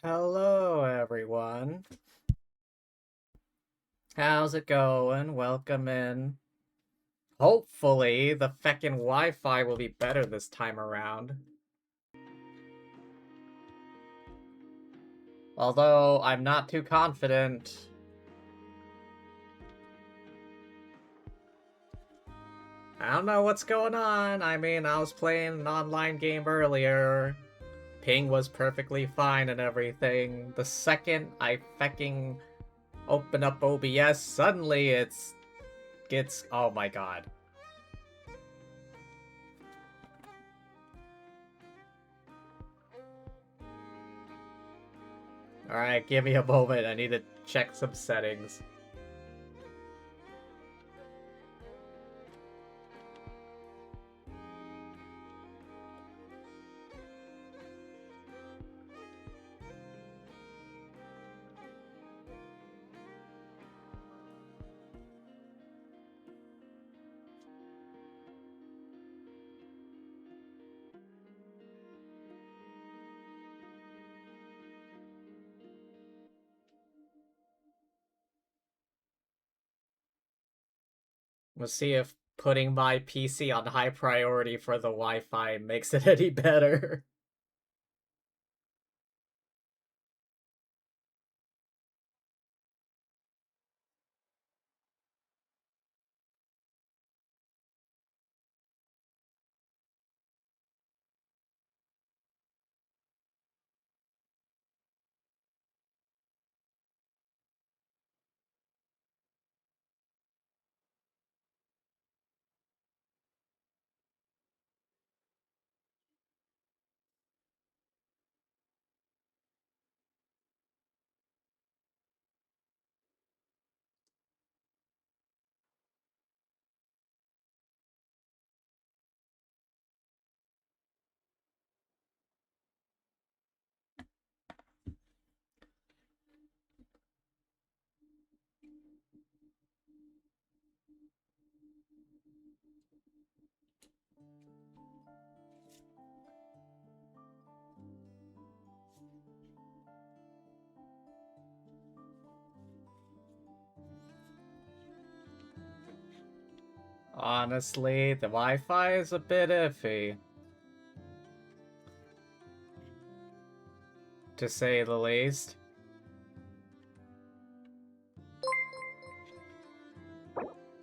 Hello, everyone. How's it going? Welcome in. Hopefully, the feckin' Wi-Fi will be better this time around. Although, I'm not too confident. I don't know what's going on. I mean, I was playing an online game earlier. Ping was perfectly fine and everything. The second I fecking open up OBS, suddenly gets... Oh my god. Alright, give me a moment. I need to check some settings. We'll see if putting my PC on high priority for the Wi-Fi makes it any better. Honestly, the Wi-Fi is a bit iffy, to say the least.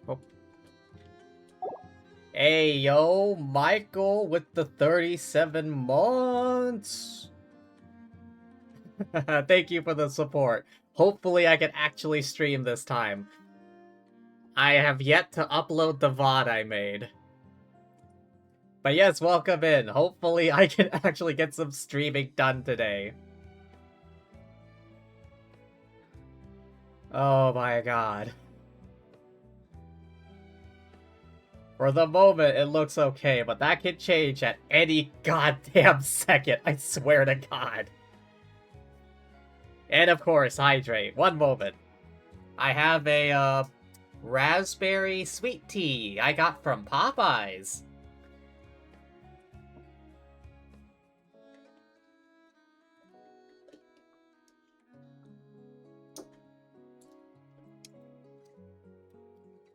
Oh. Hey, yo, Michael with the 37 months! Thank you for the support. Hopefully I can actually stream this time. I have yet to upload the VOD I made. But yes, welcome in. Hopefully I can actually get some streaming done today. Oh my god. For the moment, it looks okay, but that can change at any goddamn second, I swear to god. And of course, hydrate. One moment. I have a, raspberry sweet tea I got from Popeyes.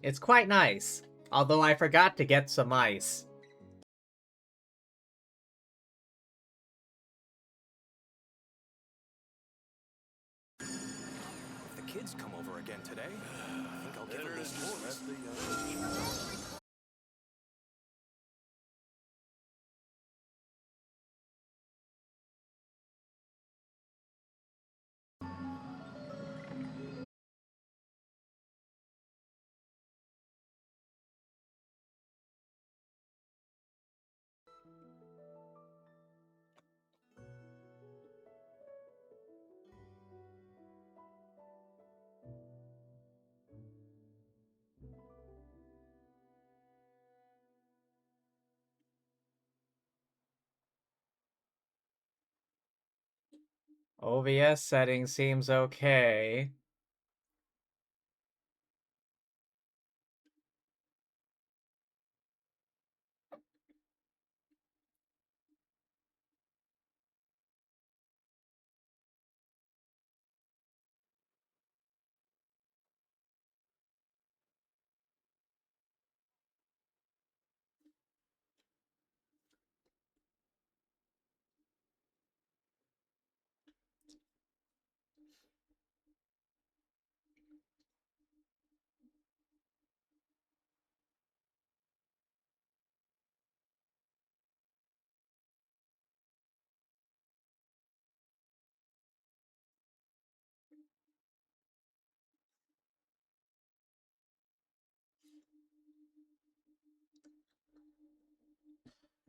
It's quite nice, although I forgot to get some ice. If the kids come over again today, I think I'll give them these toys. OBS setting seems okay.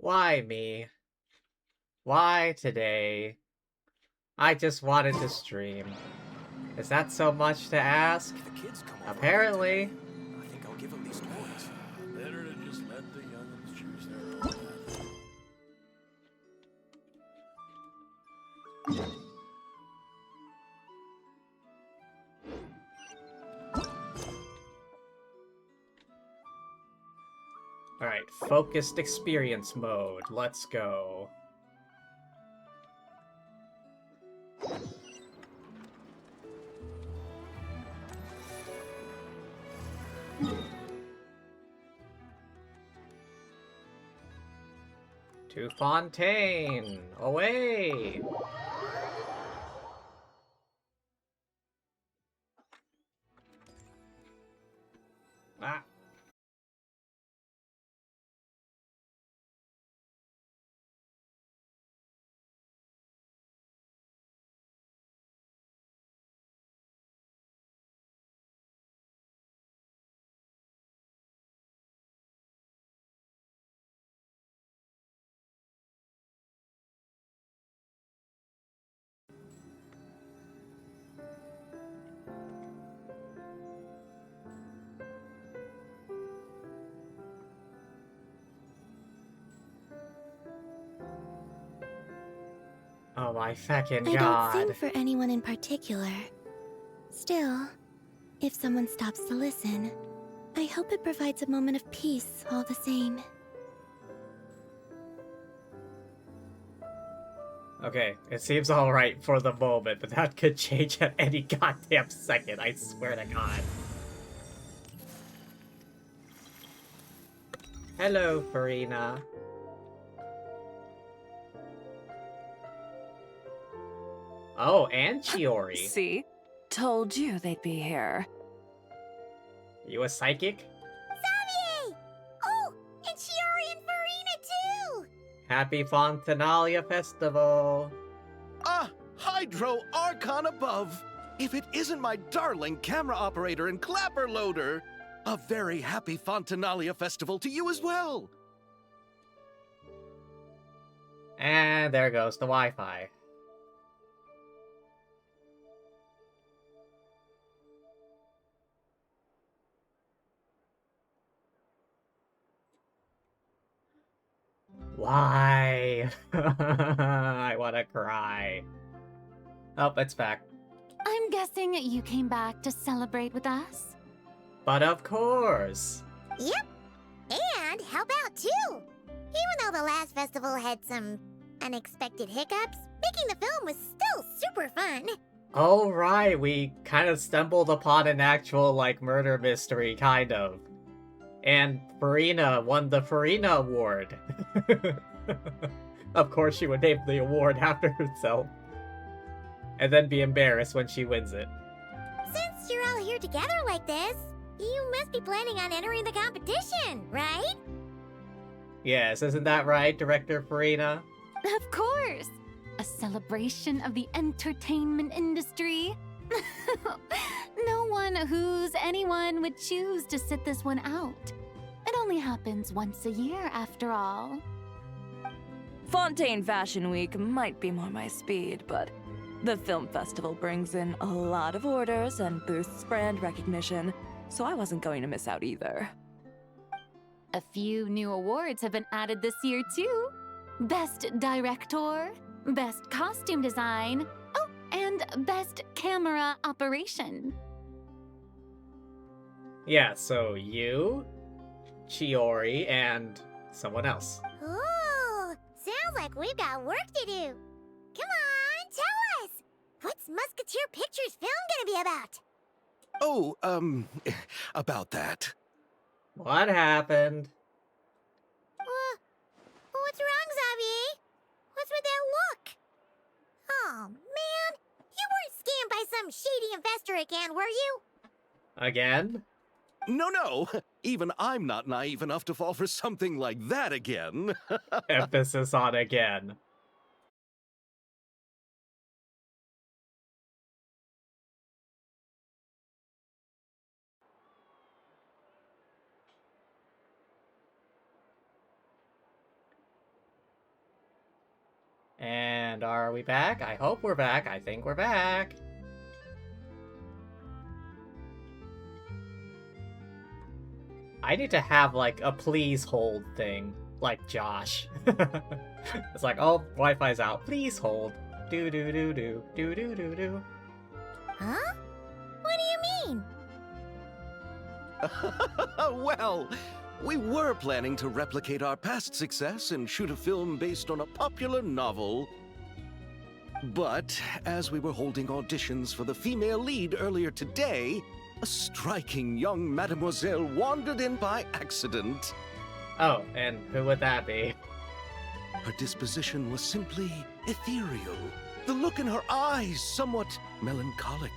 Why me? Why today? I just wanted to stream. Is that so much to ask? If the kids come over Apparently. again today, I think I'll give them these toys. Better to just let the young'uns choose their own path. Alright, focused experience mode. Let's go. To Fontaine! Away! Ah. Oh my feckin' god. I don't sing for anyone in particular. Still, if someone stops to listen, I hope it provides a moment of peace all the same. Okay, it seems alright for the moment, but that could change at any goddamn second, I swear to God. Hello, Farina. Oh, and Chiori. See? Told you they'd be here. You a psychic? Xavier! Oh, and Chiori and Farina too! Happy Fontanalia Festival! Ah, Hydro Archon above! If it isn't my darling camera operator and clapper loader! A very happy Fontanalia Festival to you as well! And there goes the Wi-Fi. Why? I wanna cry. Oh, it's back. I'm guessing you came back to celebrate with us? But of course! Yep. And how about two? Even though the last festival had some unexpected hiccups, making the film was still super fun. Oh right, we kind of stumbled upon an actual, like, murder mystery, kind of. And Farina won the Farina Award. Of course she would name the award after herself. And then be embarrassed when she wins it. Since you're all here together like this, you must be planning on entering the competition, right? Yes, isn't that right, Director Farina? Of course! A celebration of the entertainment industry. No one who's anyone would choose to sit this one out. It only happens once a year, after all. Fontaine Fashion Week might be more my speed, but the film festival brings in a lot of orders and boosts brand recognition, so I wasn't going to miss out either. A few new awards have been added this year, too. Best Director, Best Costume Design, oh, and Best Camera Operation. Yeah, so you, Chiori, and someone else. Ooh, sounds like we've got work to do. Come on, tell us! What's Musketeer Pictures film gonna be about? Oh, about that. What happened? What's wrong, Xavier? What's with that look? Oh, man. You weren't scammed by some shady investor again, were you? Again? No. Even I'm not naive enough to fall for something like that again. Emphasis on again. And are we back? I hope we're back. I think we're back. I need to have, like, a please hold thing. Like Josh. It's like, oh, Wi-Fi's out. Please hold. Do-do-do-do. Do-do-do-do. Huh? What do you mean? Well, we were planning to replicate our past success and shoot a film based on a popular novel. But as we were holding auditions for the female lead earlier today, a striking young mademoiselle wandered in by accident. Oh, and who would that be? Her disposition was simply ethereal. The look in her eyes somewhat melancholic.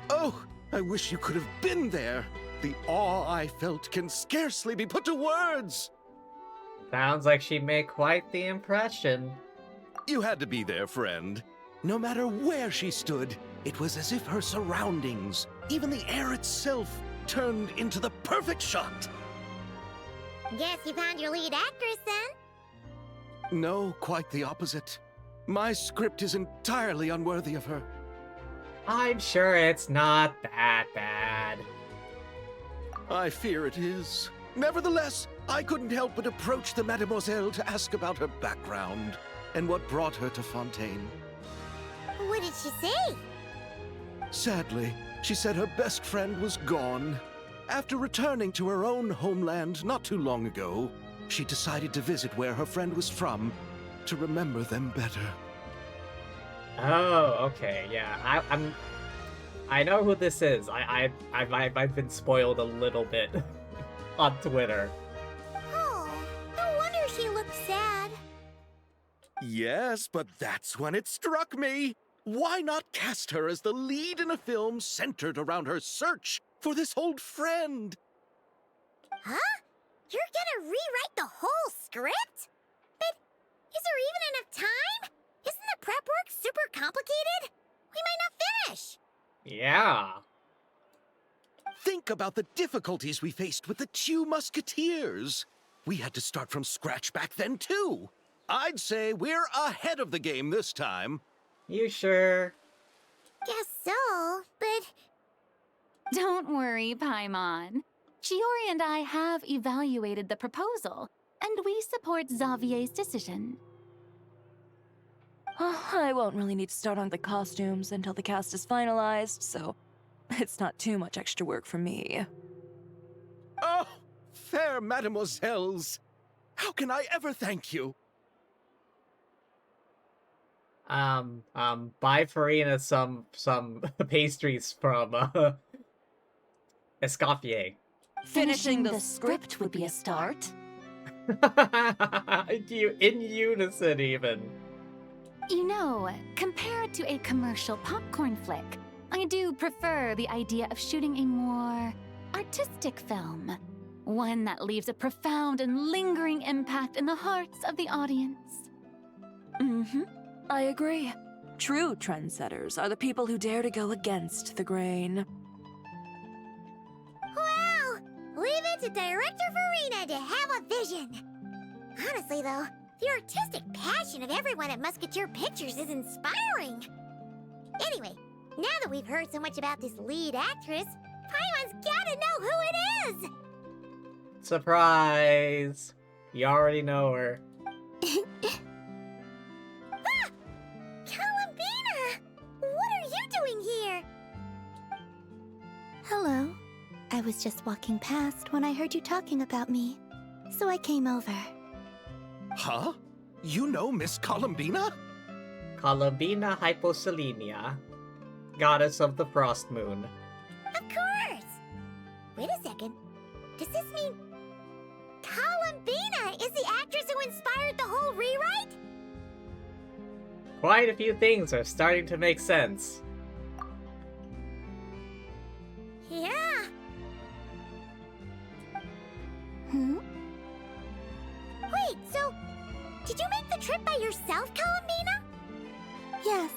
Oh, I wish you could have been there. The awe I felt can scarcely be put to words. Sounds like she made quite the impression. You had to be there, friend. No matter where she stood, it was as if her surroundings, even the air itself, turned into the perfect shot. Guess you found your lead actress then? No, quite the opposite. My script is entirely unworthy of her. I'm sure it's not that bad. I fear it is. Nevertheless, I couldn't help but approach the mademoiselle to ask about her background and what brought her to Fontaine. What did she say? Sadly, she said her best friend was gone. After returning to her own homeland not too long ago, she decided to visit where her friend was from to remember them better. Oh, okay, yeah. I know who this is. I've been spoiled a little bit on Twitter. Oh, no wonder she looked sad. Yes, but that's when it struck me. Why not cast her as the lead in a film centered around her search for this old friend? Huh? You're gonna rewrite the whole script? But is there even enough time? Isn't the prep work super complicated? We might not finish. Yeah. Think about the difficulties we faced with the Two Musketeers. We had to start from scratch back then, too. I'd say we're ahead of the game this time. You sure? Guess so, but Don't worry, Paimon. Shiori and I have evaluated the proposal, and we support Xavier's decision. I won't really need to start on the costumes until the cast is finalized, so it's not too much extra work for me. Oh, fair mademoiselles. How can I ever thank you? Buy Farina some pastries from Escoffier. Finishing the script would be a start. In unison, even. You know, compared to a commercial popcorn flick, I do prefer the idea of shooting a more artistic film. One that leaves a profound and lingering impact in the hearts of the audience. Mm-hmm. I agree. True trendsetters are the people who dare to go against the grain. wow! Leave it to Director Farina to have a vision. Honestly, though, the artistic passion of everyone at Musketeer Pictures is inspiring. Anyway, now that we've heard so much about this lead actress, Paimon's gotta know who it is! Surprise! You already know her. Ah! Columbina! What are you doing here? Hello. I was just walking past when I heard you talking about me, so I came over. Huh? You know Miss Columbina? Columbina Hyposelenia, goddess of the Frost Moon. Of course! Wait a second. Does this mean Columbina is the actress who inspired the whole rewrite? Quite a few things are starting to make sense. Yeah. Hmm? Wait, so did you make the trip by yourself, Columbina? Yes.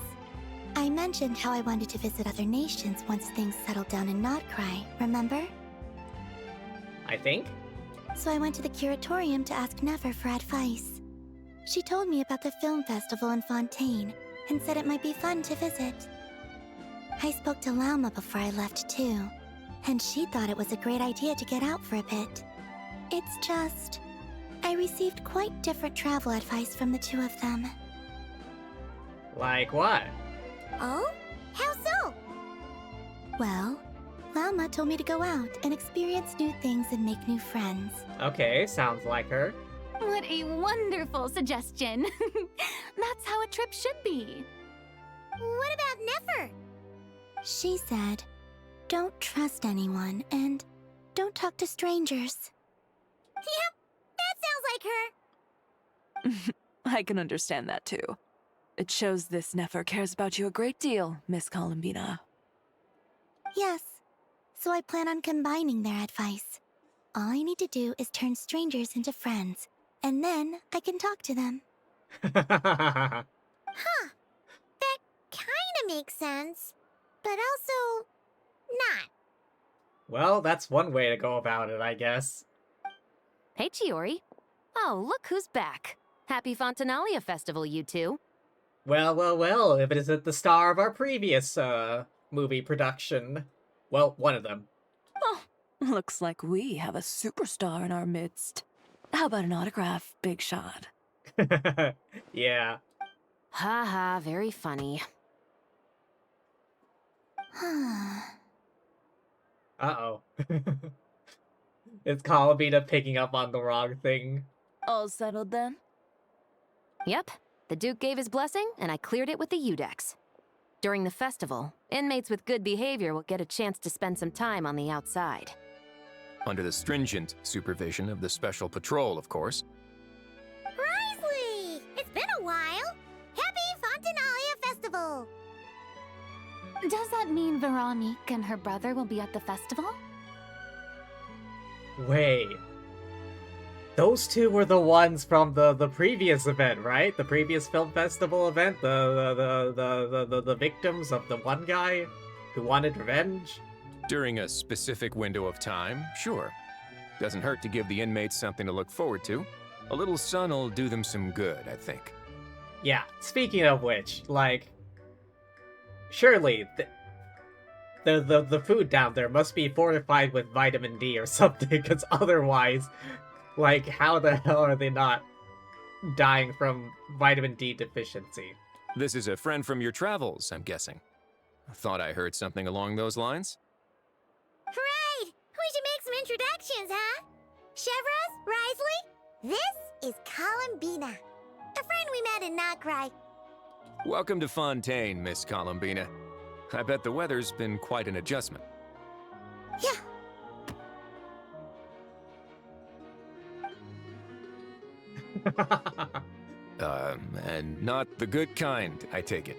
I mentioned how I wanted to visit other nations once things settled down in Notcry, remember? I think? So I went to the curatorium to ask Never for advice. She told me about the film festival in Fontaine and said it might be fun to visit. I spoke to Lauma before I left too, and she thought it was a great idea to get out for a bit. It's just, I received quite different travel advice from the two of them. Like what? Oh? How so? Well, Lauma told me to go out and experience new things and make new friends. Okay, sounds like her. What a wonderful suggestion! That's how a trip should be. What about Nefer? She said, don't trust anyone and don't talk to strangers. Yep, that sounds like her. I can understand that too. It shows this Nefer cares about you a great deal, Miss Columbina. Yes, so I plan on combining their advice. All I need to do is turn strangers into friends, and then I can talk to them. Huh. That kinda makes sense, but also not. Well, that's one way to go about it, I guess. Hey, Chiori. Oh, look who's back. Happy Fontanalia Festival, you two. Well, if it isn't the star of our previous, movie production. Well, one of them. Oh, looks like we have a superstar in our midst. How about an autograph, Big Shot? Yeah. Ha ha, very funny. Uh-oh. It's Columina picking up on the wrong thing. All settled then? Yep, the Duke gave his blessing, and I cleared it with the Udex. During the festival, inmates with good behavior will get a chance to spend some time on the outside. Under the stringent supervision of the Special Patrol, of course. Risley! It's been a while! Happy Fontanalia Festival! Does that mean Veronique and her brother will be at the festival? Wait. Those two were the ones from the previous event, right? The previous film festival event? The victims of the one guy who wanted revenge? During a specific window of time, sure. Doesn't hurt to give the inmates something to look forward to. A little sun will do them some good, I think. Yeah, speaking of which, like, surely the food down there must be fortified with vitamin D or something, because otherwise, like, how the hell are they not dying from vitamin D deficiency? This is a friend from your travels, I'm guessing. Thought I heard something along those lines. Right! We should make some introductions, huh? Chevros, Risley, this is Columbina, a friend we met in Nocry. Welcome to Fontaine, Miss Columbina. I bet the weather's been quite an adjustment. Yeah. And not the good kind, I take it.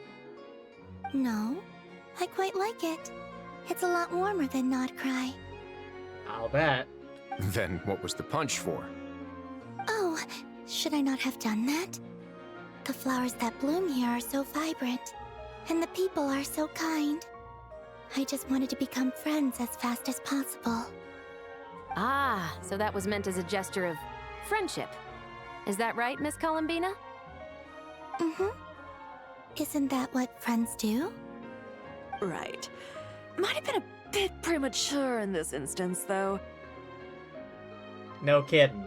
No, I quite like it. It's a lot warmer than Not Cry. I'll bet. Then what was the punch for? Oh, should I not have done that? The flowers that bloom here are so vibrant, and the people are so kind. I just wanted to become friends as fast as possible. Ah, so that was meant as a gesture of friendship. Is that right, Miss Columbina? Mm-hmm. Isn't that what friends do? Right. Might have been a bit premature in this instance, though. No kidding.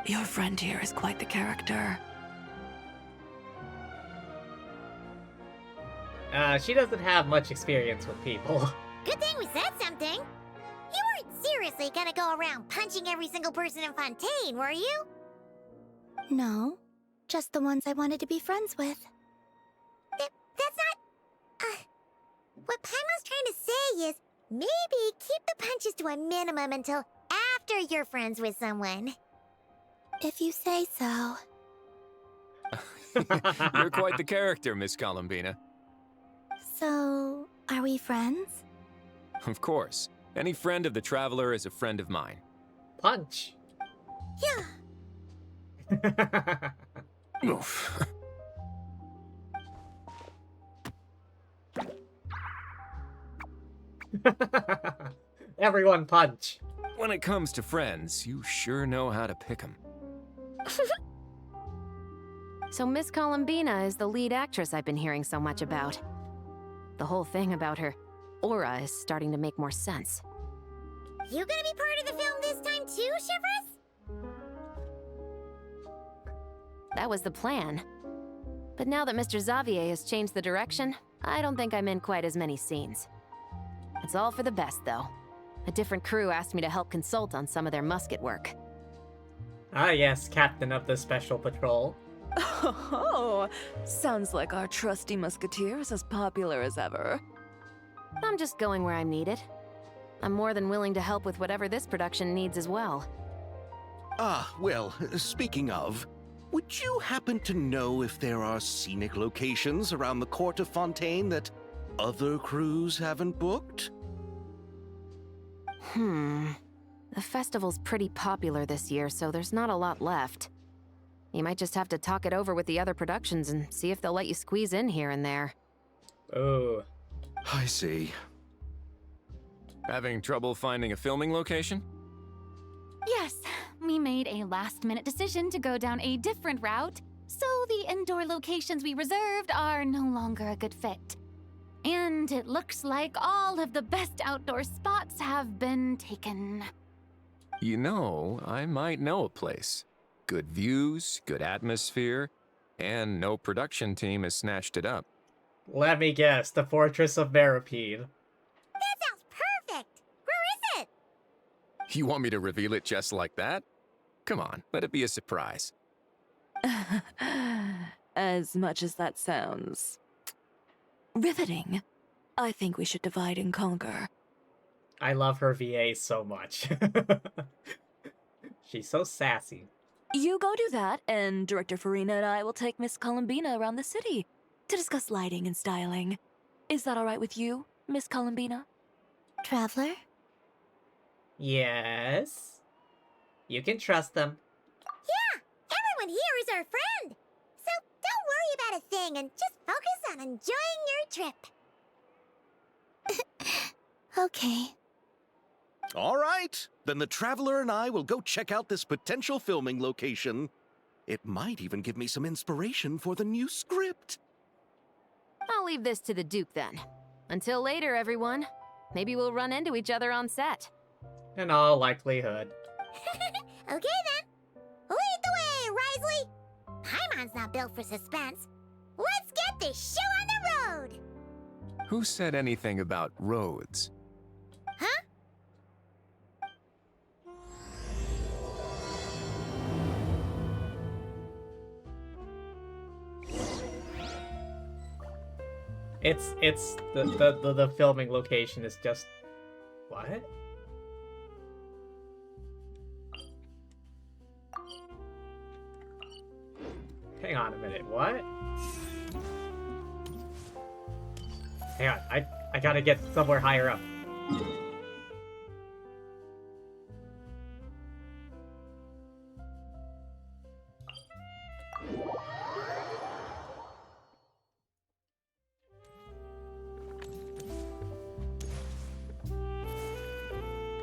Your friend here is quite the character. She doesn't have much experience with people. Good thing we said something. You weren't seriously gonna go around punching every single person in Fontaine, were you? No, just the ones I wanted to be friends with. That's not... what Paimon's trying to say is, maybe keep the punches to a minimum until after you're friends with someone. If you say so. You're quite the character, Miss Columbina. So, are we friends? Of course. Any friend of the Traveler is a friend of mine. Punch. Yeah. Oof. Everyone punch. When it comes to friends, you sure know how to pick 'em. So Miss Columbina is the lead actress I've been hearing so much about. The whole thing about her aura is starting to make more sense. You gonna be part of the film this time too, Chevros? That was the plan. But now that Mr. Xavier has changed the direction, I don't think I'm in quite as many scenes. It's all for the best, though. A different crew asked me to help consult on some of their musket work. Ah yes, captain of the Special Patrol. Oh, sounds like our trusty musketeer is as popular as ever. I'm just going where I'm needed. I'm more than willing to help with whatever this production needs as well. Ah, well, speaking of, would you happen to know if there are scenic locations around the court of Fontaine that other crews haven't booked? The festival's pretty popular this year, so there's not a lot left. You might just have to talk it over with the other productions and see if they'll let you squeeze in here and there. Oh. I see. Having trouble finding a filming location? Yes, we made a last-minute decision to go down a different route, so the indoor locations we reserved are no longer a good fit. And it looks like all of the best outdoor spots have been taken. You know, I might know a place. Good views, good atmosphere, and no production team has snatched it up. Let me guess, the Fortress of Maripede. That sounds perfect! Where is You want me to reveal it just like that? Come on, let it be a surprise. As much as that sounds riveting, I think we should divide and conquer. I love her VA so much. She's so sassy. You go do that, and Director Farina and I will take Miss Columbina around the city to discuss lighting and styling. Is that all right with you, Miss Columbina? Traveler? Yes? You can trust them. Yeah, everyone here is our friend. So don't worry about a thing and just focus on enjoying your trip. Okay. All right, then the Traveler and I will go check out this potential filming location. It might even give me some inspiration for the new script. I'll leave this to the Duke then. Until later, everyone. Maybe we'll run into each other on set. In all likelihood. Okay then. Lead the way, Risley. Paimon's not built for suspense. Let's get this show on the road. Who said anything about roads? Huh? It's the filming location is just what? Hang on a minute, what? Hang on, I gotta get somewhere higher up.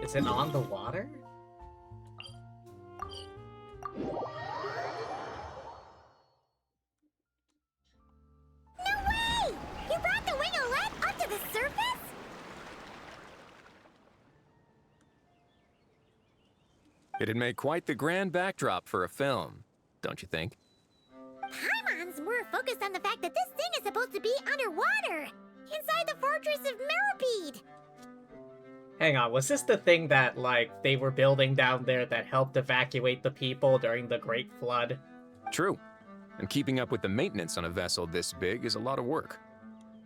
Is it on the water? No way! You brought the winglet up to the surface? It'd make quite the grand backdrop for a film, don't you think? Paimon's more focused on the fact that this thing is supposed to be underwater, inside the fortress of Meripede. Hang on, was this the thing that, like, they were building down there that helped evacuate the people during the Great Flood? True. And keeping up with the maintenance on a vessel this big is a lot of work.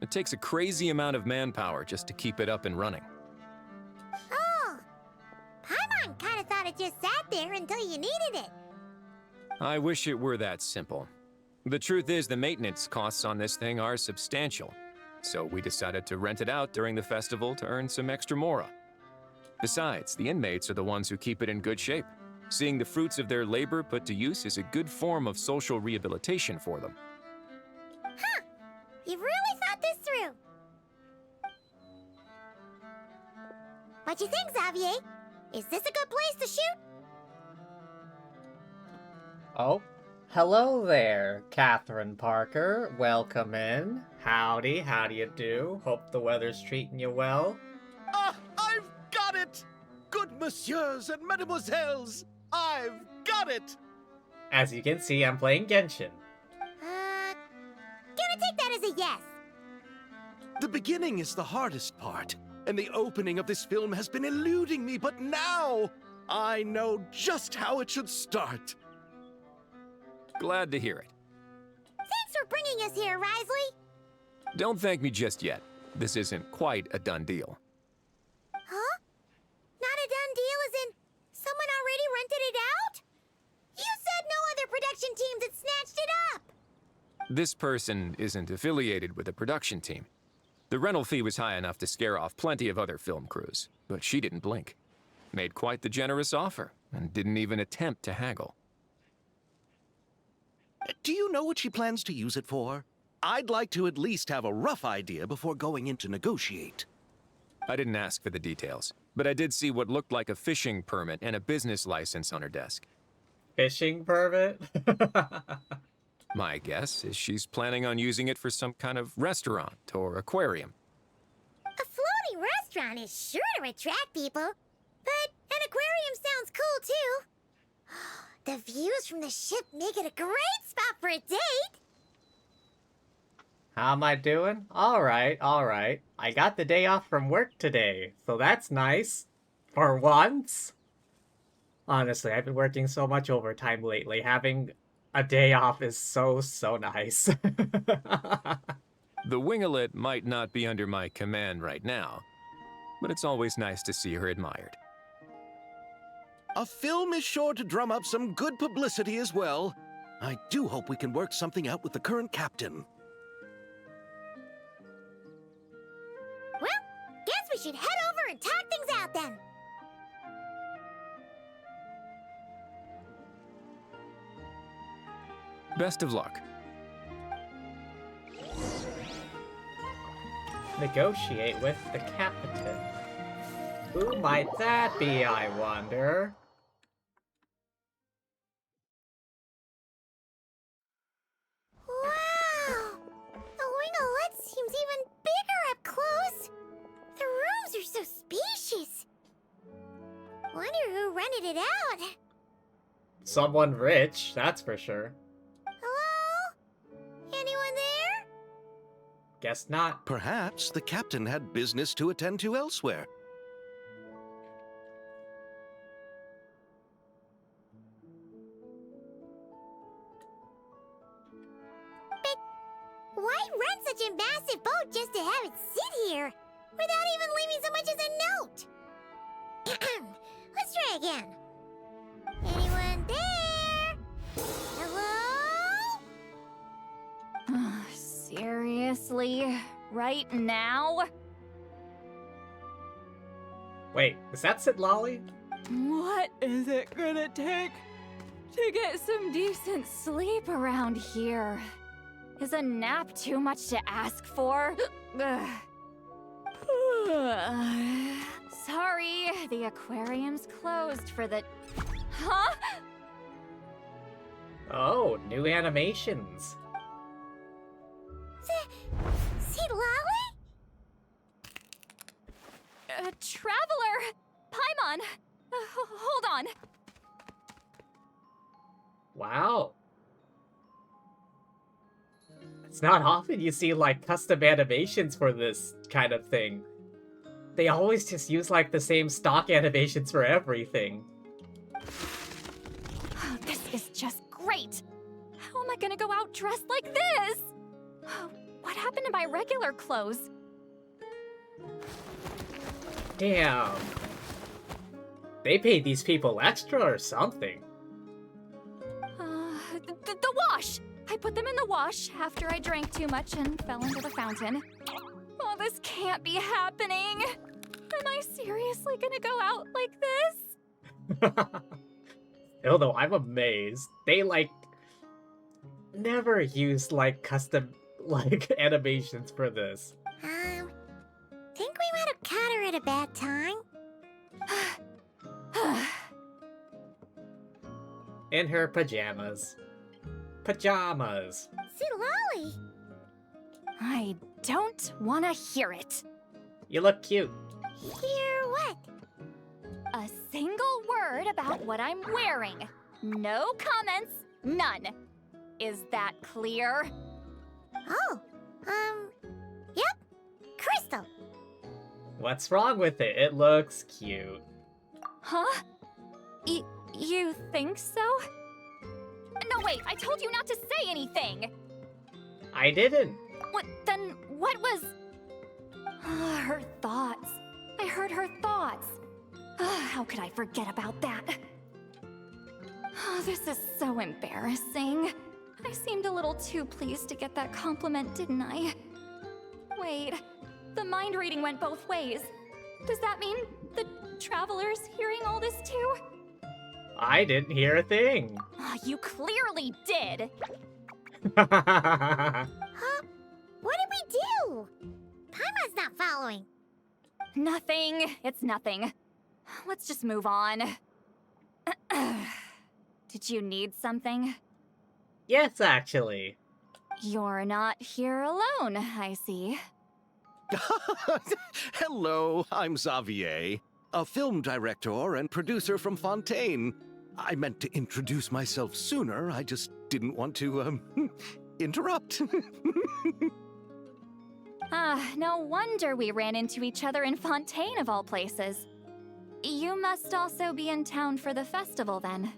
It takes a crazy amount of manpower just to keep it up and running. Oh, Paimon kind of thought it just sat there until you needed it. I wish it were that simple. The truth is, the maintenance costs on this thing are substantial. So we decided to rent it out during the festival to earn some extra mora. Besides, the inmates are the ones who keep it in good shape. Seeing the fruits of their labor put to use is a good form of social rehabilitation for them. Huh, you've really thought this through. What you think, Xavier? Is this a good place to shoot? Oh, hello there, Catherine Parker. Welcome in. Howdy, how do you do? Hope the weather's treating you well. Ah, I've got it! Good messieurs and mademoiselles, I've got it! As you can see, I'm playing Genshin. Gonna take that as a yes. The beginning is the hardest part, and the opening of this film has been eluding me, but now I know just how it should start. Glad to hear it. Thanks for bringing us here, Risley. Don't thank me just yet. This isn't quite a done deal. Huh? Not a done deal as in someone already rented it out? You said no other production teams had snatched it up. This person isn't affiliated with a production team. The rental fee was high enough to scare off plenty of other film crews, but she didn't blink. Made quite the generous offer, and didn't even attempt to haggle. Do you know what she plans to use it for? I'd like to at least have a rough idea before going in to negotiate. I didn't ask for the details, but I did see what looked like a fishing permit and a business license on her desk. Fishing permit? My guess is she's planning on using it for some kind of restaurant or aquarium. A floating restaurant is sure to attract people, but an aquarium sounds cool too. The views from the ship make it a great spot for a date. How am I doing? Alright, alright. I got the day off from work today, so that's nice. For once. Honestly, I've been working so much overtime lately. Having a day off is so nice. The winglet might not be under my command right now, but it's always nice to see her admired. A film is sure to drum up some good publicity as well. I do hope we can work something out with the current captain. Well, guess we should head over and talk things out then. Best of luck. Negotiate with the captain. Who might that be, I wonder? Wow! The winglet seems even bigger up close. The rooms are so spacious. Wonder who rented it out. Someone rich, that's for sure. Hello? Anyone there? Guess not. Perhaps the captain had business to attend to elsewhere. Why rent such a massive boat just to have it sit here, without even leaving so much as a note? Let's try again. Anyone there? Hello? Seriously? Right now? Wait, is that Sid Lolly? What is it gonna take to get some decent sleep around here? Is a nap too much to ask for? Ugh. Sorry, the aquarium's closed for the... Huh? Oh, new animations. Sid Lolly? Traveler! Paimon! Hold on. Wow. It's not often you see, like, custom animations for this kind of thing. They always just use, like, the same stock animations for everything. This is just great! How am I gonna go out dressed like this? What happened to my regular clothes? Damn. They paid these people extra or something. The wash! I put them in the wash after I drank too much and fell into the fountain. Oh, this can't be happening! Am I seriously gonna go out like this? Although I'm amazed. They, like, never used, like, custom, like, animations for this. Think we might have caught her at a bad time? In her pajamas. Pajamas. Sid Lolly? I don't wanna hear it. You look cute. Hear what? A single word about what I'm wearing. No comments, none. Is that clear? Oh, yep. Crystal. What's wrong with it? It looks cute. Huh? You think so? No, wait, I told you not to say anything! I didn't. What was... her thoughts. I heard her thoughts. How could I forget about that? Oh, this is so embarrassing. I seemed a little too pleased to get that compliment, didn't I? Wait, the mind reading went both ways. Does that mean the Traveler's hearing all this too? I didn't hear a thing. You clearly did! Huh? What did we do? Paimon's not following. Nothing. It's nothing. Let's just move on. Did you need something? Yes, actually. You're not here alone, I see. Hello, I'm Xavier, a film director and producer from Fontaine. I meant to introduce myself sooner, I just didn't want to, interrupt. No wonder we ran into each other in Fontaine of all places. You must also be in town for the festival then.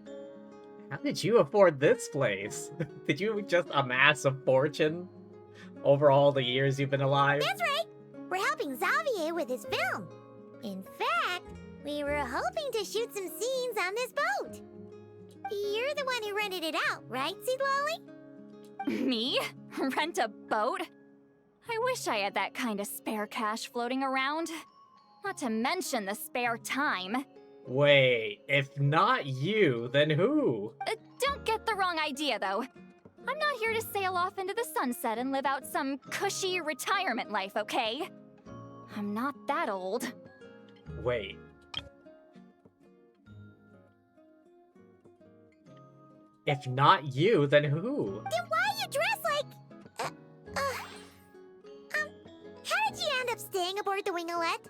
How did you afford this place? Did you just amass a fortune over all the years you've been alive? That's right! We're helping Xavier with his film. In fact, we were hoping to shoot some scenes on this boat. You're the one who rented it out, right, Seed Lolly? Me? Rent a boat? I wish I had that kind of spare cash floating around. Not to mention the spare time. Wait, if not you, then who? Don't get the wrong idea, though. I'm not here to sail off into the sunset and live out some cushy retirement life, okay? I'm not that old. Wait. If not you, then who? Then why you dress like... how did you end up staying aboard the Wingolette?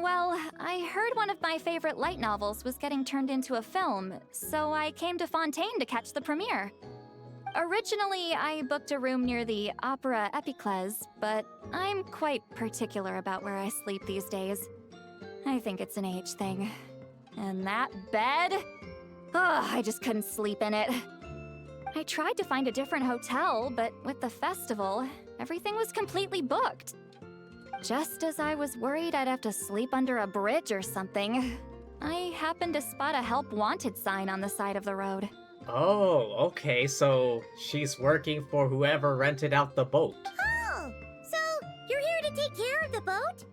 Well, I heard one of my favorite light novels was getting turned into a film, so I came to Fontaine to catch the premiere. Originally, I booked a room near the Opera Epiclese, but I'm quite particular about where I sleep these days. I think it's an age thing. And that bed? Oh, I just couldn't sleep in it. I tried to find a different hotel, but with the festival, everything was completely booked. Just as I was worried I'd have to sleep under a bridge or something, I happened to spot a help wanted sign on the side of the road. Oh, okay, so she's working for whoever rented out the boat. Oh, so you're here to take care of the boat?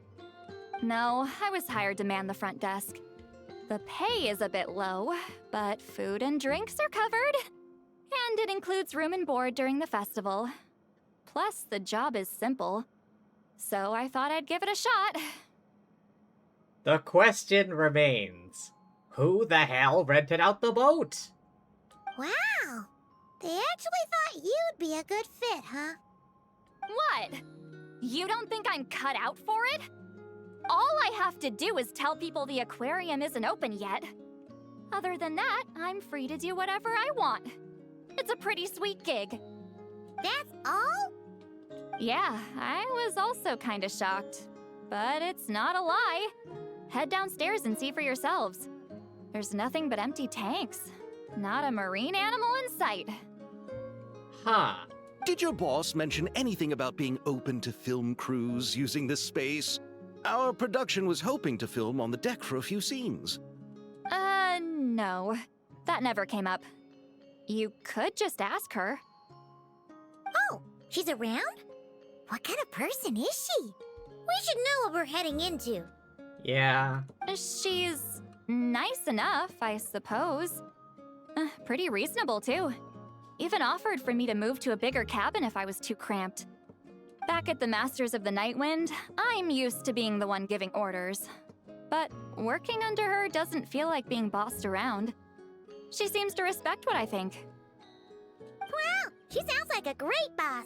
No, I was hired to man the front desk. The pay is a bit low, but food and drinks are covered. And it includes room and board during the festival. Plus, the job is simple. So I thought I'd give it a shot. The question remains, who the hell rented out the boat? Wow, they actually thought you'd be a good fit, huh? What? You don't think I'm cut out for it? All I have to do is tell people the aquarium isn't open yet. Other than that, I'm free to do whatever I want. It's a pretty sweet gig. That's all? Yeah, I was also kinda shocked. But it's not a lie. Head downstairs and see for yourselves. There's nothing but empty tanks. Not a marine animal in sight. Huh. Did your boss mention anything about being open to film crews using this space? Our production was hoping to film on the deck for a few scenes. No. That never came up. You could just ask her. Oh, she's around? What kind of person is she? We should know what we're heading into. Yeah. She's nice enough, I suppose. Pretty reasonable, too. Even offered for me to move to a bigger cabin if I was too cramped. Back at the Masters of the Nightwind, I'm used to being the one giving orders. But working under her doesn't feel like being bossed around. She seems to respect what I think. Wow, she sounds like a great boss.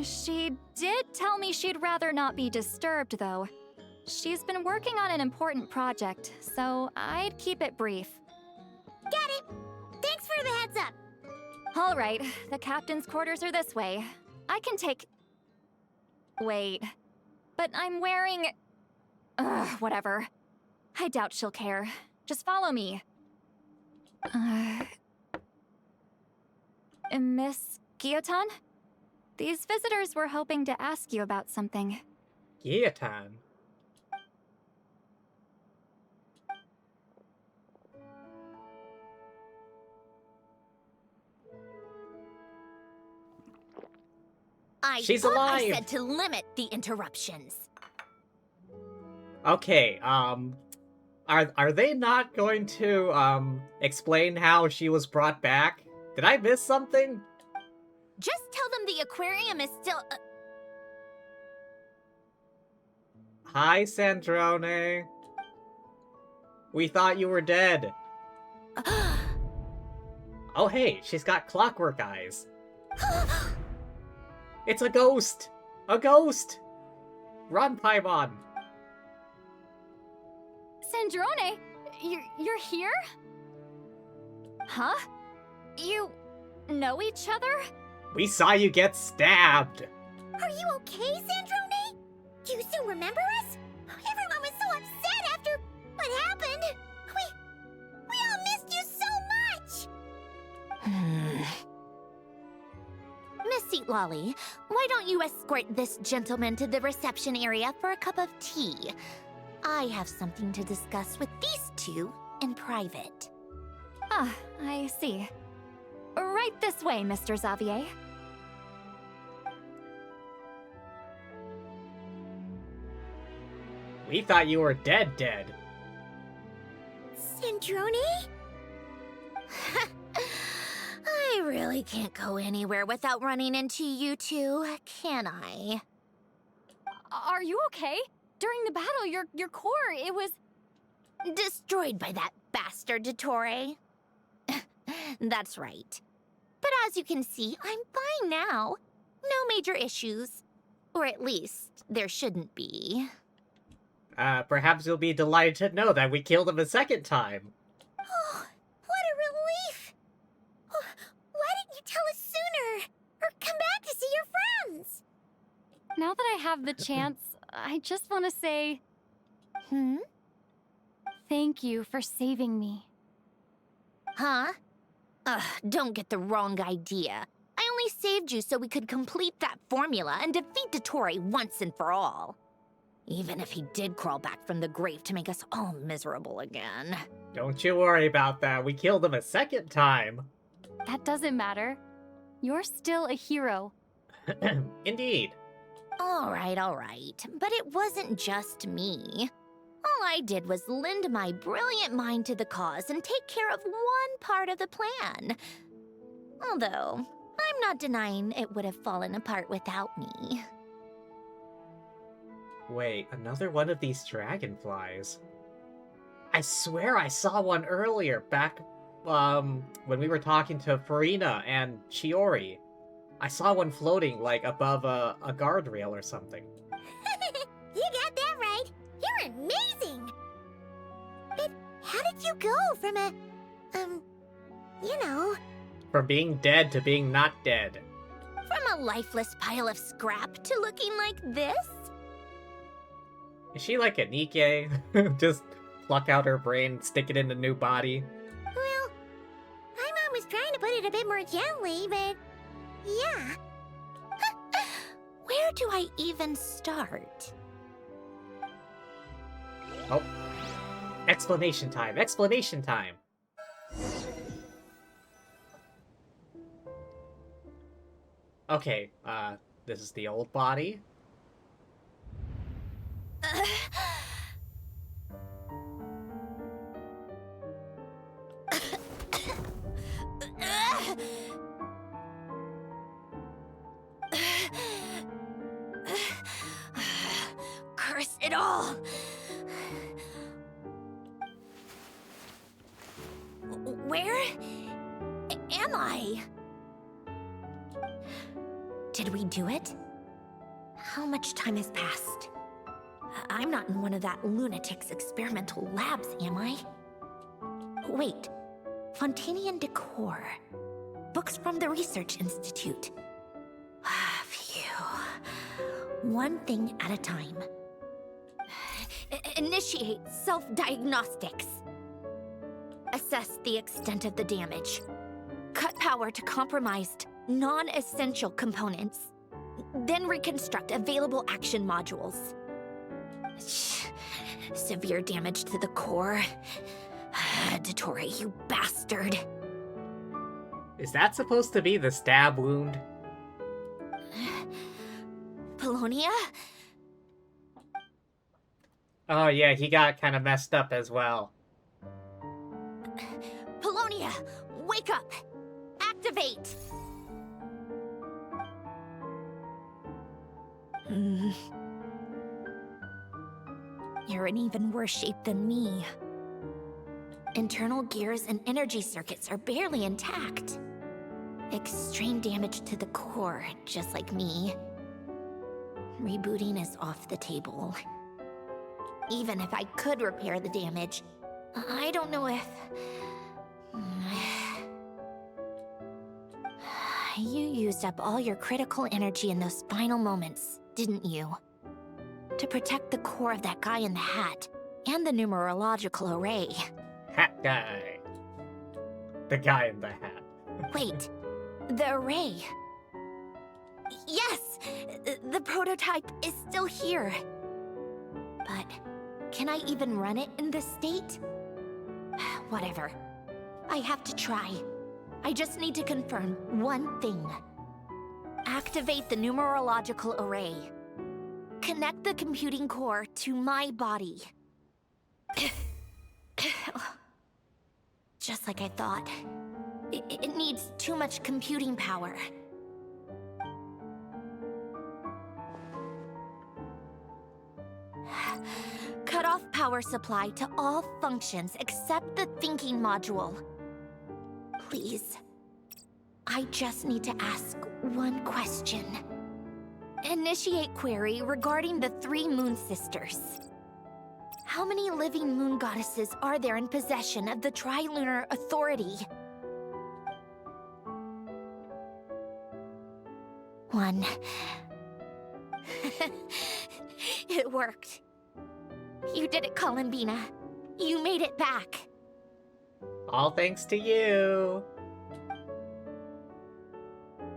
She did tell me she'd rather not be disturbed, though. She's been working on an important project, so I'd keep it brief. Got it. Thanks for the heads up. All right, the captain's quarters are this way. I can take... Wait. But I'm wearing... whatever. I doubt she'll care. Just follow me. Miss Guillotin? These visitors were hoping to ask you about something. Guillotine. She's alive! I said to limit the interruptions. Okay, are they not going to, explain how she was brought back? Did I miss something? Just tell them the aquarium is still... Hi, Sandrone. We thought you were dead. Oh hey, she's got clockwork eyes. It's a ghost! A ghost! Run, Paimon! Sandrone, you're here? Huh? You know each other? We saw you get stabbed! Are you okay, Sandrone? Do you still remember us? Everyone was so upset after... sweet Lolly, why don't you escort this gentleman to the reception area for a cup of tea? I have something to discuss with these two in private. Ah, I see. Right this way, Mr. Xavier. We thought you were dead. Centrone? I really can't go anywhere without running into you two, can I? Are you okay? During the battle, your core, it was... Destroyed by that bastard Dottore. That's right. But as you can see, I'm fine now. No major issues. Or at least, there shouldn't be. Perhaps you'll be delighted to know that we killed him a second time. Oh, what a relief! Oh, why didn't you tell us sooner? Or come back to see your friends? Now that I have the chance, I just want to say... Thank you for saving me. Huh? Ugh, don't get the wrong idea. I only saved you so we could complete that formula and defeat Dottore once and for all. Even if he did crawl back from the grave to make us all miserable again. Don't you worry about that. We killed him a second time. That doesn't matter. You're still a hero. Indeed. All right. But it wasn't just me. All I did was lend my brilliant mind to the cause and take care of one part of the plan. Although, I'm not denying it would have fallen apart without me. Wait, another one of these dragonflies. I swear I saw one earlier, back, when we were talking to Farina and Chiori. I saw one floating, like, above a guardrail or something. You got that right. You're amazing. But how did you go from a, From being dead to being not dead. from a lifeless pile of scrap to looking like this? Is she like a Nike? Just pluck out her brain, stick it in a new body? Well, my mom was trying to put it a bit more gently, but yeah. Where do I even start? Oh. Explanation time, explanation time! Okay, this is the old body. Curse it all! Where am I? Did we do it? How much time has passed? I'm not in one of that lunatic's experimental labs, am I? Wait, Fontanian Decor. Books from the Research Institute. Phew. One thing at a time. Initiate self-diagnostics. Assess the extent of the damage. Cut power to compromised, non-essential components. Then reconstruct available action modules. Severe damage to the core. Dottore, you bastard. Is that supposed to be the stab wound? Polonia? Oh yeah, he got kind of messed up as well. Polonia, wake up! Activate! You're in even worse shape than me. Internal gears and energy circuits are barely intact. Extreme damage to the core, just like me. Rebooting is off the table. Even if I could repair the damage, I don't know if... You used up all your critical energy in those final moments, didn't you? To protect the core of that guy in the hat, and the numerological array. Hat guy. The guy in the hat. Wait, the array. Yes! The prototype is still here. But can I even run it in this state? Whatever. I have to try. I just need to confirm one thing. Activate the numerological array. Connect the computing core to my body. Just like I thought. It needs too much computing power. Cut off power supply to all functions except the thinking module. Please. I just need to ask one question. Initiate query regarding the 3 moon sisters. How many living moon goddesses are there in possession of the Trilunar Authority? 1. It worked. You did it, Columbina. You made it back. All thanks to you.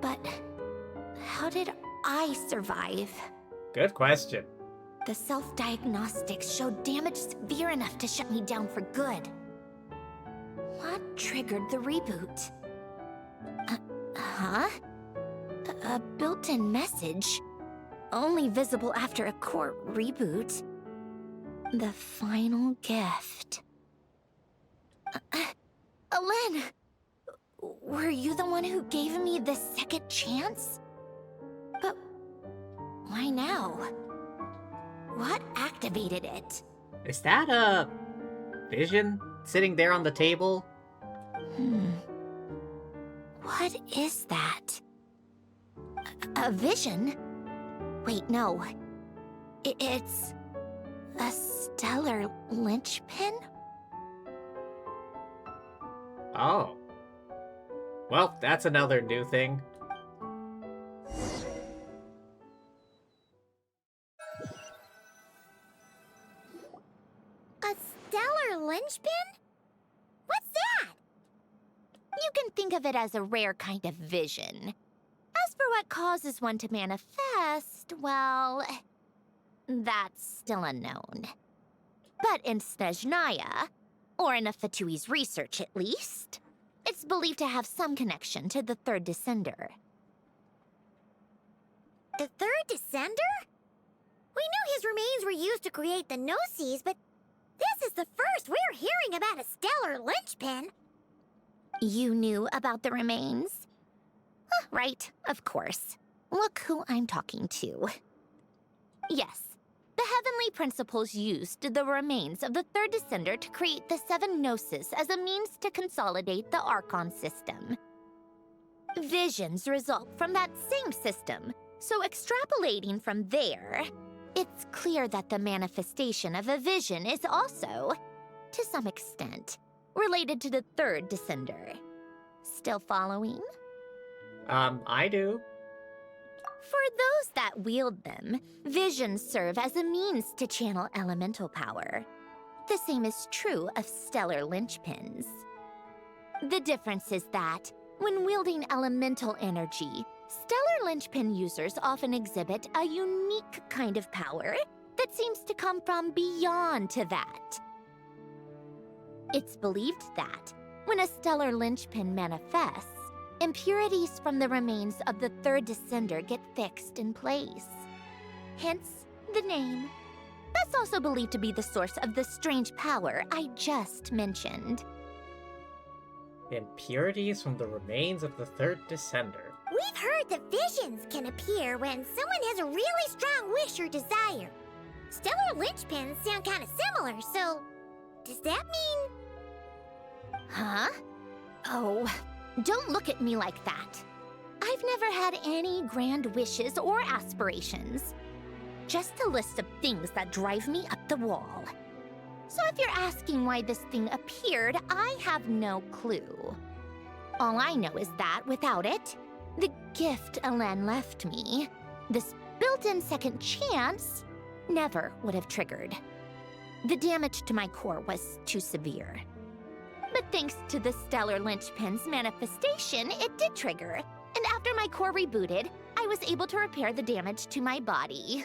But how did I survive? Good question. The self-diagnostics showed damage severe enough to shut me down for good. What triggered the reboot? Huh? A built-in message? Only visible after a core reboot? The final gift. Alen! Were you the one who gave me the second chance? But why now? What activated it? Is that a vision sitting there on the table? What is that? A vision? Wait, no. It's a stellar linchpin? Oh. Well, that's another new thing. A stellar linchpin? What's that? You can think of it as a rare kind of vision. As for what causes one to manifest, well, that's still unknown. But in Snezhnaya, or in a Fatui's research at least, it's believed to have some connection to the third descender. The third descender? We knew his remains were used to create the Gnosis, but this is the first we're hearing about a stellar linchpin. You knew about the remains? Right, of course. Look who I'm talking to. Yes, the heavenly principles used the remains of the third descender to create the 7 Gnosis as a means to consolidate the Archon system. Visions result from that same system, so extrapolating from there, it's clear that the manifestation of a vision is also, to some extent, related to the third descender. Still following? I do. For those that wield them, visions serve as a means to channel elemental power. The same is true of stellar linchpins. The difference is that, when wielding elemental energy, stellar linchpin users often exhibit a unique kind of power that seems to come from beyond to that. It's believed that, when a stellar linchpin manifests, impurities from the remains of the third descender get fixed in place. Hence, the name. That's also believed to be the source of the strange power I just mentioned. Impurities from the remains of the third descender. We've heard that visions can appear when someone has a really strong wish or desire. Stellar linchpins sound kind of similar, so does that mean... Huh? Oh, don't look at me like that. I've never had any grand wishes or aspirations. Just a list of things that drive me up the wall. So if you're asking why this thing appeared, I have no clue. All I know is that without it, the gift Alen left me, this built-in second chance, never would have triggered. The damage to my core was too severe. But thanks to the stellar linchpin's manifestation, it did trigger. And after my core rebooted, I I was able to repair the damage to my body.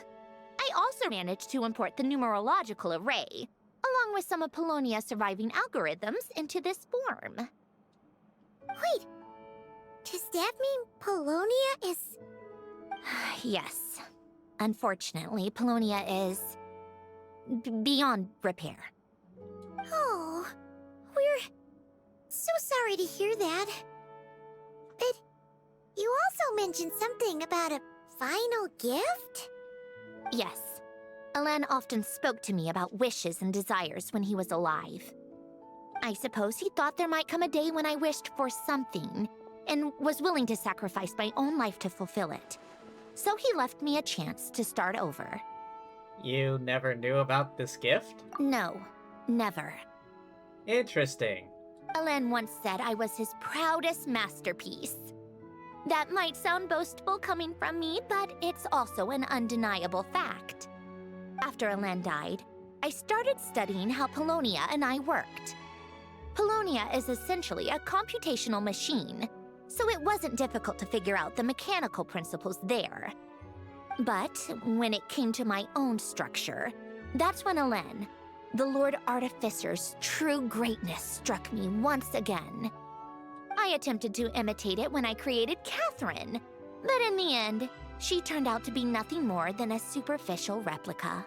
I also managed to import the numerological array, along with some of Polonia's surviving algorithms, into this form. Wait, does that mean Polonia is... Yes. Unfortunately, Polonia is... beyond repair. Oh, we're so sorry to hear that. But you also mentioned something about a final gift? Yes. Alen often spoke to me about wishes and desires when he was alive. I suppose he thought there might come a day when I wished for something, and was willing to sacrifice my own life to fulfill it. So he left me a chance to start over. You never knew about this gift? No, never. Interesting. Alen once said I was his proudest masterpiece. That might sound boastful coming from me, but it's also an undeniable fact. After Alen died, I started studying how Polonia and I worked. Polonia is essentially a computational machine, so it wasn't difficult to figure out the mechanical principles there. But when it came to my own structure, that's when Alen, the Lord Artificer's true greatness, struck me once again. I attempted to imitate it when I created Catherine, but in the end, she turned out to be nothing more than a superficial replica.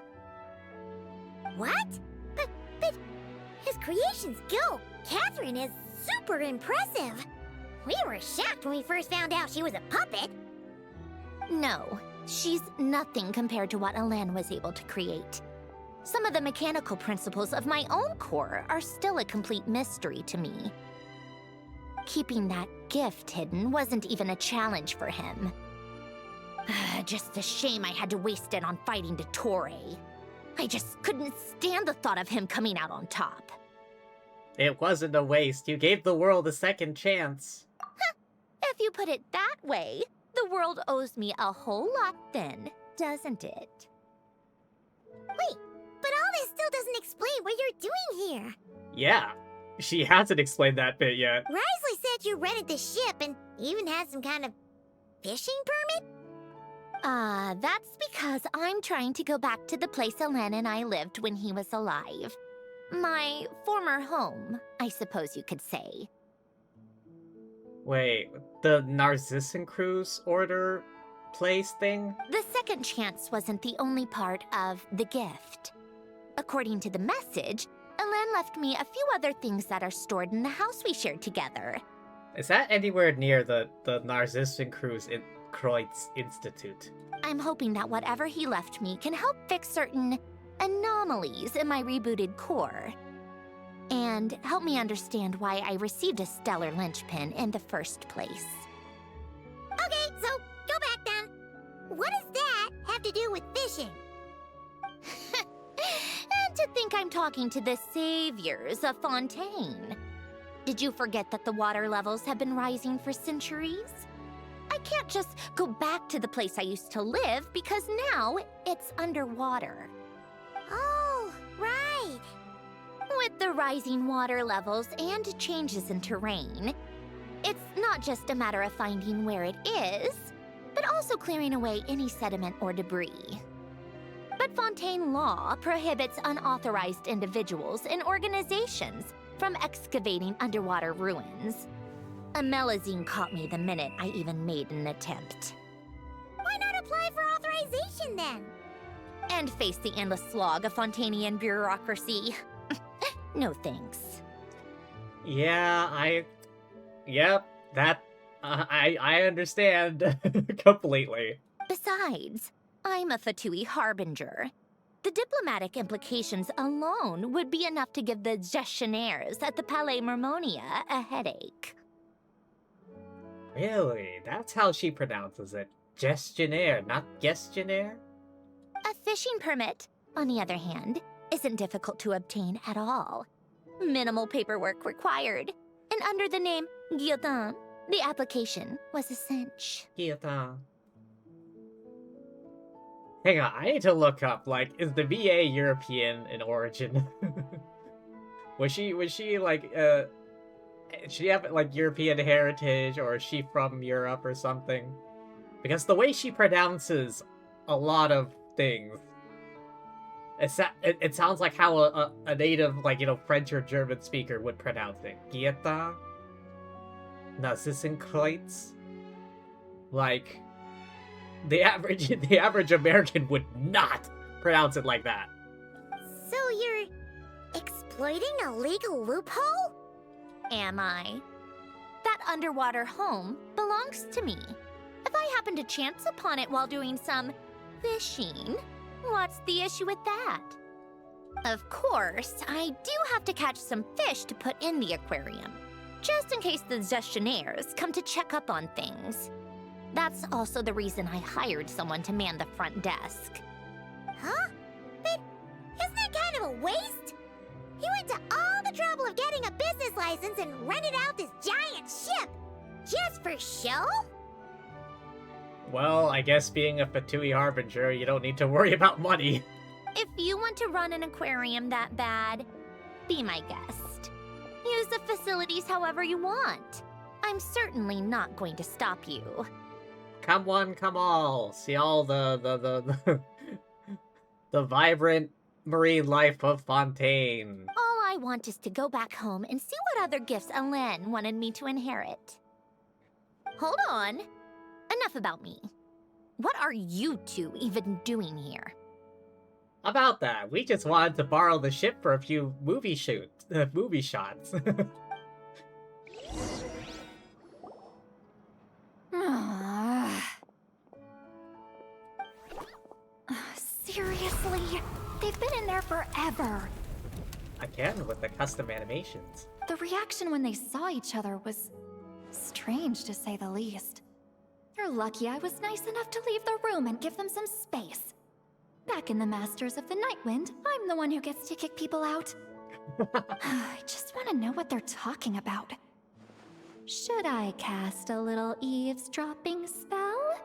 What? But his creation skill, Catherine, is super impressive. We were shocked when we first found out she was a puppet. No, she's nothing compared to what Alen was able to create. Some of the mechanical principles of my own core are still a complete mystery to me. Keeping that gift hidden wasn't even a challenge for him. Just a shame I had to waste it on fighting Dottore. I just couldn't stand the thought of him coming out on top. It wasn't a waste. You gave the world a second chance. If you put it that way, the world owes me a whole lot then, doesn't it? Wait, but all this still doesn't explain what you're doing here. Yeah, she hasn't explained that bit yet. Risley said you rented the ship and even had some kind of fishing permit? That's because I'm trying to go back to the place Alen and I lived when he was alive. My former home, I suppose you could say. Wait, the Narcissan Cruise order place thing? The second chance wasn't the only part of the gift. According to the message, Alen left me a few other things that are stored in the house we shared together. Is that anywhere near the Narcissan Cruise in Kreutz Institute? I'm hoping that whatever he left me can help fix certain anomalies in my rebooted core. And help me understand why I received a stellar linchpin in the first place. Okay, so go back then. What does that have to do with fishing? And to think I'm talking to the saviors of Fontaine. Did you forget that the water levels have been rising for centuries? I can't just go back to the place I used to live because now it's underwater. Oh, right. With the rising water levels and changes in terrain, it's not just a matter of finding where it is, but also clearing away any sediment or debris. But Fontaine law prohibits unauthorized individuals and organizations from excavating underwater ruins. A Melazine caught me the minute I even made an attempt. Why not apply for authorization then? And face the endless slog of Fontainian bureaucracy. No thanks. Yeah, Yep, that... I understand completely. Besides, I'm a Fatui harbinger. The diplomatic implications alone would be enough to give the gestionnaires at the Palais Mermonia a headache. Really? That's how she pronounces it. Gestionnaire, not gestionnaire? A fishing permit, on the other hand, isn't difficult to obtain at all. Minimal paperwork required. And under the name Guillotin, the application was a cinch. Guillotin. Hang on, I need to look up, like, is the VA European in origin? was she, like, she have, like, European heritage, or is she from Europe or something? Because the way she pronounces a lot of things, it sounds like how a native, like, you know, French or German speaker would pronounce it. Gieta? Narzissenkreuz? Like, the average American would not pronounce it like that. So you're exploiting a legal loophole? Am I? That underwater home belongs to me. If I happen to chance upon it while doing some fishing, what's the issue with that? Of course, I do have to catch some fish to put in the aquarium, just in case the gestionnaires come to check up on things. That's also the reason I hired someone to man the front desk. Huh? But isn't that kind of a waste? He went to all the trouble of getting a business license and rented out this giant ship. Just for show? Well, I guess being a Fatui Harbinger, you don't need to worry about money. If you want to run an aquarium that bad, be my guest. Use the facilities however you want. I'm certainly not going to stop you. Come one, come all. See all the vibrant marine life of Fontaine. All I want is to go back home and see what other gifts Alain wanted me to inherit. Hold on. Enough about me. What are you two even doing here? About that, we just wanted to borrow the ship for a few movie shots. Seriously? They've been in there forever. Again, with the custom animations. The reaction when they saw each other was strange, to say the least. You're lucky I was nice enough to leave the room and give them some space. Back in the Masters of the Nightwind, I'm the one who gets to kick people out. I just want to know what they're talking about. Should I cast a little eavesdropping spell?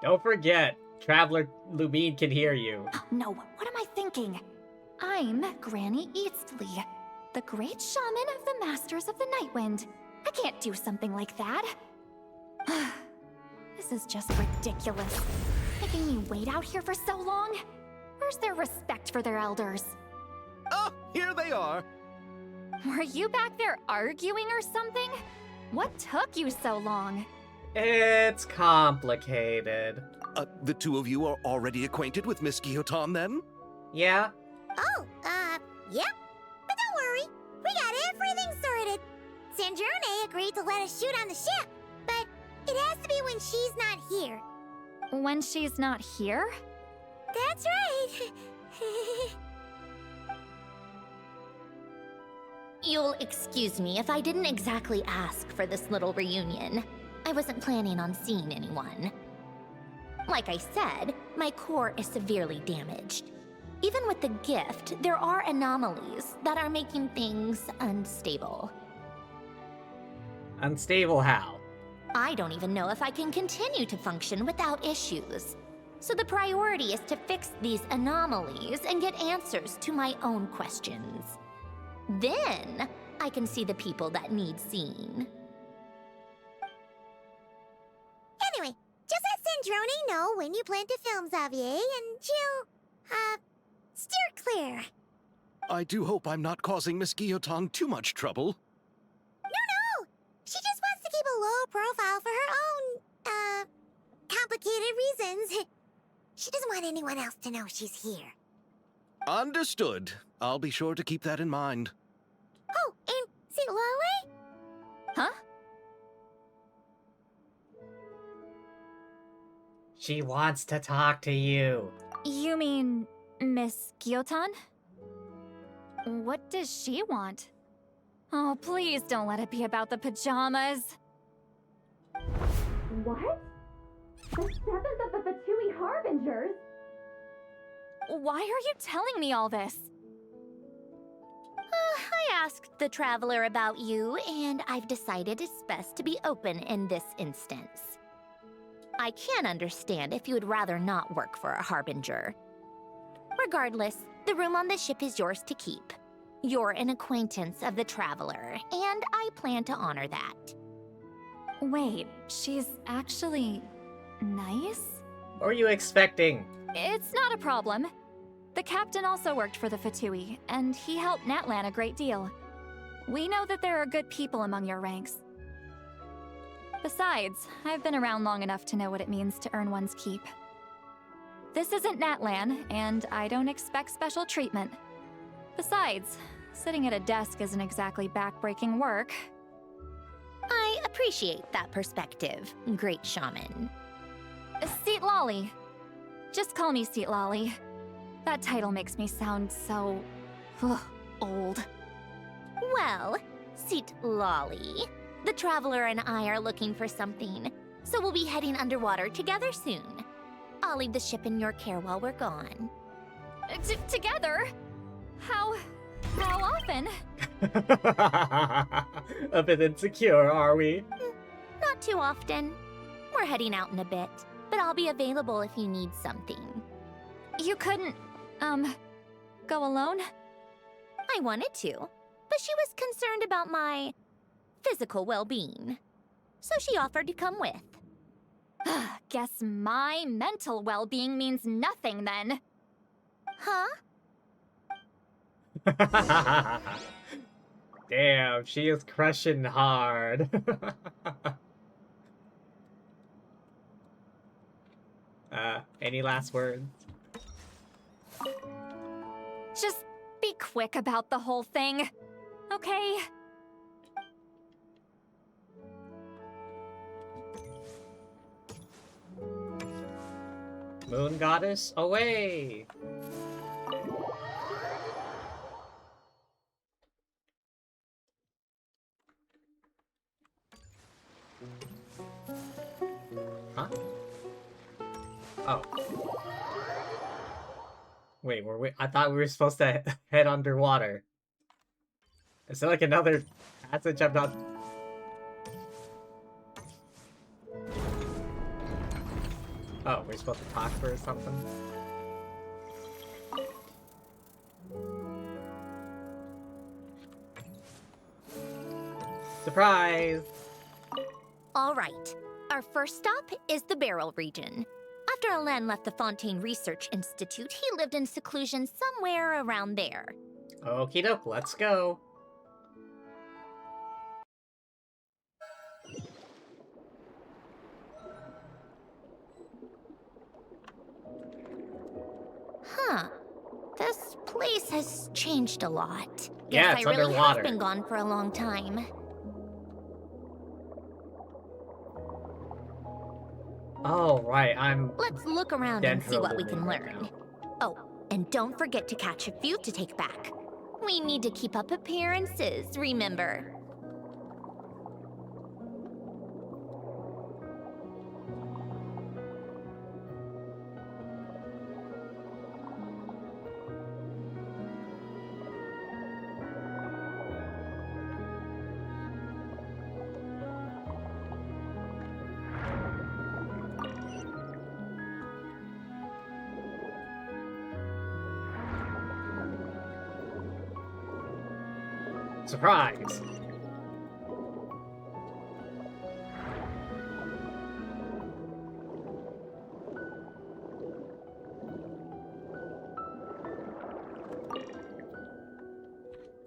Don't forget, Traveler Lumine can hear you. No, what am I thinking? I'm Granny Eastley, the great shaman of the Masters of the Nightwind. I can't do something like that. This is just ridiculous. Making me wait out here for so long? Where's their respect for their elders? Oh, here they are. Were you back there arguing or something? What took you so long? It's complicated. The two of you are already acquainted with Miss Guillotin, then? Yeah? Oh, yep. But don't worry, we got everything sorted. Sandrone agreed to let us shoot on the ship, but it has to be when she's not here. When she's not here? That's right. You'll excuse me if I didn't exactly ask for this little reunion. I wasn't planning on seeing anyone. Like I said, my core is severely damaged. Even with the gift, there are anomalies that are making things unstable. Unstable how? I don't even know if I can continue to function without issues. So the priority is to fix these anomalies and get answers to my own questions. Then, I can see the people that need seeing. Anyway, just let Sandrone know when you plan to film Xavier, and she'll, steer clear. I do hope I'm not causing Miss Guillotin too much trouble. No! She just wants to keep a low profile for her own, complicated reasons. She doesn't want anyone else to know she's here. Understood. I'll be sure to keep that in mind. Oh, and see Lale? Huh? She wants to talk to you. You mean Miss Guillotin? What does she want? Oh, please don't let it be about the pajamas. What? The 7th of the Fatui Harbingers? Why are you telling me all this? I asked the Traveler about you, and I've decided it's best to be open in this instance. I can understand if you would rather not work for a Harbinger. Regardless, the room on the ship is yours to keep. You're an acquaintance of the Traveler, and I plan to honor that. Wait, she's actually nice? What were you expecting? It's not a problem. The captain also worked for the Fatui, and he helped Natlan a great deal. We know that there are good people among your ranks. Besides, I've been around long enough to know what it means to earn one's keep. This isn't Natlan, and I don't expect special treatment. Besides, sitting at a desk isn't exactly backbreaking work. I appreciate that perspective, great shaman. Seat Lolly. Just call me Seat Lolly. That title makes me sound so... old. Well, Seat Lolly, the Traveler and I are looking for something, so we'll be heading underwater together soon. I'll leave the ship in your care while we're gone. Together? How often? A bit insecure, are we? Not too often. We're heading out in a bit, but I'll be available if you need something. You couldn't, go alone? I wanted to, but she was concerned about my physical well-being. So she offered to come with. Guess my mental well-being means nothing then. Huh? Damn, she is crushing hard. Any last words? Just be quick about the whole thing, okay? Moon Goddess, away! Huh? Oh. Wait, I thought we were supposed to head underwater. Is there like another passage I'm not... Oh, we're supposed to talk for something? Surprise! All right. Our first stop is the Barrel region. After Alain left the Fontaine Research Institute, he lived in seclusion somewhere around there. Okie doke, let's go. Huh. This place has changed a lot. Yeah, Guess it's I really underwater. have been gone for a long time. Oh, right, I'm... Let's look around and see what we can right learn. now. Oh, and don't forget to catch a few to take back. We need to keep up appearances, remember? Surprise!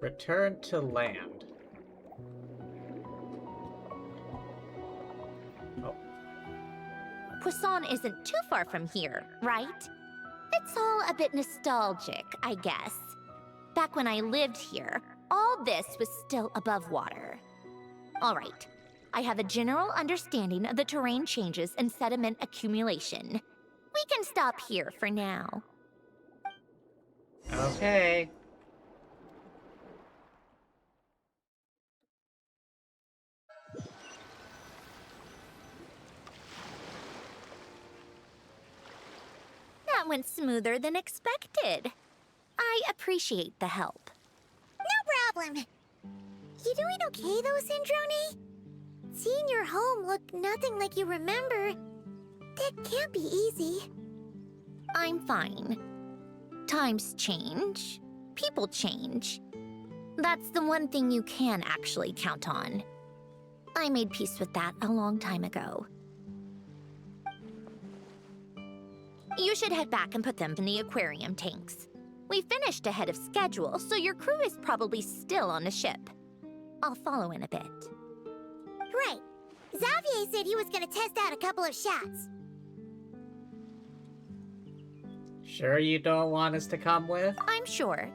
Return to land. Oh. Poisson isn't too far from here, right? It's all a bit nostalgic, I guess. Back when I lived here, all this was still above water. All right, I have a general understanding of the terrain changes and sediment accumulation. We can stop here for now. Okay. That went smoother than expected. I appreciate the help. No problem. You doing okay though, Syndrome? Seeing your home look nothing like you remember, that can't be easy. I'm fine. Times change. People change. That's the one thing you can actually count on. I made peace with that a long time ago. You should head back and put them in the aquarium tanks. We finished ahead of schedule, so your crew is probably still on the ship. I'll follow in a bit. Right. Xavier said he was gonna test out a couple of shots. Sure you don't want us to come with? I'm sure.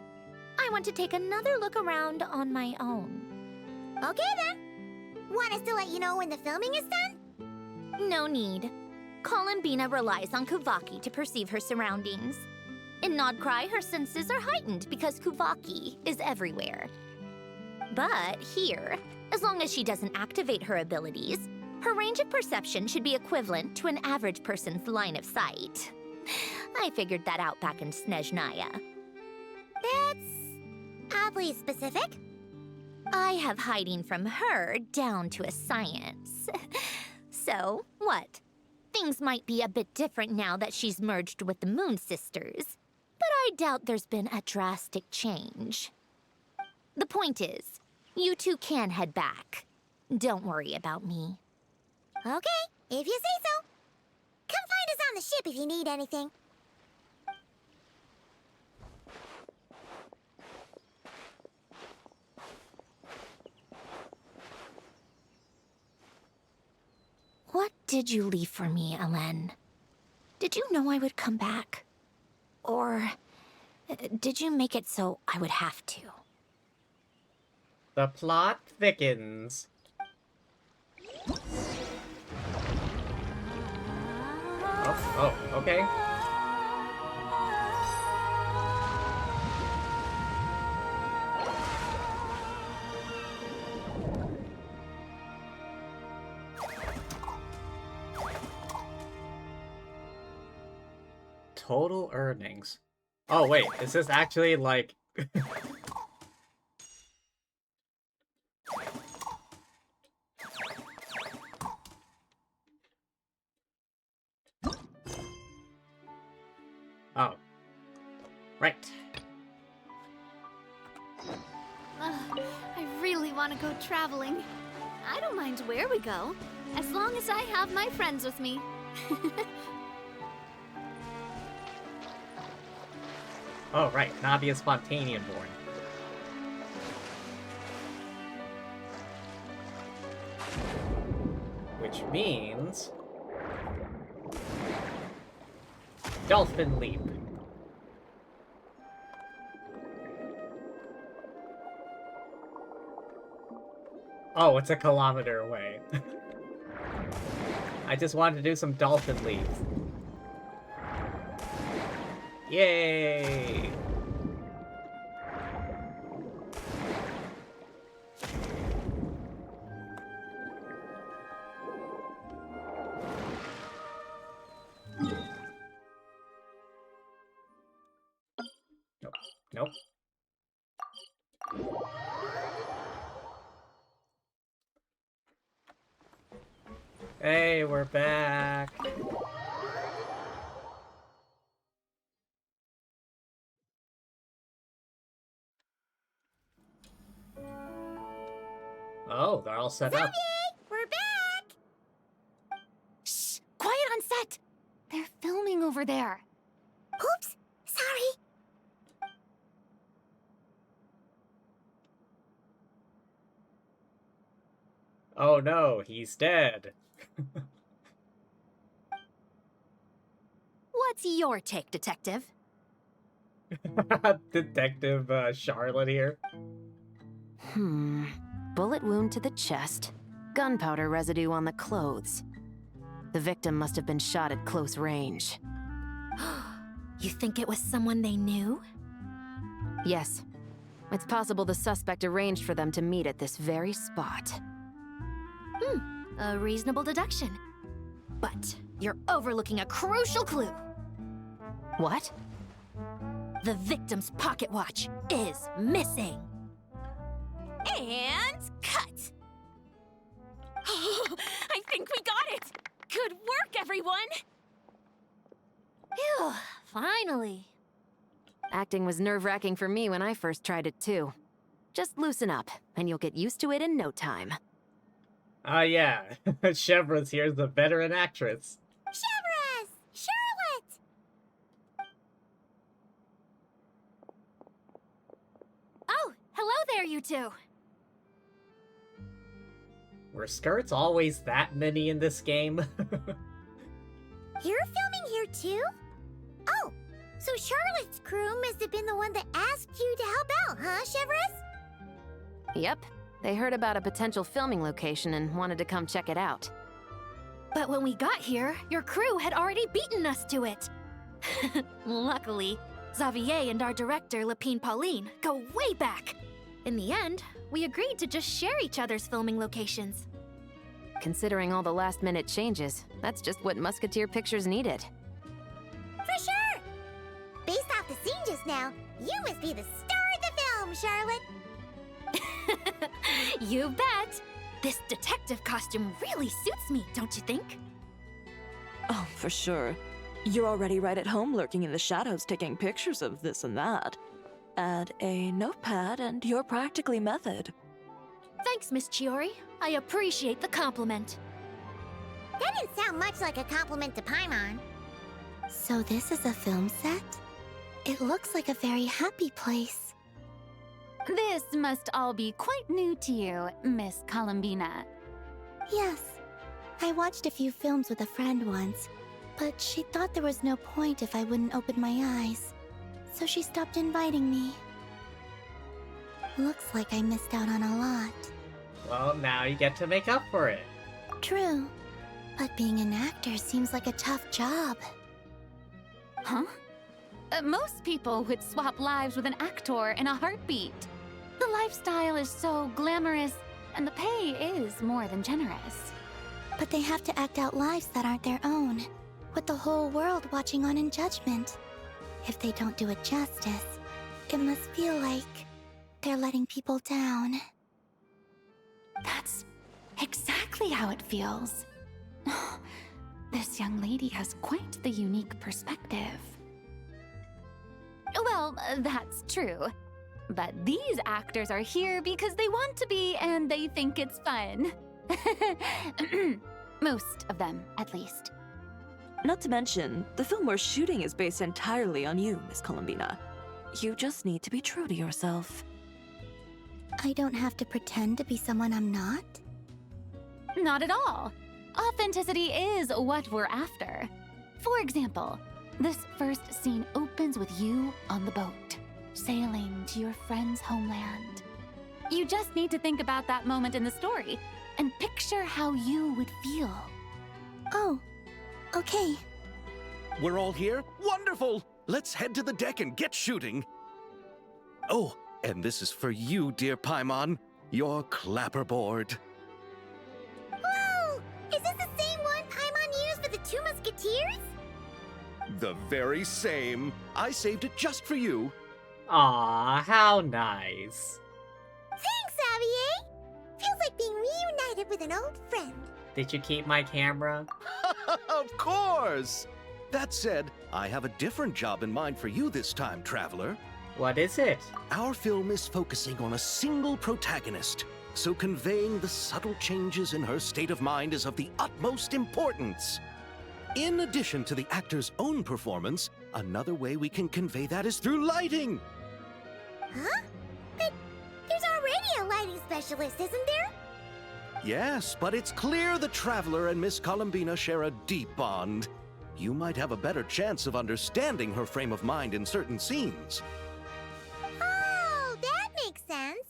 I want to take another look around on my own. Okay then. Want us to let you know when the filming is done? No need. Colin Bina relies on Kuvaki to perceive her surroundings. In Nodcry, her senses are heightened because Kuvaki is everywhere. But here, as long as she doesn't activate her abilities, her range of perception should be equivalent to an average person's line of sight. I figured that out back in Snezhnaya. That's oddly specific. I have hiding from her down to a science. So, what? Things might be a bit different now that she's merged with the Moon Sisters, but I doubt there's been a drastic change. The point is, you two can head back. Don't worry about me. Okay, if you say so. Come find us on the ship if you need anything. What did you leave for me, Ellen? Did you know I would come back? Or did you make it so I would have to? The plot thickens. Oh, okay. Total earnings. Oh wait, is this actually like... Oh. Right. I really want to go traveling. I don't mind where we go, as long as I have my friends with me. Oh, right. Nadia Spontanean born. Which means... Dolphin Leap. Oh, it's a kilometer away. I just wanted to do some Dolphin Leaps. Yay! Nope. Nope. Hey, we're back. Oh, they're all set up. We're back! Shh! Quiet on set! They're filming over there. Oops, sorry. Oh no, he's dead. What's your take, Detective? Detective Charlotte here. Bullet wound to the chest. Gunpowder residue on the clothes. The victim must have been shot at close range. You think it was someone they knew? Yes. It's possible the suspect arranged for them to meet at this very spot. A reasonable deduction. But you're overlooking a crucial clue. What? The victim's pocket watch is missing. And cut! I think we got it! Good work, everyone! Phew, finally. Acting was nerve-wracking for me when I first tried it too. Just loosen up, and you'll get used to it in no time. Yeah. Chevra's here's the veteran actress. Chevras! Charlotte! you two. Were skirts always that many in this game? You're filming here too? Oh, so Charlotte's crew must have been the one that asked you to help out, huh, Chevres? Yep. They heard about a potential filming location and wanted to come check it out. But when we got here, your crew had already beaten us to it. Luckily, Xavier and our director, Lapine Pauline, go way back. In the end, we agreed to just share each other's filming locations. Considering all the last-minute changes, that's just what Musketeer Pictures needed. For sure! Based off the scene just now, you must be the star of the film, Charlotte! You bet! This detective costume really suits me, don't you think? Oh, for sure. You're already right at home lurking in the shadows taking pictures of this and that. Add a notepad and you're practically method. Thanks, Miss Chiori. I appreciate the compliment. That didn't sound much like a compliment to Paimon. So this is a film set? It looks like a very happy place. This must all be quite new to you, Miss Columbina. Yes. I watched a few films with a friend once, but she thought there was no point if I wouldn't open my eyes. So she stopped inviting me. Looks like I missed out on a lot. Well, now you get to make up for it. True. But being an actor seems like a tough job. Huh? Most people would swap lives with an actor in a heartbeat. The lifestyle is so glamorous, and the pay is more than generous. But they have to act out lives that aren't their own, with the whole world watching on in judgment. If they don't do it justice, it must feel like they're letting people down. That's exactly how it feels. This young lady has quite the unique perspective. Well, that's true. But these actors are here because they want to be and they think it's fun. Most of them, at least. Not to mention, the film we're shooting is based entirely on you, Miss Columbina. You just need to be true to yourself. I don't have to pretend to be someone I'm not? Not at all. Authenticity is what we're after. For example, this first scene opens with you on the boat, sailing to your friend's homeland. You just need to think about that moment in the story and picture how you would feel. Oh, okay. We're all here? Wonderful! Let's head to the deck and get shooting. Oh, and this is for you, dear Paimon, your clapperboard. Whoa! Is this the same one Paimon used for the Two Musketeers? The very same. I saved it just for you. Aw, how nice. Thanks, Xavier! Feels like being reunited with an old friend. Did you keep my camera? Of course! That said, I have a different job in mind for you this time, Traveler. What is it? Our film is focusing on a single protagonist, so conveying the subtle changes in her state of mind is of the utmost importance. In addition to the actor's own performance, another way we can convey that is through lighting. Huh? But there's already a lighting specialist, isn't there? Yes, but it's clear the Traveler and Miss Columbina share a deep bond. You might have a better chance of understanding her frame of mind in certain scenes. Oh, that makes sense.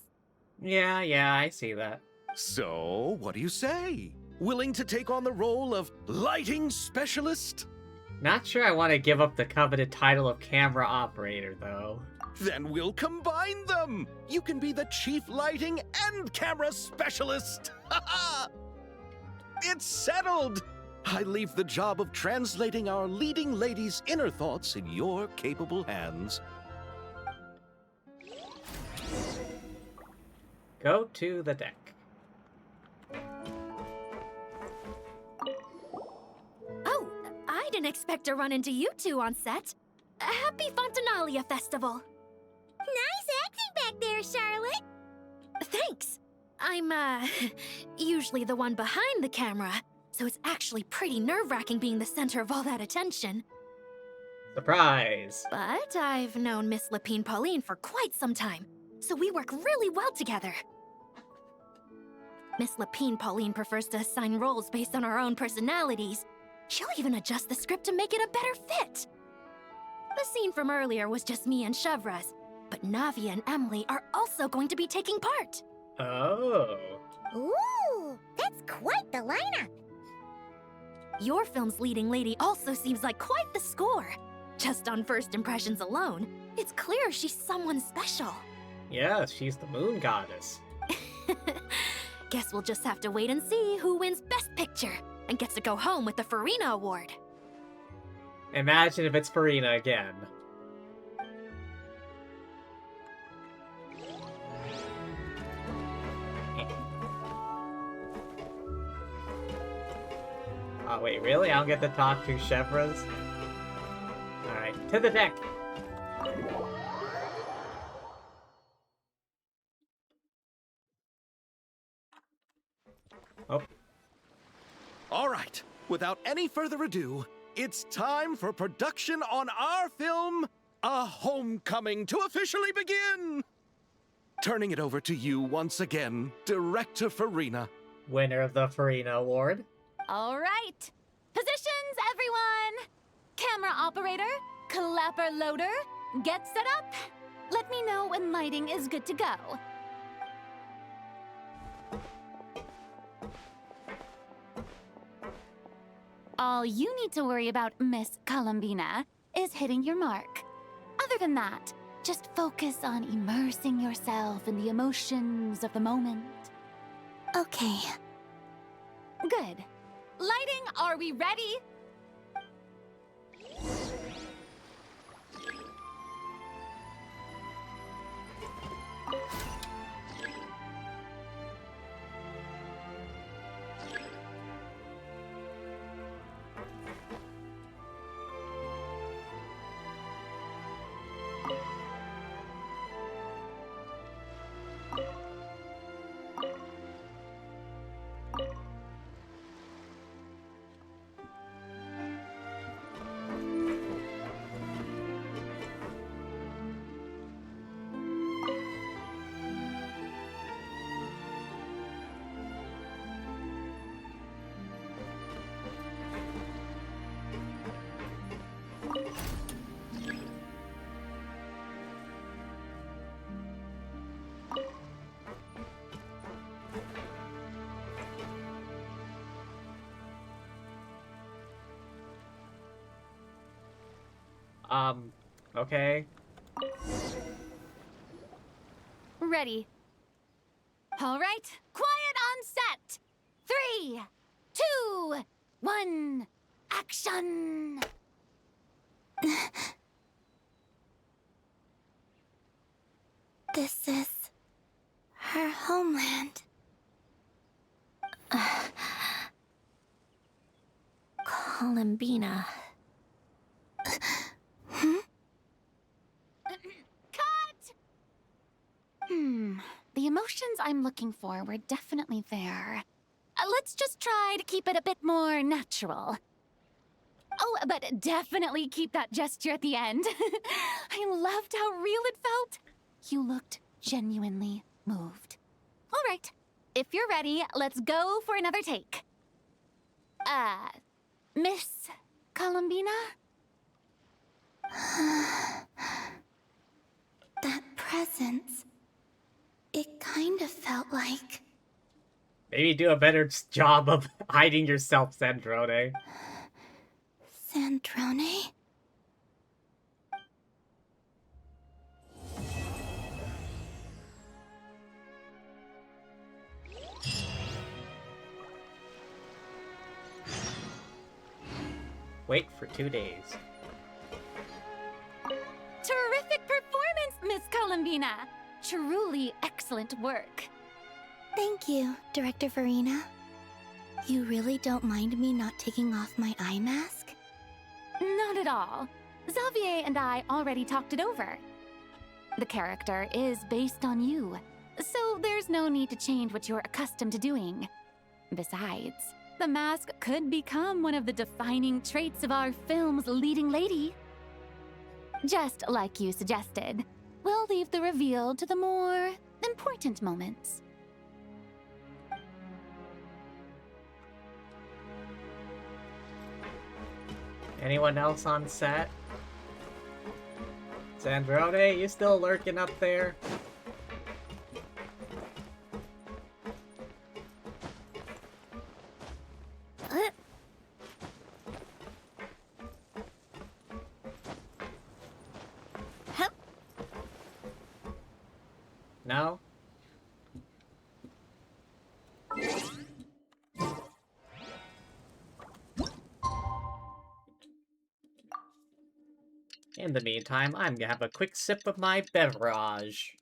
Yeah, I see that. So, what do you say? Willing to take on the role of lighting specialist? Not sure I want to give up the coveted title of camera operator, though. Then we'll combine them! You can be the chief lighting and camera specialist! It's settled! I leave the job of translating our leading lady's inner thoughts in your capable hands. Go to the deck. Oh, I didn't expect to run into you two on set. Happy Fontanalia Festival. Nice acting back there, Charlotte. Thanks. I'm, usually the one behind the camera, so it's actually pretty nerve-wracking being the center of all that attention. Surprise! But I've known Miss Lapine Pauline for quite some time. so we work really well together. Miss Lapine Pauline prefers to assign roles based on our own personalities. She'll even adjust the script to make it a better fit. The scene from earlier was just me and Chevres, but Navia and Emily are also going to be taking part. Oh. Ooh, that's quite the lineup. Your film's leading lady also seems like quite the score. Just on first impressions alone, it's clear she's someone special. Yeah, she's the moon goddess. Guess we'll just have to wait and see who wins Best Picture and gets to go home with the Farina Award. Imagine if it's Farina again. Oh wait, really? I don't get to talk to Chevres? Alright, to the deck! Oh. All right, without any further ado, it's time for production on our film, A Homecoming, to officially begin! Turning it over to you once again, Director Farina. Winner of the Farina Award. All right. Positions, everyone! Camera operator, clapper loader, get set up. Let me know when lighting is good to go. All you need to worry about, Miss Columbina, is hitting your mark. Other than that, just focus on immersing yourself in the emotions of the moment. Okay. Good. Lighting, are we ready? Okay. Ready. All right, quiet on set. 3, 2, 1, action! This is her homeland. Columbina. Cut! The emotions I'm looking for were definitely there. Let's just try to keep it a bit more natural. Oh, but definitely keep that gesture at the end. I loved how real it felt. You looked genuinely moved. All right, if you're ready, let's go for another take. Miss Columbina? That presence. It kind of felt like... Maybe do a better job of hiding yourself, Sandrone. Sandrone? Wait for 2 days. Terrific performance, Miss Columbina. Truly excellent work. Thank you, Director Farina. You really don't mind me not taking off my eye mask? Not at all. Xavier and I already talked it over. The character is based on you, so there's no need to change what you're accustomed to doing. Besides, the mask could become one of the defining traits of our film's leading lady. Just like you suggested. We'll leave the reveal to the more important moments. Anyone else on set? Sandrone, you still lurking up there? No? In the meantime, I'm gonna have a quick sip of my beverage.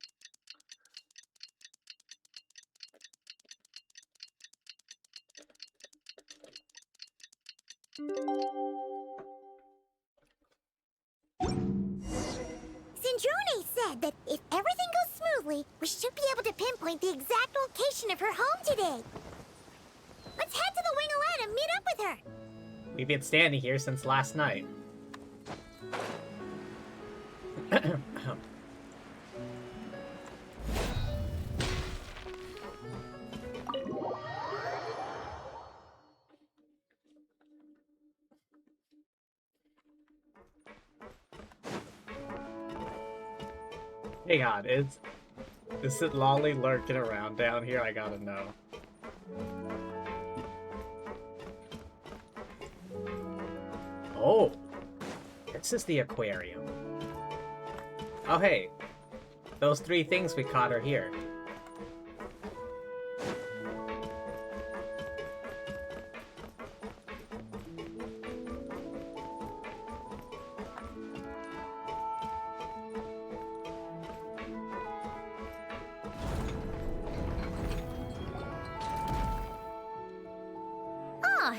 Sandrone said that if everything goes smoothly, we should be able to pinpoint the exact location of her home today. Let's head to the Wing-O-Lette and meet up with her. We've been standing here since last night. Hang on, is it Lolly lurking around down here? I gotta know. Oh! This is the aquarium. Oh hey, those 3 things we caught are here.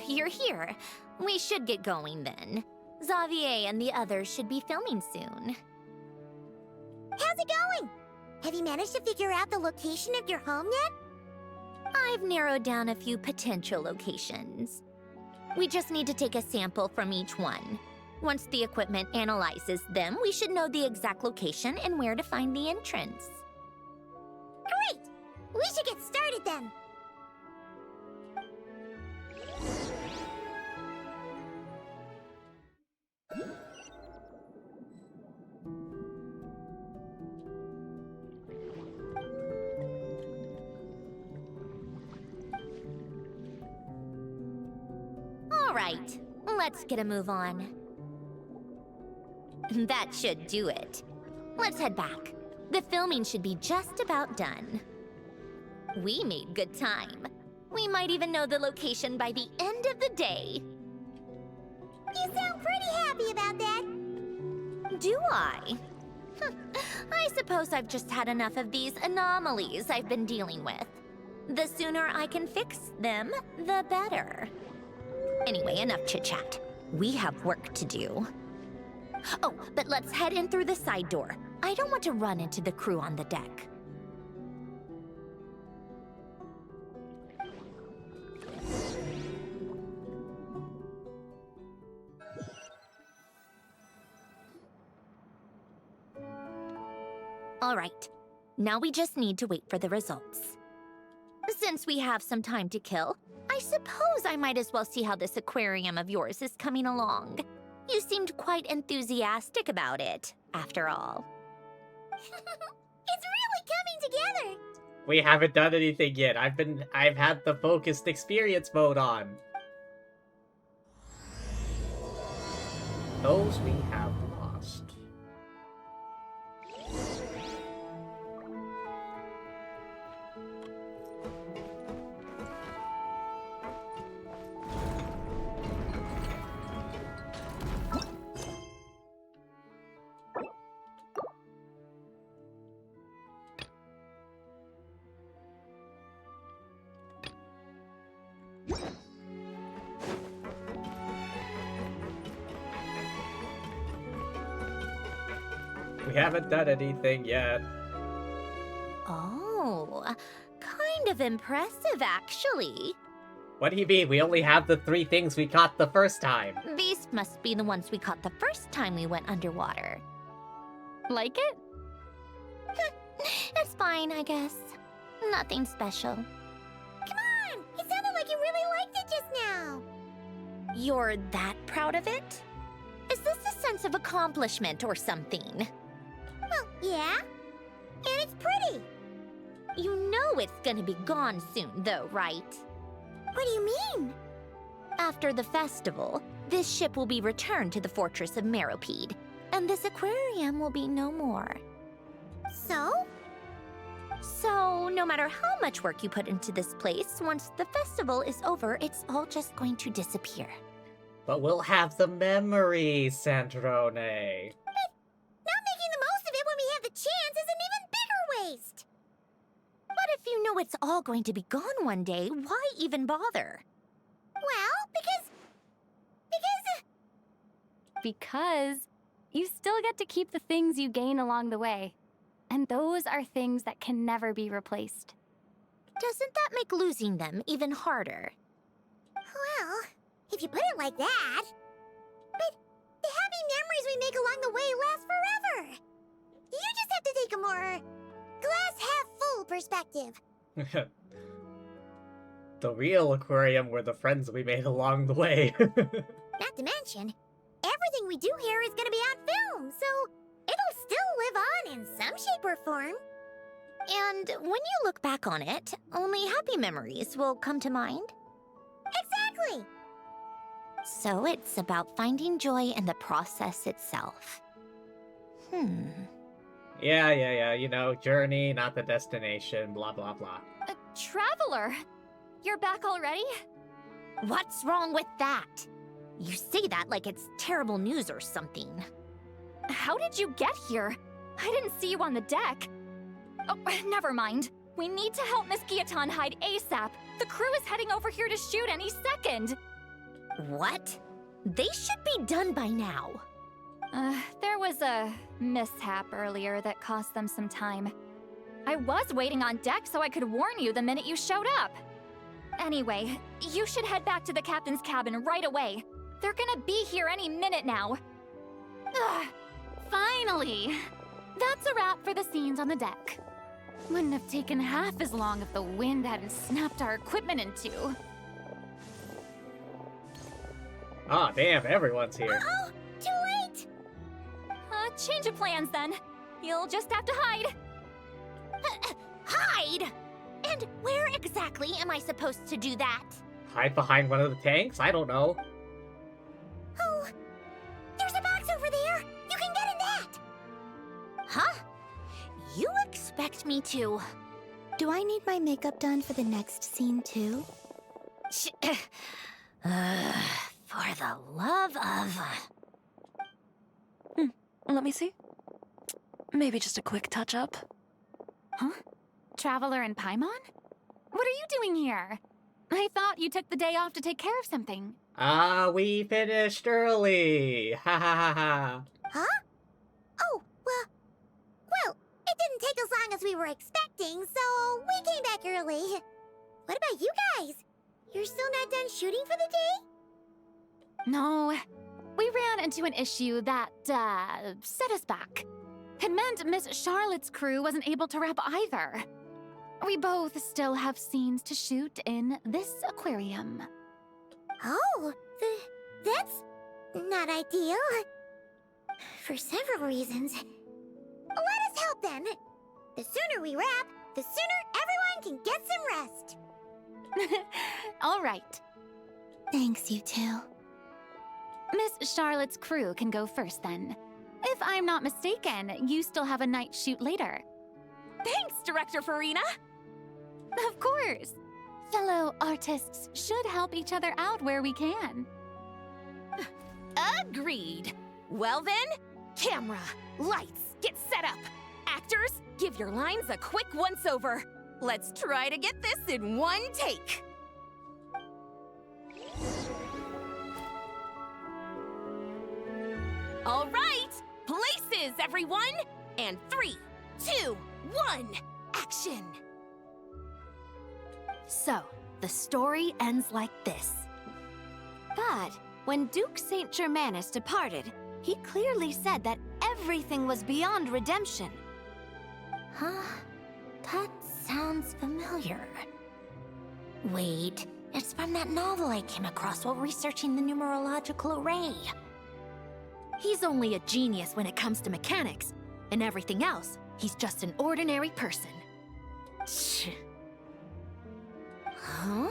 You're here. We should get going then. Xavier and the others should be filming soon. How's it going? Have you managed to figure out the location of your home yet? I've narrowed down a few potential locations. We just need to take a sample from each one. Once the equipment analyzes them, we should know the exact location and where to find the entrance. Great! We should get started then. All right, let's get a move on. That should do it. Let's head back. The filming should be just about done. We made good time. We might even know the location by the end of the day. You sound pretty happy about that. Do I? I suppose I've just had enough of these anomalies I've been dealing with. The sooner I can fix them, the better. Anyway, enough chit-chat. We have work to do. Oh, but let's head in through the side door. I don't want to run into the crew on the deck. All right, now we just need to wait for the results. Since we have some time to kill, I suppose I might as well see how this aquarium of yours is coming along. You seemed quite enthusiastic about it, after all. It's really coming together. We haven't done anything yet. I've had the focused experience mode on. Those we have lost. We haven't done anything yet. Oh, kind of impressive, actually. What do you mean? We only have the 3 things we caught the first time. These must be the ones we caught the first time we went underwater. Like it? It's fine, I guess. Nothing special. Come on! It sounded like you really liked it just now. You're that proud of it? Is this a sense of accomplishment or something? Well, yeah. And it's pretty. You know it's gonna be gone soon, though, right? What do you mean? After the festival, this ship will be returned to the fortress of Meropide, and this aquarium will be no more. So? So, no matter how much work you put into this place, once the festival is over, it's all just going to disappear. But we'll have the memory, Sandrone. Not making the most of it when we have the chance is an even bigger waste. But if you know it's all going to be gone one day, why even bother? Well, because Because you still get to keep the things you gain along the way. And those are things that can never be replaced. Doesn't that make losing them even harder? well, if you put it like that. But the happy memories we make along the way last forever. You just have to take a more glass-half-full perspective. The real aquarium were the friends we made along the way. Not to mention, everything we do here is gonna be on film, so it'll still live on in some shape or form. And when you look back on it, only happy memories will come to mind. Exactly! So it's about finding joy in the process itself. Yeah, you know, journey, not the destination, blah blah blah. Traveler! You're back already? What's wrong with that? You say that like it's terrible news or something. How did you get here? I didn't see you on the deck. Oh, never mind. We need to help Miss Guillotin hide ASAP. The crew is heading over here to shoot any second. What? They should be done by now. There was a mishap earlier that cost them some time. I was waiting on deck so I could warn you the minute you showed up. Anyway, you should head back to the captain's cabin right away. They're gonna be here any minute now. Ugh, finally! That's a wrap for the scenes on the deck. Wouldn't have taken half as long if the wind hadn't snapped our equipment in two. Ah, damn, everyone's here. Uh-oh! Too late! Change of plans then. You'll just have to hide. Hide? And where exactly am I supposed to do that? Hide behind one of the tanks? I don't know. Oh, there's a box over there! You can get in that! Huh? You expect me to... Do I need my makeup done for the next scene too? For the love of... Let me see. Maybe just a quick touch-up. Huh? Traveler and Paimon? What are you doing here? I thought you took the day off to take care of something. We finished early! Ha ha ha ha. Huh? Oh, well, it didn't take as long as we were expecting, so we came back early. What about you guys? You're still not done shooting for the day? No, we ran into an issue that, set us back. It meant Miss Charlotte's crew wasn't able to wrap either. We both still have scenes to shoot in this aquarium. Oh, that's not ideal. For several reasons. Let us help then. The sooner we wrap, the sooner everyone can get some rest. All right. Thanks, you two. Miss Charlotte's crew can go first then. If I'm not mistaken, you still have a night shoot later. Thanks, Director Farina! Of course. Fellow artists should help each other out where we can. Agreed. Well then, camera, lights, get set up. Actors, give your lines a quick once-over. Let's try to get this in one take. All right, places, everyone! And 3, 2, 1, action! So, the story ends like this. But when Duke Saint Germanus departed, he clearly said that everything was beyond redemption. Huh? That sounds familiar. Wait, it's from that novel I came across while researching the numerological array. He's only a genius when it comes to mechanics, and everything else, he's just an ordinary person. Shh. Huh?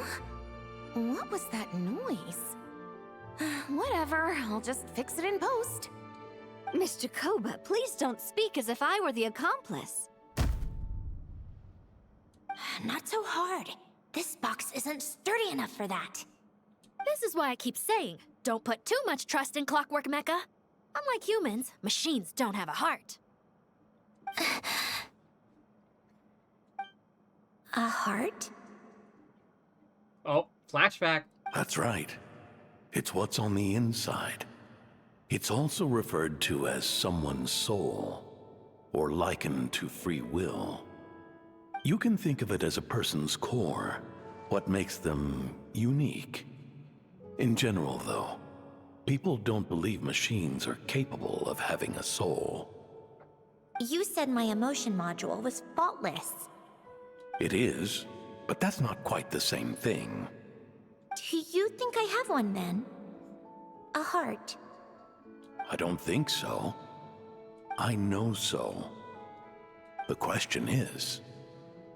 What was that noise? Whatever, I'll just fix it in post. Miss Jacoba, please don't speak as if I were the accomplice. Not so hard. This box isn't sturdy enough for that. This is why I keep saying, don't put too much trust in Clockwork Mecha. Unlike humans, machines don't have a heart. A heart? Oh, flashback. That's right. It's what's on the inside. It's also referred to as someone's soul, or likened to free will. You can think of it as a person's core, what makes them unique. In general, though, people don't believe machines are capable of having a soul. You said my emotion module was faultless. It is, but that's not quite the same thing. Do you think I have one then? A heart? I don't think so. I know so. The question is,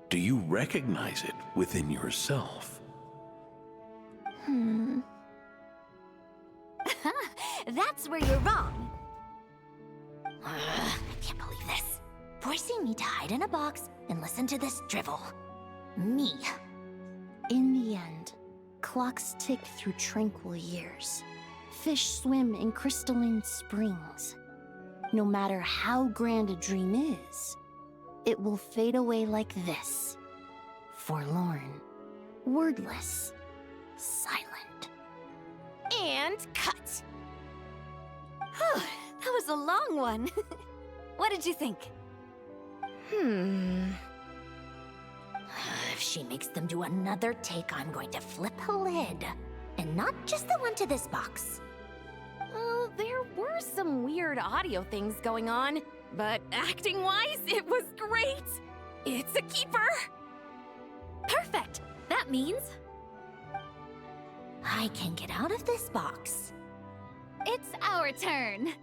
do you recognize it within yourself? That's where you're wrong. I can't believe this. Forcing me to hide in a box and listen to this drivel. Me. In the end, clocks tick through tranquil years. Fish swim in crystalline springs. No matter how grand a dream is, it will fade away like this. Forlorn, wordless, silent. And cut! Whew, that was a long one. What did you think? If she makes them do another take, I'm going to flip a lid. And not just the one to this box. Oh, there were some weird audio things going on, but acting-wise, it was great! It's a keeper! Perfect! That means... I can get out of this box. It's our turn.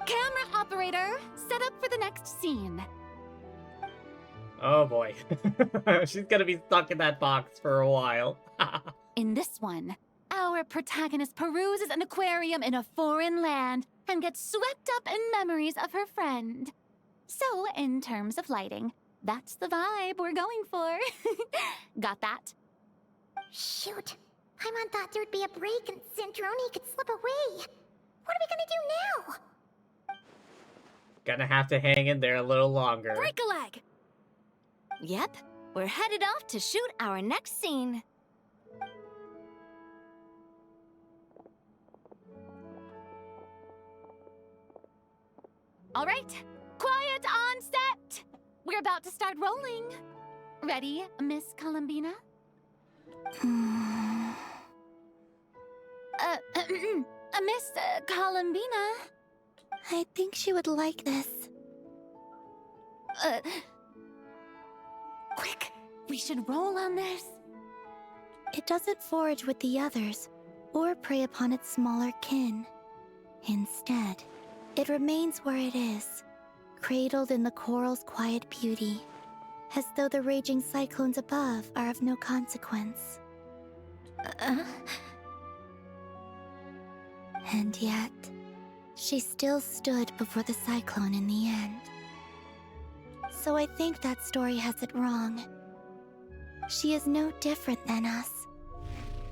Camera operator, set up for the next scene. Oh boy. She's gonna be stuck in that box for a while. In this one, our protagonist peruses an aquarium in a foreign land and gets swept up in memories of her friend. So, in terms of lighting, that's the vibe we're going for. Got that? Shoot. Paimon thought there would be a break and Centroni could slip away. What are we gonna do now? Gonna have to hang in there a little longer. Break a leg! Yep, we're headed off to shoot our next scene. All right, quiet on set. We're about to start rolling. Ready, Miss Columbina? Miss Columbina? I think she would like this. Quick, we should roll on this. It doesn't forage with the others, or prey upon its smaller kin. Instead, it remains where it is, cradled in the coral's quiet beauty, as though the raging cyclones above are of no consequence. And yet, she still stood before the cyclone in the end. So I think that story has it wrong. She is no different than us.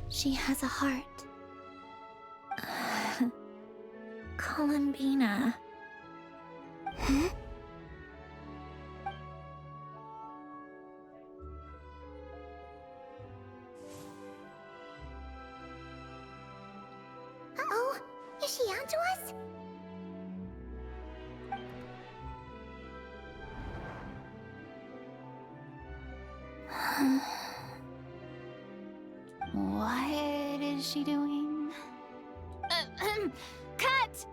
She has a heart. Columbina. Hmm? Uh-oh. Is she onto us? What is she doing? Cut!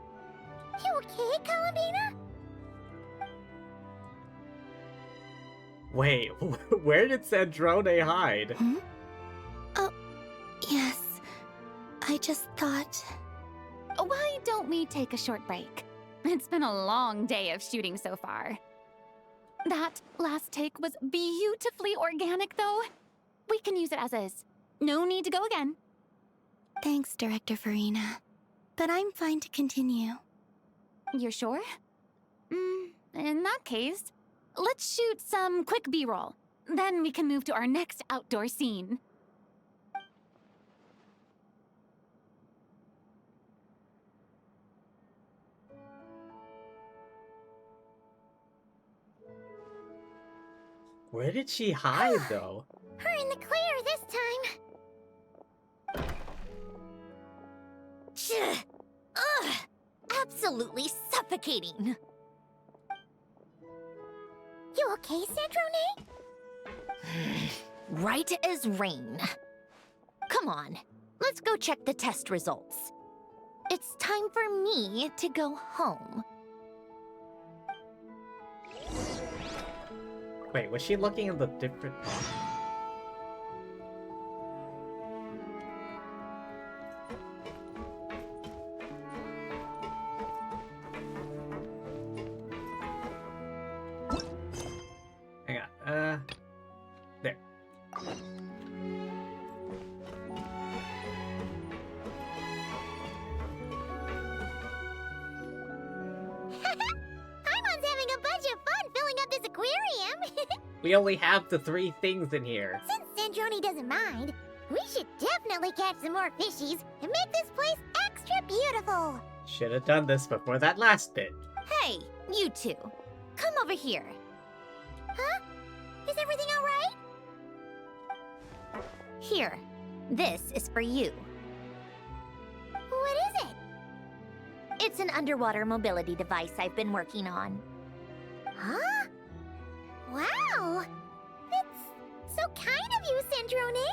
You okay? it, Columbina? Wait, where did Sandrone hide? Hmm? Oh, yes. I just thought... Why don't we take a short break? It's been a long day of shooting so far. That last take was beautifully organic, though. We can use it as is. No need to go again. Thanks, Director Farina. But I'm fine to continue. You're sure? In that case, let's shoot some quick B-roll. Then we can move to our next outdoor scene. Where did she hide, though? We're in the clear this time. Ugh! Absolutely suffocating. You okay, Sandrone? Right as rain. Come on, let's go check the test results. It's time for me to go home. Wait, was she looking at the different... Hang on, there. Paimon's having a bunch of fun filling up this aquarium. We only have the 3 things in here. Since Sandrone doesn't mind, we should definitely catch some more fishies and make this place extra beautiful. Should have done this before that last bit. Hey, you two. Come over here. Huh? Is everything all right? Here. This is for you. What is it? It's an underwater mobility device I've been working on. Huh? Wow! It's so kind of you, Sandrone.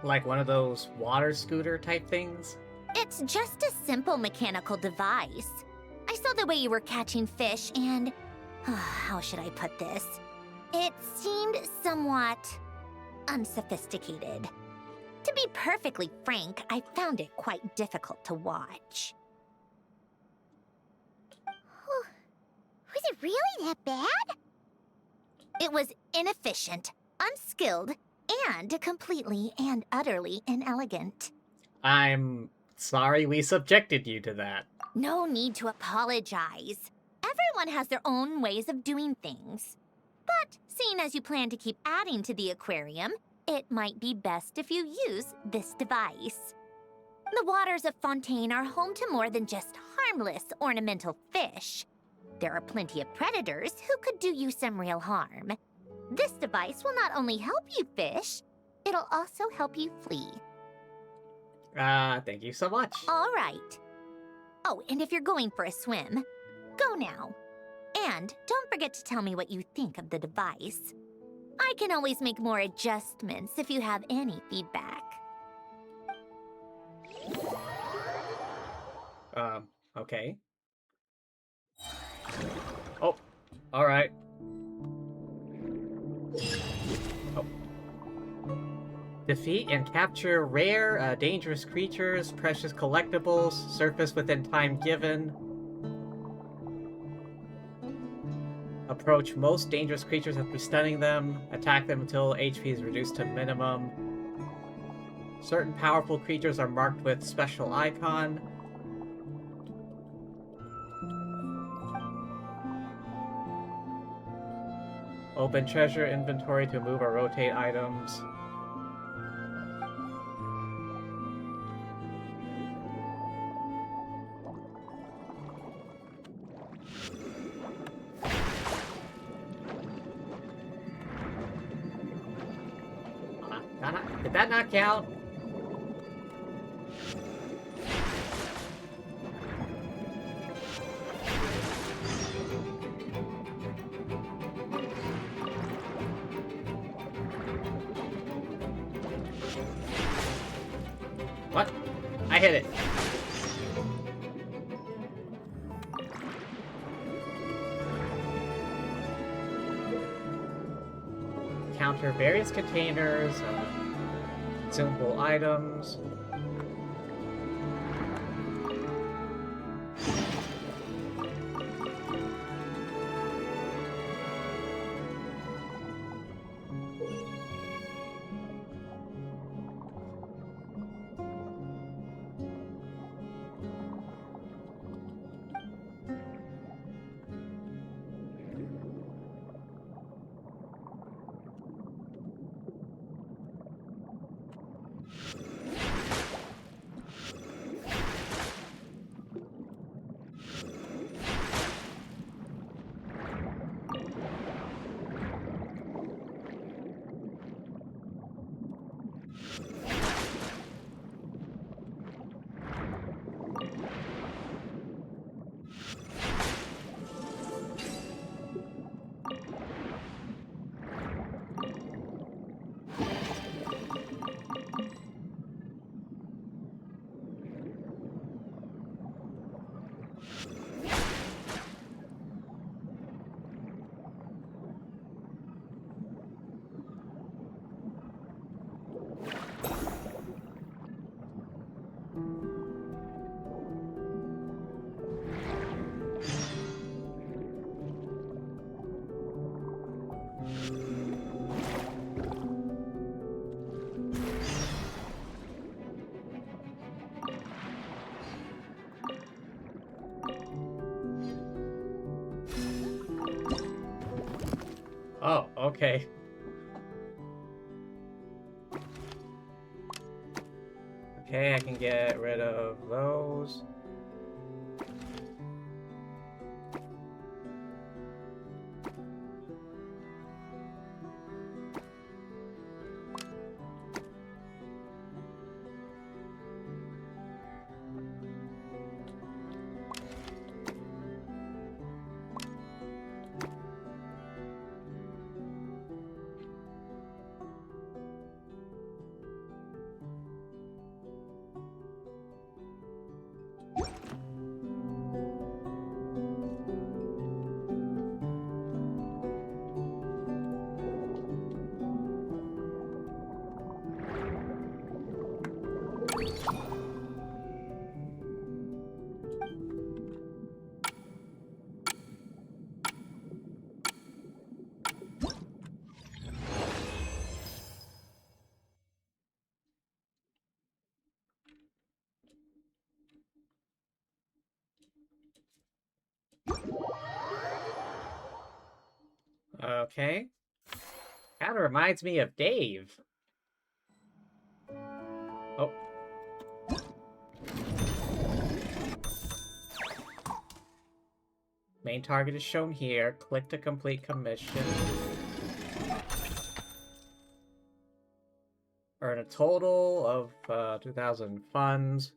Like one of those water scooter type things? It's just a simple mechanical device. I saw the way you were catching fish and... how should I put this? It seemed somewhat... unsophisticated. To be perfectly frank, I found it quite difficult to watch. Was it really that bad? It was inefficient, unskilled, and completely and utterly inelegant. I'm sorry we subjected you to that. No need to apologize. Everyone has their own ways of doing things. But seeing as you plan to keep adding to the aquarium, it might be best if you use this device. The waters of Fontaine are home to more than just harmless ornamental fish. There are plenty of predators who could do you some real harm. This device will not only help you fish, it'll also help you flee. Thank you so much. All right. Oh, and if you're going for a swim, go now. And don't forget to tell me what you think of the device. I can always make more adjustments if you have any feedback. Okay. Oh, alright. Oh. Defeat and capture rare, dangerous creatures, precious collectibles, surface within time given. Approach most dangerous creatures after stunning them. Attack them until HP is reduced to minimum. Certain powerful creatures are marked with special icon. Open treasure inventory to move or rotate items. Did that not count? What? I hit it. encounter various containers, consumable items. Oh, okay. Okay, I can get rid of those. Okay. Kinda reminds me of Dave. Oh. Main target is shown here. Click to complete commission. Earn a total of 2,000 funds.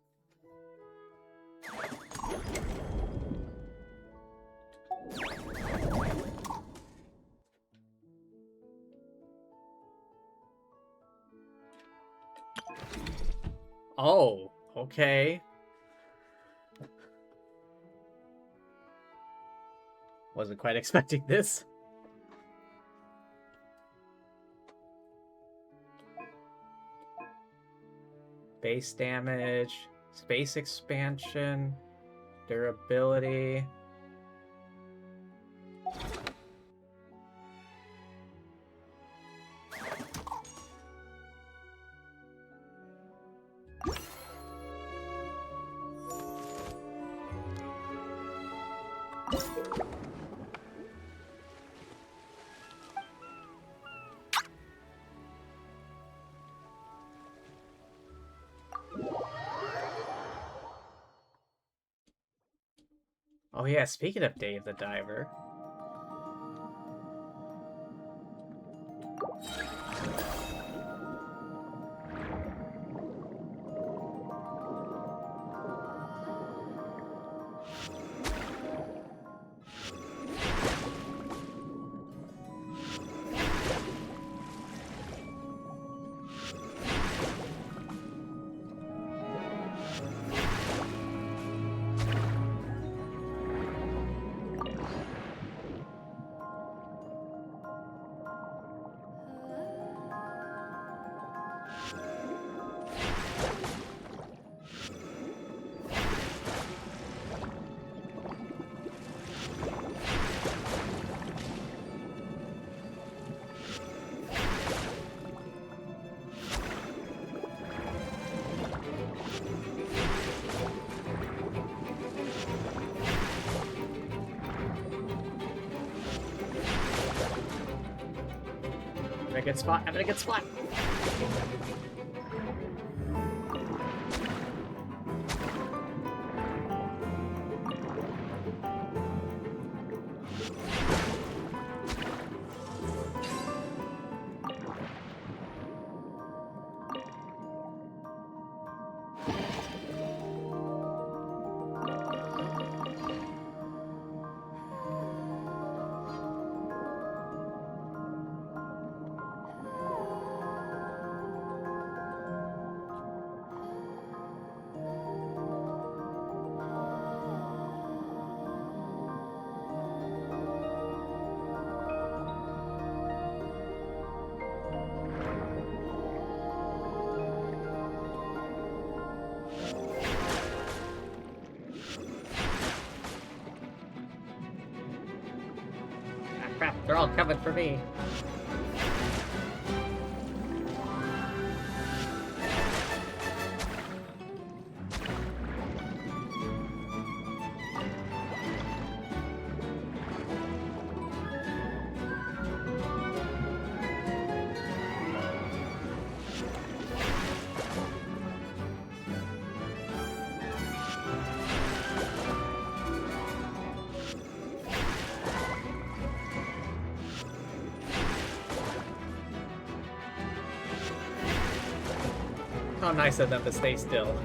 Oh, okay. Wasn't quite expecting this. Base damage, space expansion, durability. Oh yeah, speaking of Dave the Diver. I'm in a good spot. I'm in a good spot. Ah, crap, they're all coming for me. How nice of them to stay still.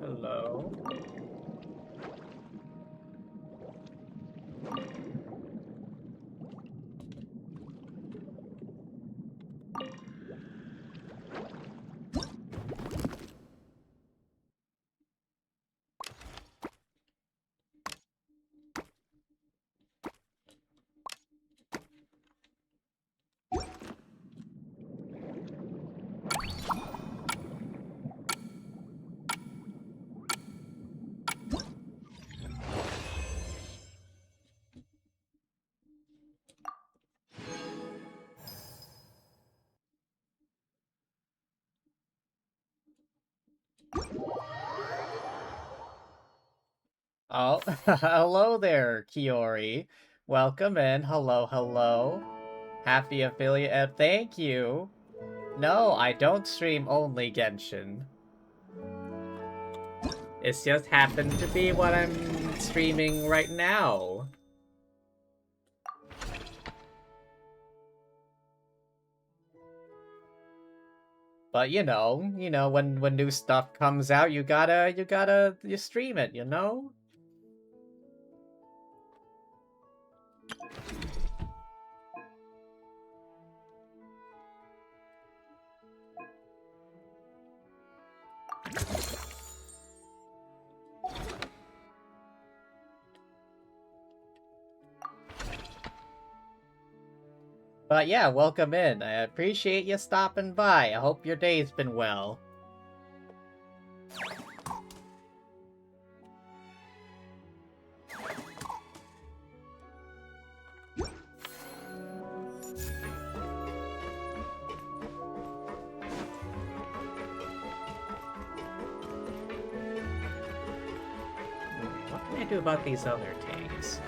Hello? Oh, hello there, Kiori. Welcome in. Hello, hello. Happy affiliate. Thank you. No, I don't stream only Genshin. It's just happened to be what I'm streaming right now. But you know, when new stuff comes out, you stream it, you know? But yeah, welcome in. I appreciate you stopping by. I hope your day's been well. What can I do about these other tanks?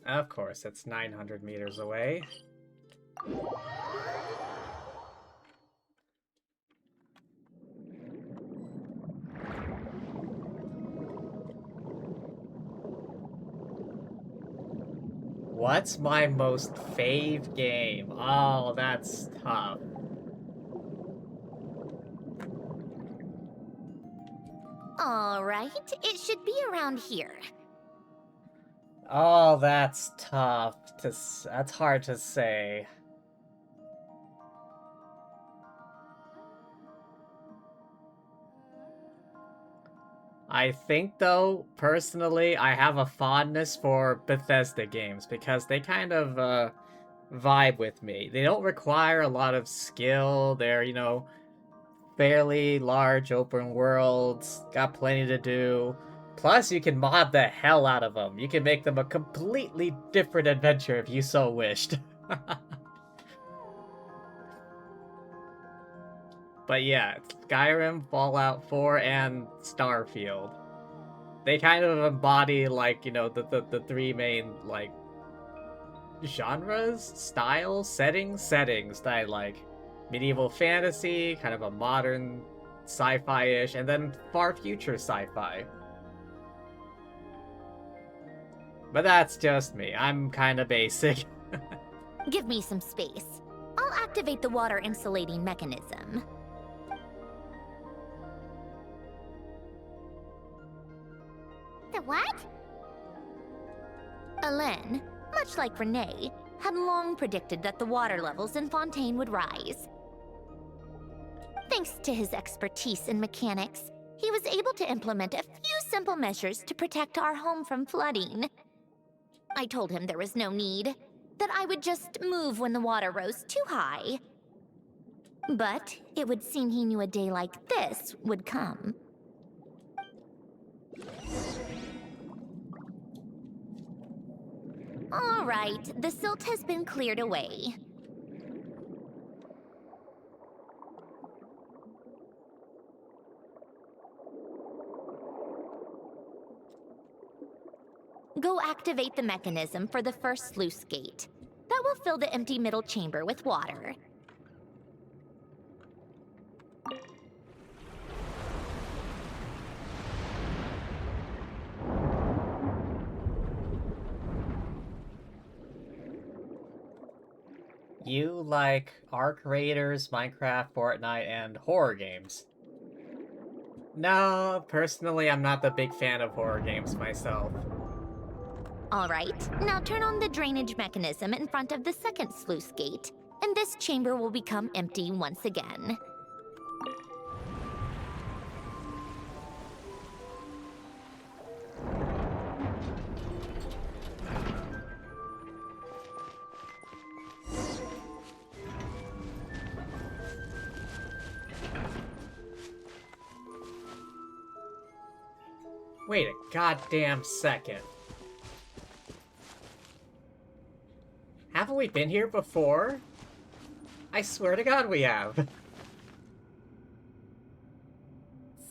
Of course, it's 900 meters away. What's my most fave game? Oh, that's tough. Alright, it should be around here. Oh, that's tough. That's hard to say. I think, though, personally, I have a fondness for Bethesda games because they kind of vibe with me. They don't require a lot of skill. They're, you know, fairly large open worlds, got plenty to do. Plus, you can mod the hell out of them. You can make them a completely different adventure if you so wished. But yeah, Skyrim, Fallout 4, and Starfield. They kind of embody, like, you know, the three main, like, genres, styles, settings that I like. Medieval fantasy, kind of a modern sci-fi-ish, and then far future sci-fi. But that's just me. I'm kind of basic. Give me some space. I'll activate the water insulating mechanism. The what? Alain, much like Renee, had long predicted that the water levels in Fontaine would rise. Thanks to his expertise in mechanics, he was able to implement a few simple measures to protect our home from flooding. I told him there was no need, that I would just move when the water rose too high. But it would seem he knew a day like this would come. All right, the silt has been cleared away. Go activate the mechanism for the first sluice gate. That will fill the empty middle chamber with water. You like Arc Raiders, Minecraft, Fortnite, and horror games. No, personally, I'm not the big fan of horror games myself. All right, now turn on the drainage mechanism in front of the second sluice gate, and this chamber will become empty once again. Wait a goddamn second. Haven't we been here before? I swear to God we have.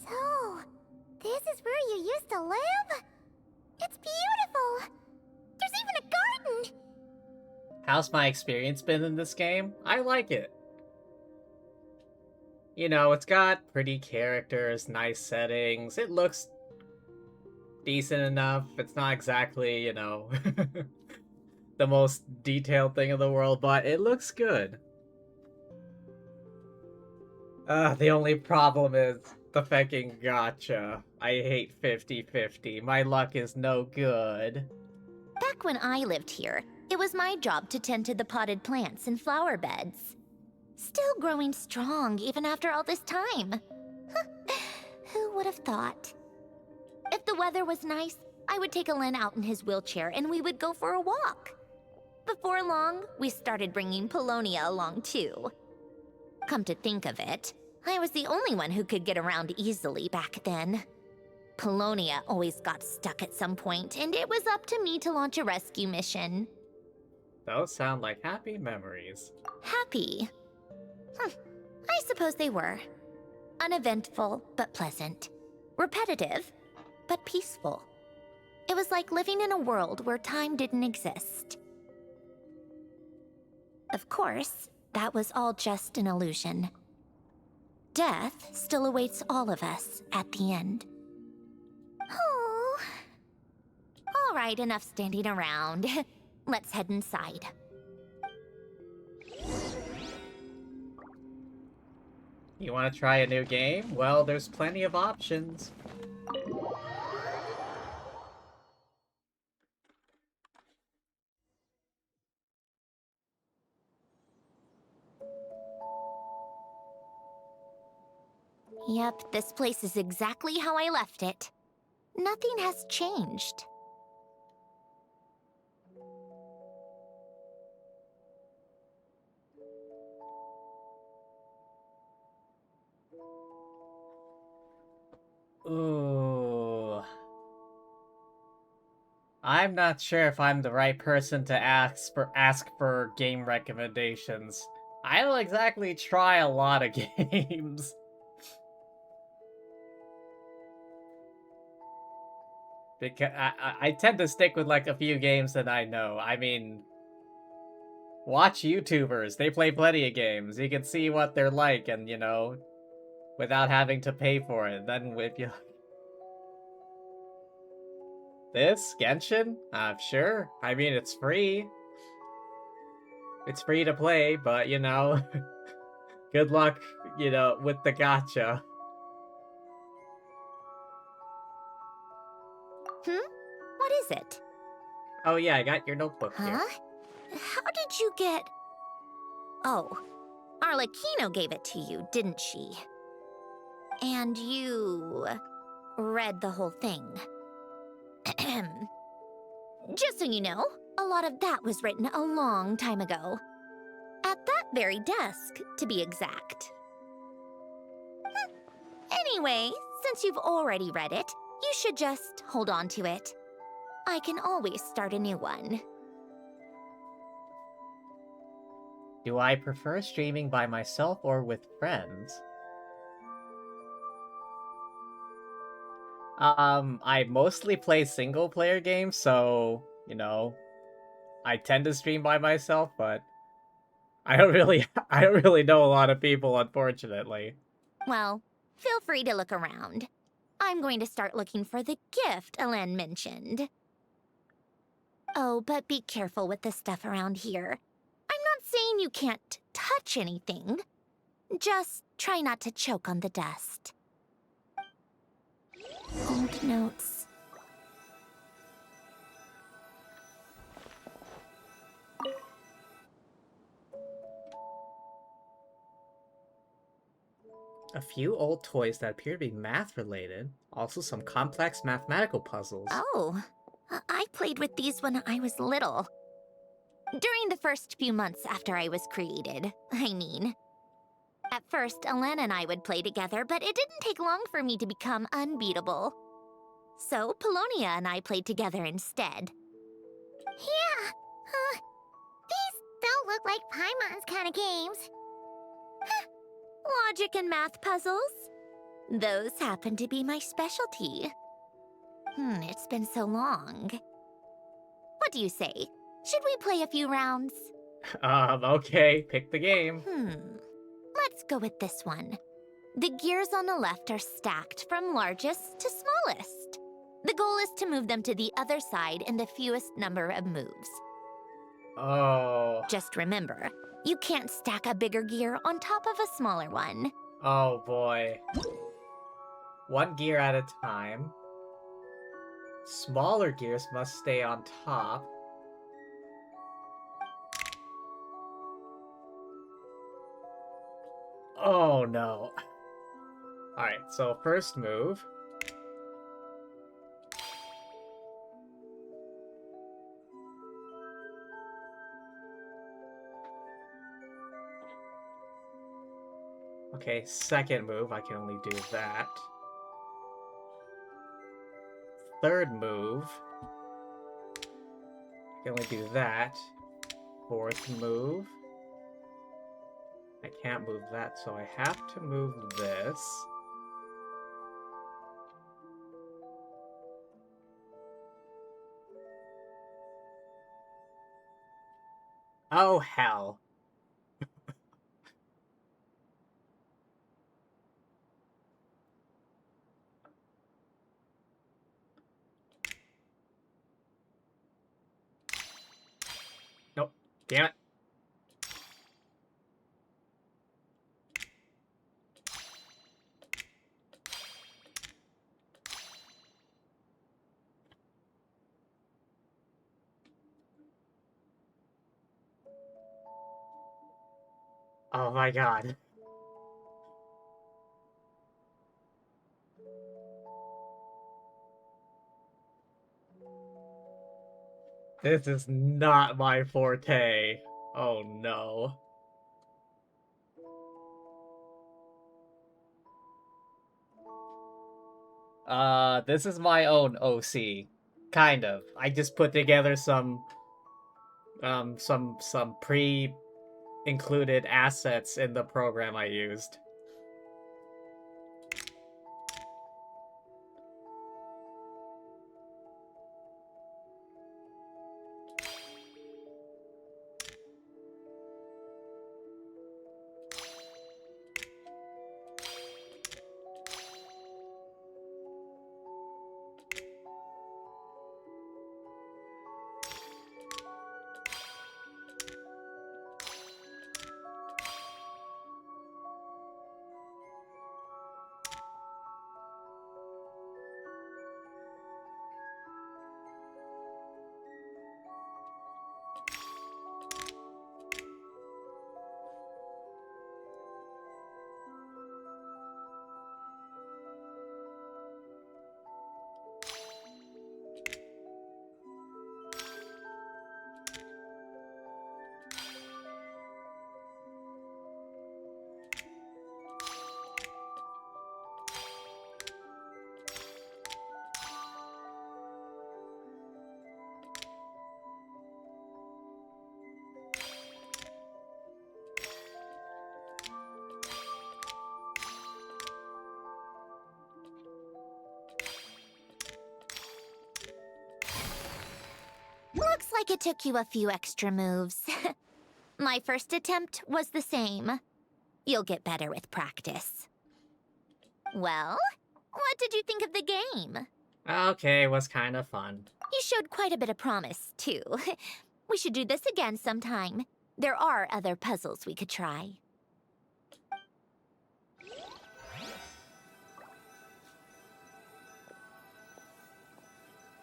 So, this is where you used to live? It's beautiful! There's even a garden! How's my experience been in this game? I like it. You know, it's got pretty characters, nice settings, it looks decent enough. It's not exactly, you know, the most detailed thing in the world, but it looks good. The only problem is the fucking gacha. I hate 50-50. My luck is no good. Back when I lived here, it was my job to tend to the potted plants and flower beds. Still growing strong even after all this time. Who would have thought? If the weather was nice, I would take Alain out in his wheelchair and we would go for a walk. Before long, we started bringing Polonia along too. Come to think of it, I was the only one who could get around easily back then. Polonia always got stuck at some point, and it was up to me to launch a rescue mission. Those sound like happy memories. Happy? I suppose they were. Uneventful, but pleasant. Repetitive, but peaceful. It was like living in a world where time didn't exist. Of course, that was all just an illusion. Death still awaits all of us at the end. Oh. All right, enough standing around. Let's head inside. You want to try a new game? Well, there's plenty of options. Yep, this place is exactly how I left it. Nothing has changed. Ooh. I'm not sure if I'm the right person to ask for game recommendations. I don't exactly try a lot of games. Because I tend to stick with like a few games that I know. I mean, watch YouTubers. They play plenty of games. You can see what they're like and, you know, without having to pay for it. Then if you... This? Genshin? Sure. I mean, it's free. It's free to play, but, you know, good luck, you know, with the gacha. What is it? Oh yeah, I got your notebook here. Huh? How did you get... Oh, Arlecchino gave it to you, didn't she? And you... read the whole thing. Just so you know, a lot of that was written a long time ago. At that very desk, to be exact. Anyway, since you've already read it, you should just hold on to it. I can always start a new one. Do I prefer streaming by myself or with friends? I mostly play single-player games, so, you know, I tend to stream by myself, but I don't really know a lot of people, unfortunately. Well, feel free to look around. I'm going to start looking for the gift Elen mentioned. Oh, but be careful with the stuff around here. I'm not saying you can't touch anything. Just try not to choke on the dust. Old notes. A few old toys that appear to be math-related. Also some complex mathematical puzzles. Oh, I played with these when I was little. During the first few months after I was created, I mean. At first, Elen and I would play together, but it didn't take long for me to become unbeatable. So, Polonia and I played together instead. Yeah, these don't look like Paimon's kind of games. Logic and math puzzles? Those happen to be my specialty. It's been so long. What do you say? Should we play a few rounds? Okay, pick the game. Let's go with this one. The gears on the left are stacked from largest to smallest. The goal is to move them to the other side in the fewest number of moves. Oh. Just remember, you can't stack a bigger gear on top of a smaller one. Oh boy. One gear at a time. Smaller gears must stay on top. Oh no. Alright, so first move. Okay, second move, I can only do that. Third move, I can only do that. Fourth move, I can't move that, so I have to move this. Oh, hell. Nope. Damn it. Oh my god. This is not my forte. Oh no. This is my own OC. Kind of. I just put together some pre-included assets in the program I used. Looks like it took you a few extra moves. My first attempt was the same. You'll get better with practice. Well, what did you think of the game? Okay, it was kind of fun. You showed quite a bit of promise, too. We should do this again sometime. There are other puzzles we could try.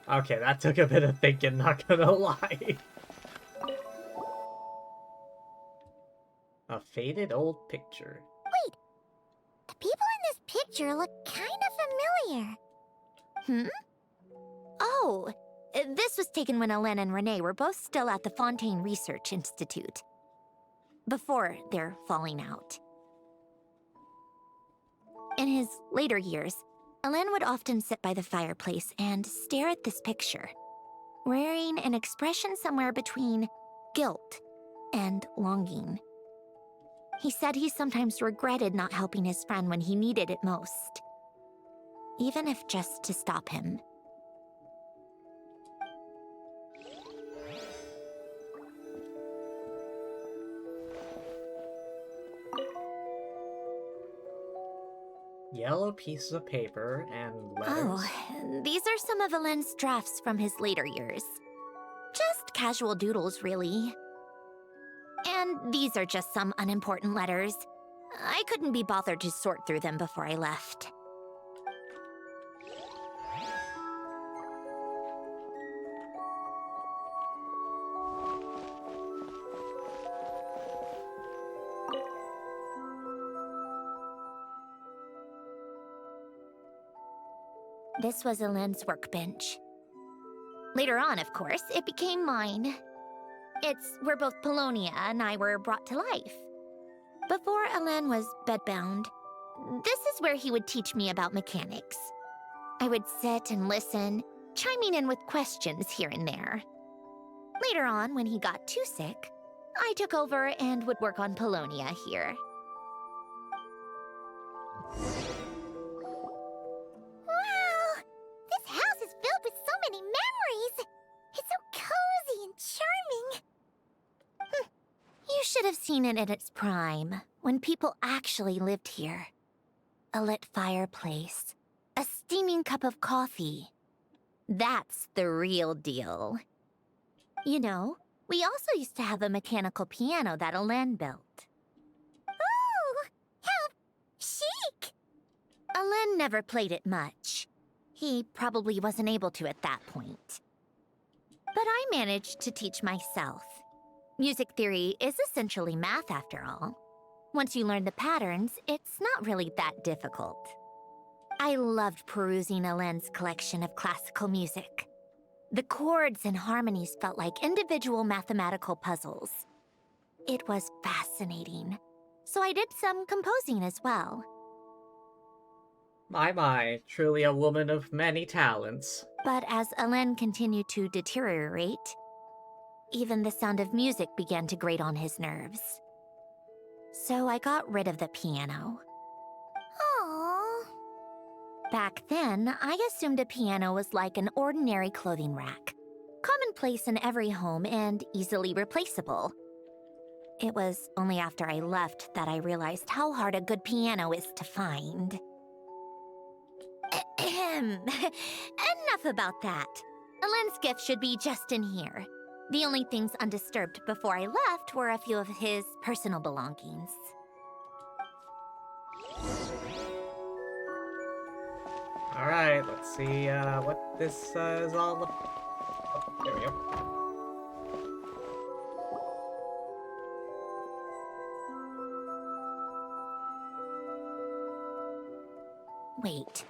Okay, that took a bit of thinking, not gonna lie. A faded old picture. Wait, the people in this picture look kind of familiar. Hmm? Oh, this was taken when Hélène and Renee were both still at the Fontaine Research Institute. Before their falling out. In his later years, Hélène would often sit by the fireplace and stare at this picture, wearing an expression somewhere between guilt and longing. He said he sometimes regretted not helping his friend when he needed it most, even if just to stop him. Yellow pieces of paper and letters. Oh, these are some of Hélène's drafts from his later years. Just casual doodles, really. And these are just some unimportant letters. I couldn't be bothered to sort through them before I left. This was Hélène's workbench. Later on, of course, it became mine. It's where both Polonia and I were brought to life. Before Hélène was bedbound, this is where he would teach me about mechanics. I would sit and listen, chiming in with questions here and there. Later on, when he got too sick, I took over and would work on Polonia here. Wow! This house is filled with so many memories! It's so cozy and charming! should have seen it at its prime, when people actually lived here. A lit fireplace, a steaming cup of coffee. That's the real deal. You know, we also used to have a mechanical piano that Alen built. Oh, how chic! Alen never played it much. He probably wasn't able to at that point. But I managed to teach myself. Music theory is essentially math after all. Once you learn the patterns, it's not really that difficult. I loved perusing Alen's collection of classical music. The chords and harmonies felt like individual mathematical puzzles. It was fascinating. So I did some composing as well. My, truly a woman of many talents. But as Alen continued to deteriorate, even the sound of music began to grate on his nerves. So I got rid of the piano. Aww. Back then, I assumed a piano was like an ordinary clothing rack, commonplace in every home and easily replaceable. It was only after I left that I realized how hard a good piano is to find. Enough about that. Alen's gift should be just in here. The only things undisturbed before I left were a few of his personal belongings. Alright, let's see what this is all about. Oh, there we go. Wait.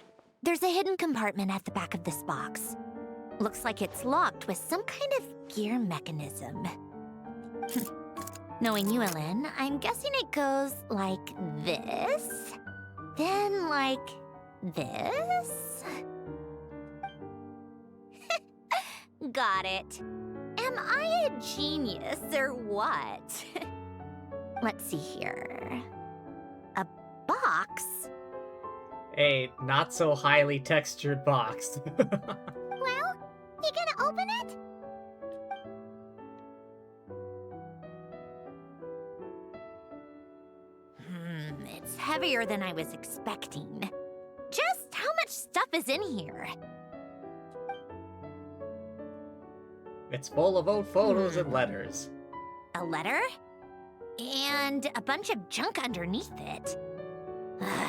There's a hidden compartment at the back of this box. Looks like it's locked with some kind of gear mechanism. Knowing you, Alen, I'm guessing it goes like this, then like this. Got it. Am I a genius or what? Let's see here. A box? A not so highly textured box. Well, you gonna open it? It's heavier than I was expecting. Just how much stuff is in here? It's full of old photos and letters. A letter? And a bunch of junk underneath it.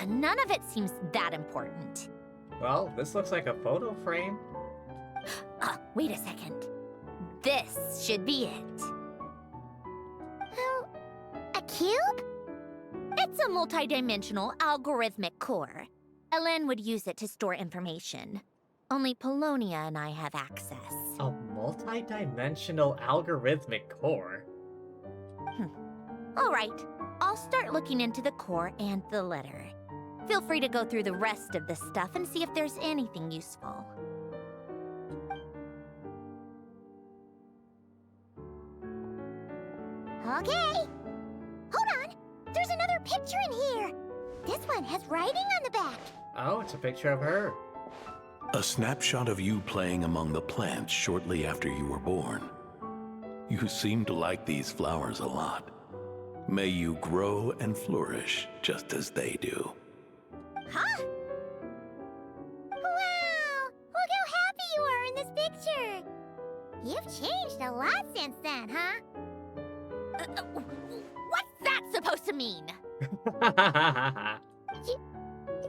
None of it seems that important. Well, this looks like a photo frame. Wait a second. This should be it. A cube? It's a multi-dimensional algorithmic core. Alen would use it to store information. Only Polonia and I have access. A multi-dimensional algorithmic core? All right, I'll start looking into the core and the letter. Feel free to go through the rest of the stuff and see if there's anything useful. Okay. Hold on. There's another picture in here. This one has writing on the back. Oh, it's a picture of her. A snapshot of you playing among the plants shortly after you were born. You seem to like these flowers a lot. May you grow and flourish just as they do. Huh? Wow! Look how happy you are in this picture. You've changed a lot since then, huh? What's that supposed to mean?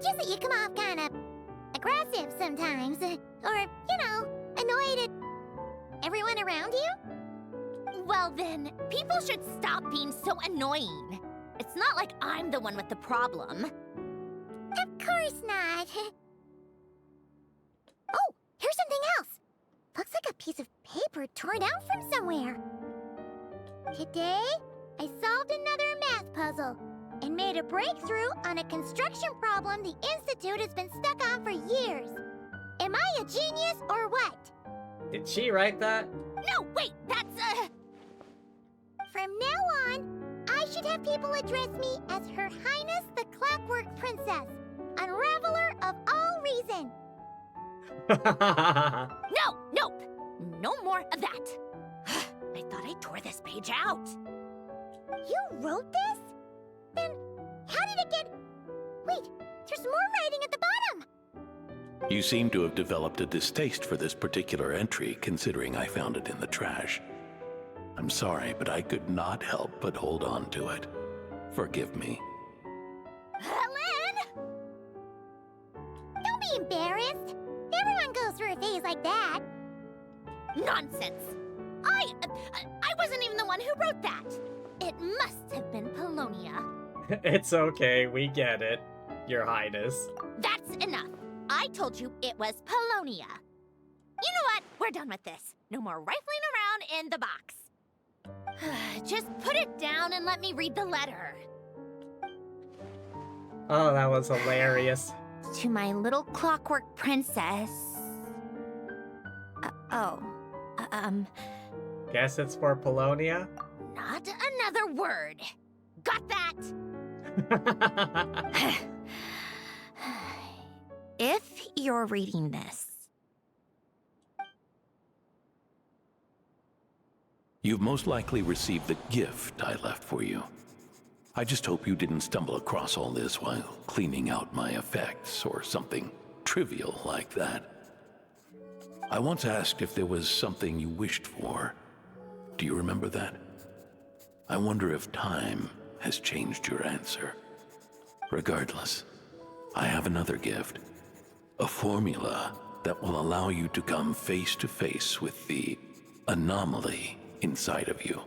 Just that you come off kind of aggressive sometimes. Or, you know, annoyed at everyone around you. Well then, people should stop being so annoying. It's not like I'm the one with the problem. Of course not. Oh, here's something else. Looks like a piece of paper torn out from somewhere. Today, I solved another math puzzle and made a breakthrough on a construction problem the Institute has been stuck on for years. Am I a genius or what? Did she write that? No, wait, that's From now on, I should have people address me as Her Highness the Clockwork Princess, Unraveler of all reason. Nope. No more of that. I thought I tore this page out. You wrote this? Then how did it get... Wait, there's more writing at the bottom! You seem to have developed a distaste for this particular entry, considering I found it in the trash. I'm sorry, but I could not help but hold on to it. Forgive me. Helen! Don't be embarrassed. Everyone goes through a phase like that. Nonsense! I wasn't even the one who wrote that! It must have been Polonia. It's okay, we get it, Your Highness. That's enough. I told you it was Polonia. You know what? We're done with this. No more rifling around in the box. Just put it down and let me read the letter. Oh, that was hilarious. To my little clockwork princess. Guess it's for Polonia? Not another word. Got that? If you're reading this, You've most likely received the gift I left for you. I just hope you didn't stumble across all this while cleaning out my effects or something trivial like that. I once asked if there was something you wished for. Do you remember that? I wonder if time has changed your answer. Regardless, I have another gift. A formula that will allow you to come face to face with the anomaly inside of you.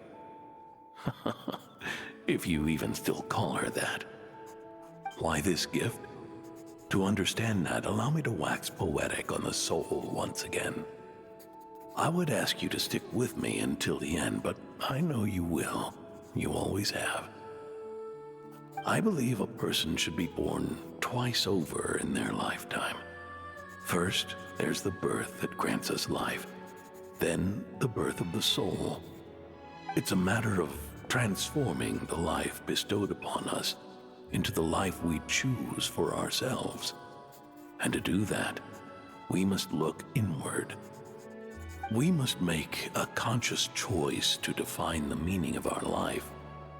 If you even still call her that. Why this gift? To understand that, allow me to wax poetic on the soul once again. I would ask you to stick with me until the end, but I know you will. You always have. I believe a person should be born twice over in their lifetime. First, there's the birth that grants us life, then the birth of the soul. It's a matter of transforming the life bestowed upon us into the life we choose for ourselves. And to do that, we must look inward. We must make a conscious choice to define the meaning of our life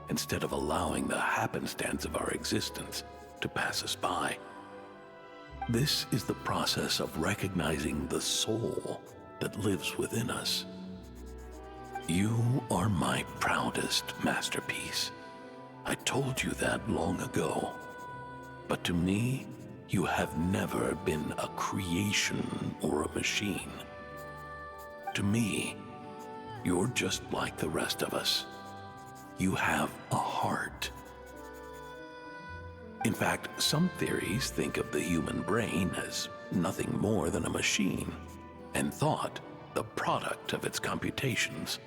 instead of allowing the happenstance of our existence to pass us by. This is the process of recognizing the soul that lives within us. You are my proudest masterpiece. I told you that long ago. But to me, you have never been a creation or a machine. To me, you're just like the rest of us. You have a heart. In fact, some theories think of the human brain as nothing more than a machine, and thought the product of its computations.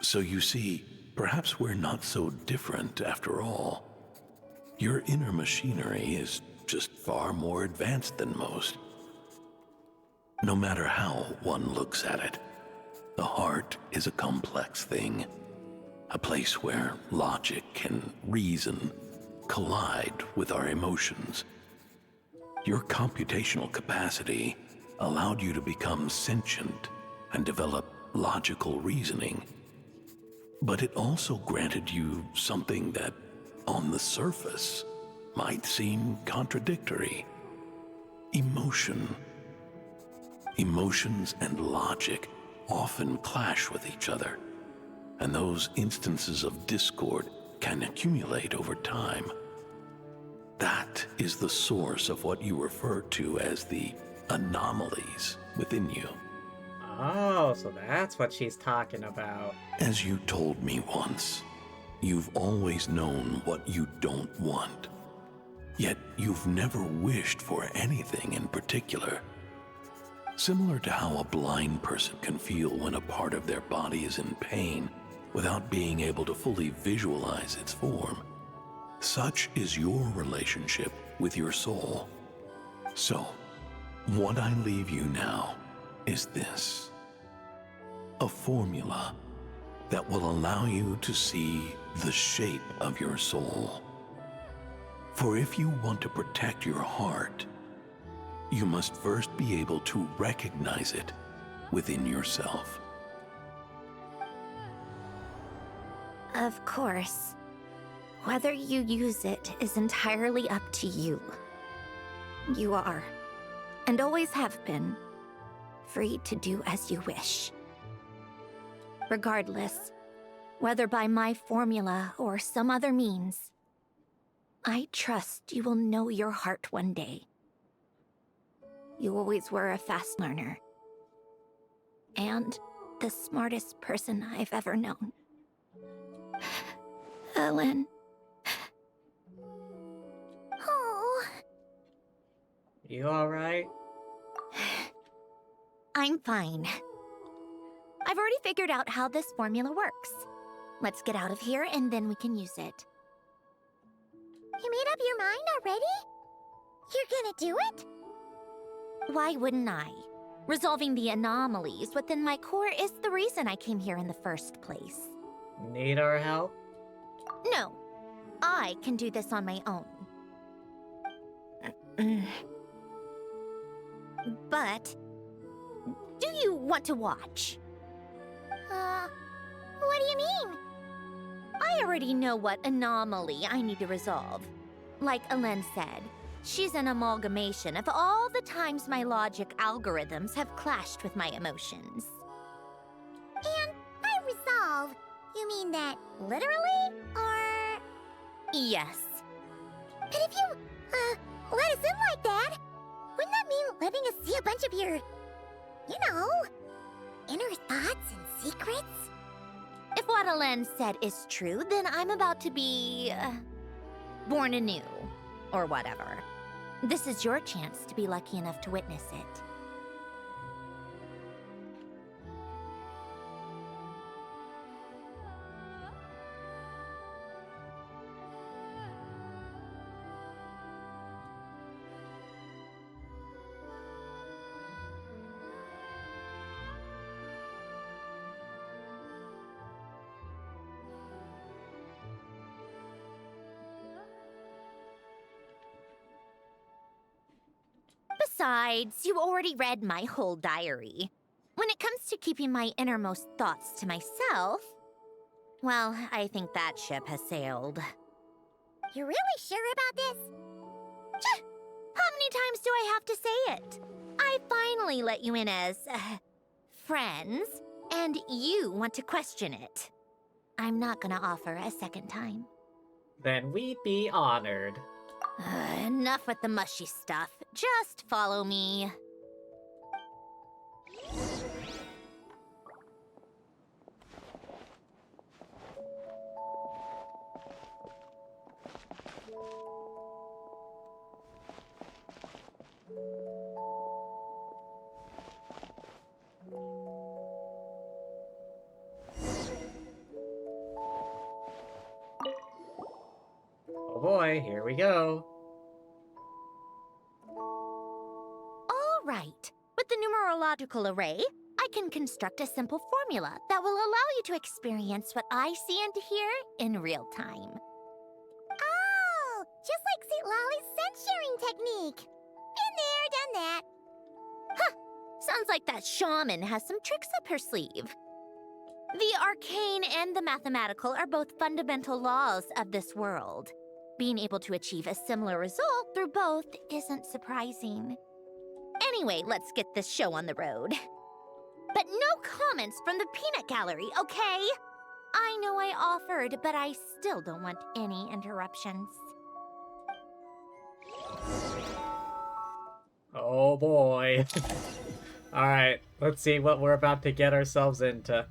So you see, perhaps we're not so different after all. Your inner machinery is just far more advanced than most. No matter how one looks at it, the heart is a complex thing, a place where logic and reason collide with our emotions. Your computational capacity allowed you to become sentient and develop logical reasoning. But it also granted you something that, on the surface, might seem contradictory. Emotion. Emotions and logic often clash with each other, and those instances of discord can accumulate over time. That is the source of what you refer to as the anomalies within you. Oh, so that's what she's talking about. As you told me once, you've always known what you don't want. Yet you've never wished for anything in particular. Similar to how a blind person can feel when a part of their body is in pain without being able to fully visualize its form, such is your relationship with your soul. So, what I leave you now is this: a formula that will allow you to see the shape of your soul. For if you want to protect your heart, you must first be able to recognize it within yourself. Of course. Whether you use it is entirely up to you. You are, and always have been, free to do as you wish. Regardless, whether by my formula or some other means, I trust you will know your heart one day. You always were a fast learner. And the smartest person I've ever known. Ellen. Oh. You alright? I'm fine. I've already figured out how this formula works. Let's get out of here and then we can use it. You made up your mind already? You're gonna do it? Why wouldn't I? Resolving the anomalies within my core is the reason I came here in the first place. Need our help? No, I can do this on my own. But, do you want to watch? What do you mean? I already know what anomaly I need to resolve. Like Alen said, she's an amalgamation of all the times my logic algorithms have clashed with my emotions. And by resolve, you mean that literally, or...? Yes. But if you, let us in like that, wouldn't that mean letting us see a bunch of your, you know, inner thoughts and secrets? If what Alen said is true, then I'm about to be... born anew. Or whatever. This is your chance to be lucky enough to witness it. Besides, you already read my whole diary. When it comes to keeping my innermost thoughts to myself, well, I think that ship has sailed. You're really sure about this? How many times do I have to say it? I finally let you in as, friends, and you want to question it. I'm not gonna offer a second time. Then we'd be honored. Enough with the mushy stuff. Just follow me. Oh boy, here we go. All right. With the numerological array, I can construct a simple formula that will allow you to experience what I see and hear in real time. Oh, just like St. Lolly's scent-sharing technique. Been there, done that. Huh! Sounds like that shaman has some tricks up her sleeve. The arcane and the mathematical are both fundamental laws of this world. Being able to achieve a similar result through both isn't surprising. Anyway, let's get this show on the road. But no comments from the peanut gallery, okay? I know I offered, but I still don't want any interruptions. Oh boy. Alright, let's see what we're about to get ourselves into.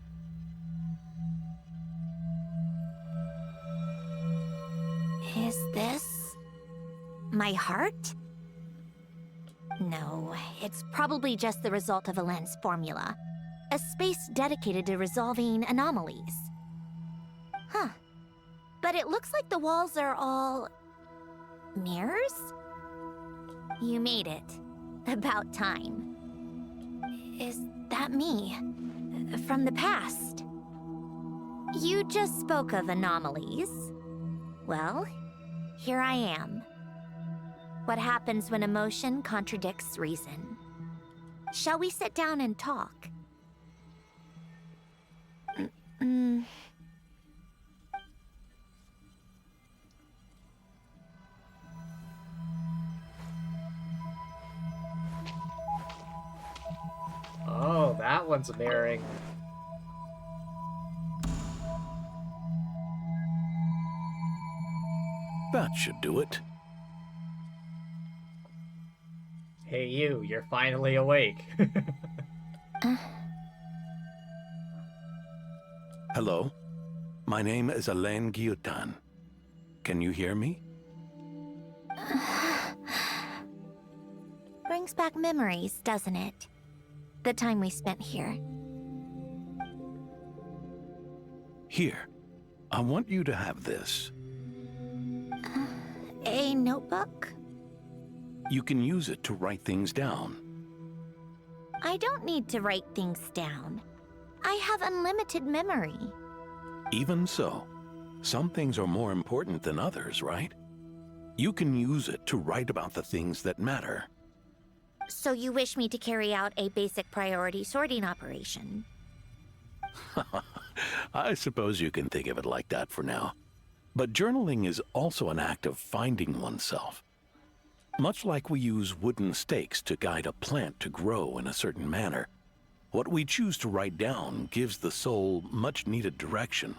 Is this my heart? No, it's probably just the result of Alen's formula. A space dedicated to resolving anomalies. Huh. But it looks like the walls are all... mirrors? You made it. About time. Is that me? From the past? You just spoke of anomalies. Well, here I am. What happens when emotion contradicts reason? Shall we sit down and talk? one's mirroring. That should do it. Hey you're finally awake. Hello? My name is Alain Guillotin. Can you hear me? Brings back memories, doesn't it? The time we spent here. Here. I want you to have this. A notebook? You can use it to write things down. I don't need to write things down. I have unlimited memory. Even so, some things are more important than others, right? You can use it to write about the things that matter. So you wish me to carry out a basic priority sorting operation? I suppose you can think of it like that for now. But journaling is also an act of finding oneself. Much like we use wooden stakes to guide a plant to grow in a certain manner, what we choose to write down gives the soul much-needed direction.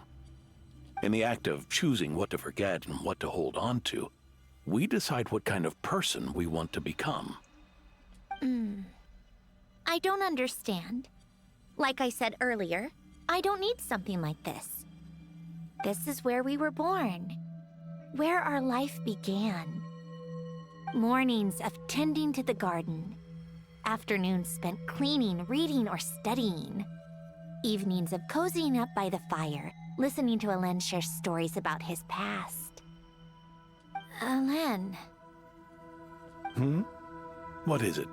In the act of choosing what to forget and what to hold on to, we decide what kind of person we want to become. I don't understand. Like I said earlier, I don't need something like this. This is where we were born, where our life began. Mornings of tending to the garden, afternoons spent cleaning, reading, or studying, evenings of cozying up by the fire, listening to Alain share stories about his past. Alain. What is it?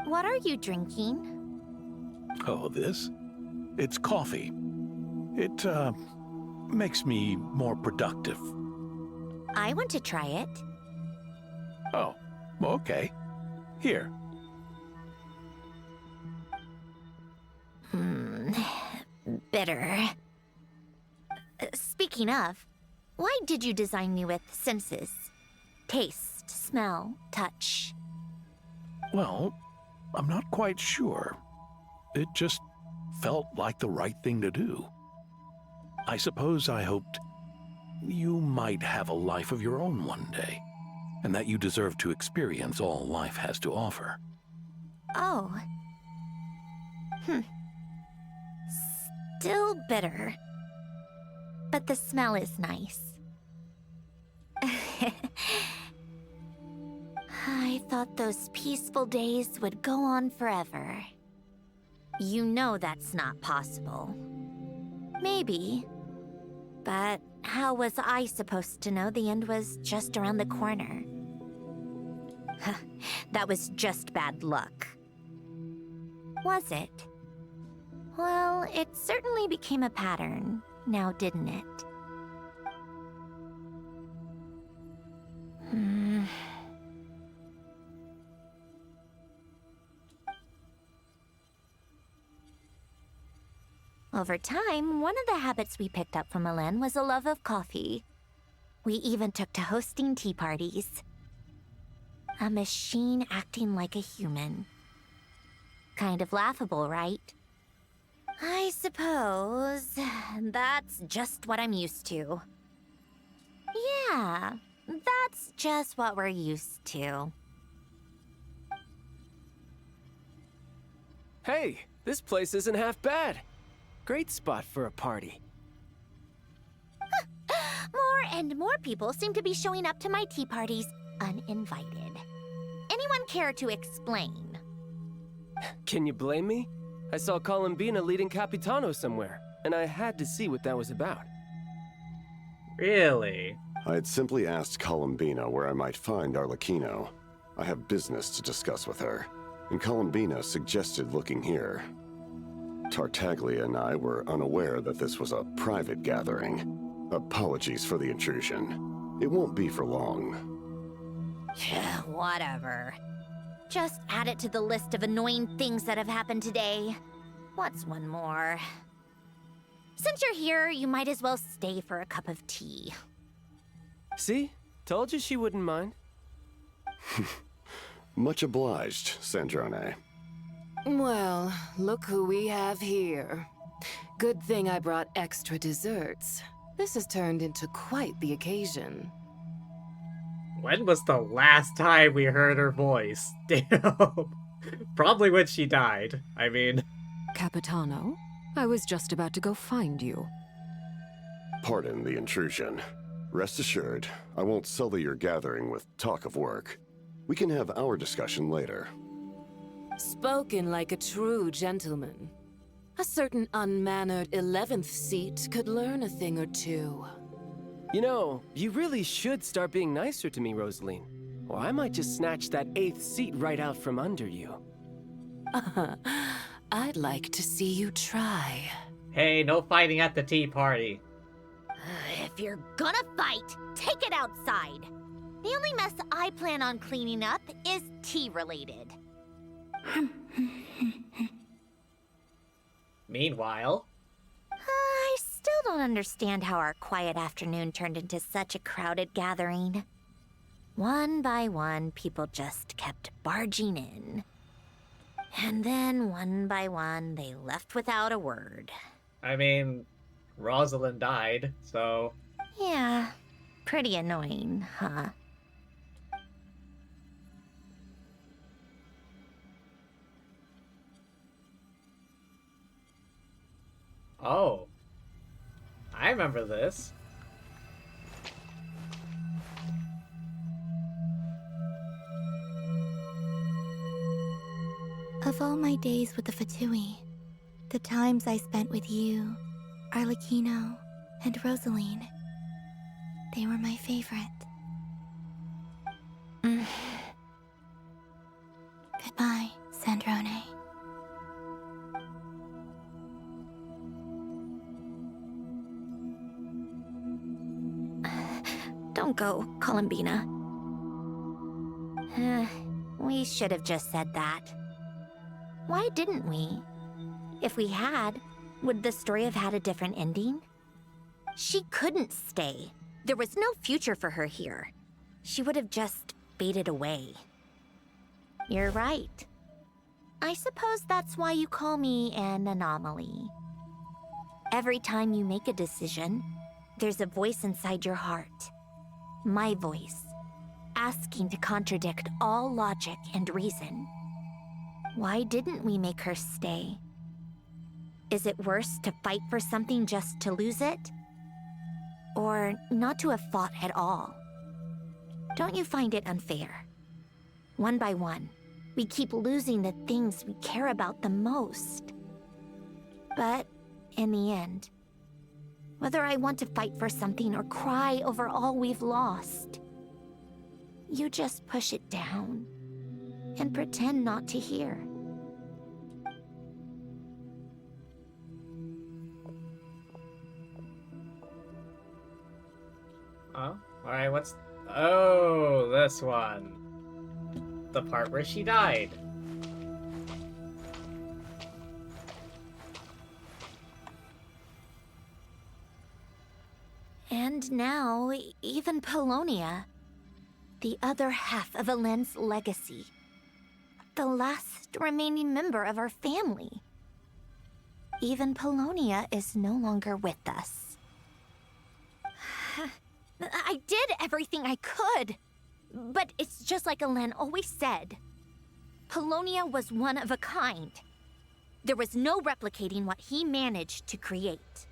What are you drinking? Oh, this? It's coffee. It, makes me more productive. I want to try it. Oh, okay. Here. Bitter. Speaking of, why did you design me with senses? Taste, smell, touch. Well, I'm not quite sure. It just felt like the right thing to do. I suppose I hoped you might have a life of your own one day, and that you deserve to experience all life has to offer. Oh. Still bitter. But the smell is nice. I thought those peaceful days would go on forever. You know that's not possible. Maybe. But how was I supposed to know the end was just around the corner? That was just bad luck. Was it? Well, it certainly became a pattern, now didn't it? Over time, one of the habits we picked up from Alain was a love of coffee. We even took to hosting tea parties. A machine acting like a human. Kind of laughable, right? I suppose that's just what I'm used to. Yeah, that's just what we're used to. Hey, this place isn't half bad. Great spot for a party. More and more people seem to be showing up to my tea parties uninvited. Anyone care to explain? Can you blame me? I saw Columbina leading Capitano somewhere, and I had to see what that was about. Really? I had simply asked Columbina where I might find Arlecchino. I have business to discuss with her, and Columbina suggested looking here. Tartaglia and I were unaware that this was a private gathering. Apologies for the intrusion. It won't be for long. Whatever. Just add it to the list of annoying things that have happened today. What's one more? Since you're here, you might as well stay for a cup of tea. See? Told you she wouldn't mind. Much obliged, Sandrone. Well, look who we have here. Good thing I brought extra desserts. This has turned into quite the occasion. When was the last time we heard her voice? Damn. Probably when she died. I mean... Capitano, I was just about to go find you. Pardon the intrusion. Rest assured, I won't sully your gathering with talk of work. We can have our discussion later. Spoken like a true gentleman. A certain unmannered 11th seat could learn a thing or two. You know, you really should start being nicer to me, Rosaline. Or I might just snatch that 8th seat right out from under you. I'd like to see you try. Hey, no fighting at the tea party. If you're gonna fight, take it outside. The only mess I plan on cleaning up is tea-related. Meanwhile... I still don't understand how our quiet afternoon turned into such a crowded gathering. One by one, people just kept barging in. And then, one by one, they left without a word. I mean, Rosalind died, so... Yeah, pretty annoying, huh? Oh. I remember this. Of all my days with the Fatui, the times I spent with you, Arlecchino, and Rosaline, they were my favorite. Goodbye, Sandrone. Don't go, Columbina. We should have just said that. Why didn't we? If we had, would the story have had a different ending? She couldn't stay. There was no future for her here. She would have just faded away. You're right. I suppose that's why you call me an anomaly. Every time you make a decision, there's a voice inside your heart. My voice, asking to contradict all logic and reason. Why didn't we make her stay? Is it worse to fight for something just to lose it? Or not to have fought at all? Don't you find it unfair? One by one, we keep losing the things we care about the most. But in the end, whether I want to fight for something or cry over all we've lost, you just push it down and pretend not to hear. Oh, alright, what's... Oh, this one. The part where she died. And now, even Polonia, the other half of Elend's legacy, the last remaining member of our family. Even Polonia is no longer with us. I did everything I could, but it's just like Elend always said. Polonia was one of a kind. There was no replicating what he managed to create.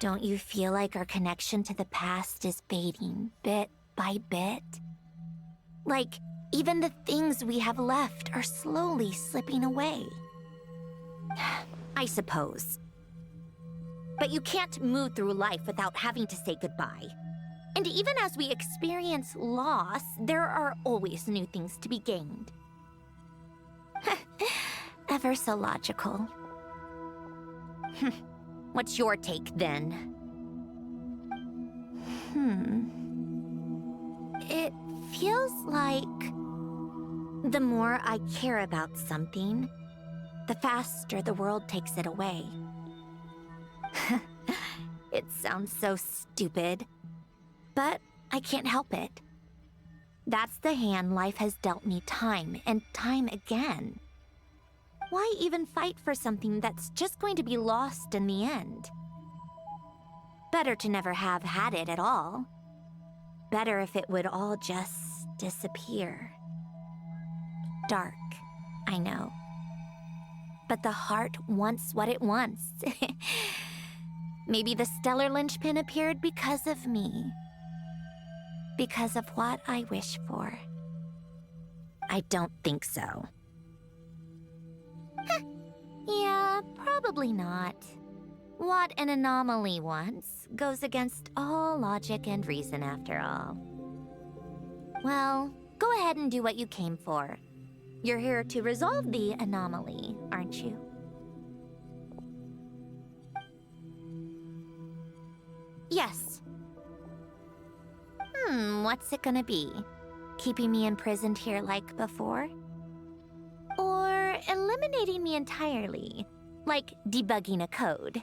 Don't you feel like our connection to the past is fading bit by bit? Like, even the things we have left are slowly slipping away. I suppose. But you can't move through life without having to say goodbye. And even as we experience loss, there are always new things to be gained. Ever so logical. What's your take, then? It feels like the more I care about something, the faster the world takes it away. It sounds so stupid, but I can't help it. That's the hand life has dealt me time and time again. Why even fight for something that's just going to be lost in the end? Better to never have had it at all. Better if it would all just disappear. Dark, I know. But the heart wants what it wants. Maybe the stellar linchpin appeared because of me. Because of what I wish for. I don't think so. Yeah, probably not. What an anomaly wants goes against all logic and reason after all. Well, go ahead and do what you came for. You're here to resolve the anomaly, aren't you? Yes. What's it gonna be? Keeping me imprisoned here like before? Or eliminating me entirely, like debugging a code?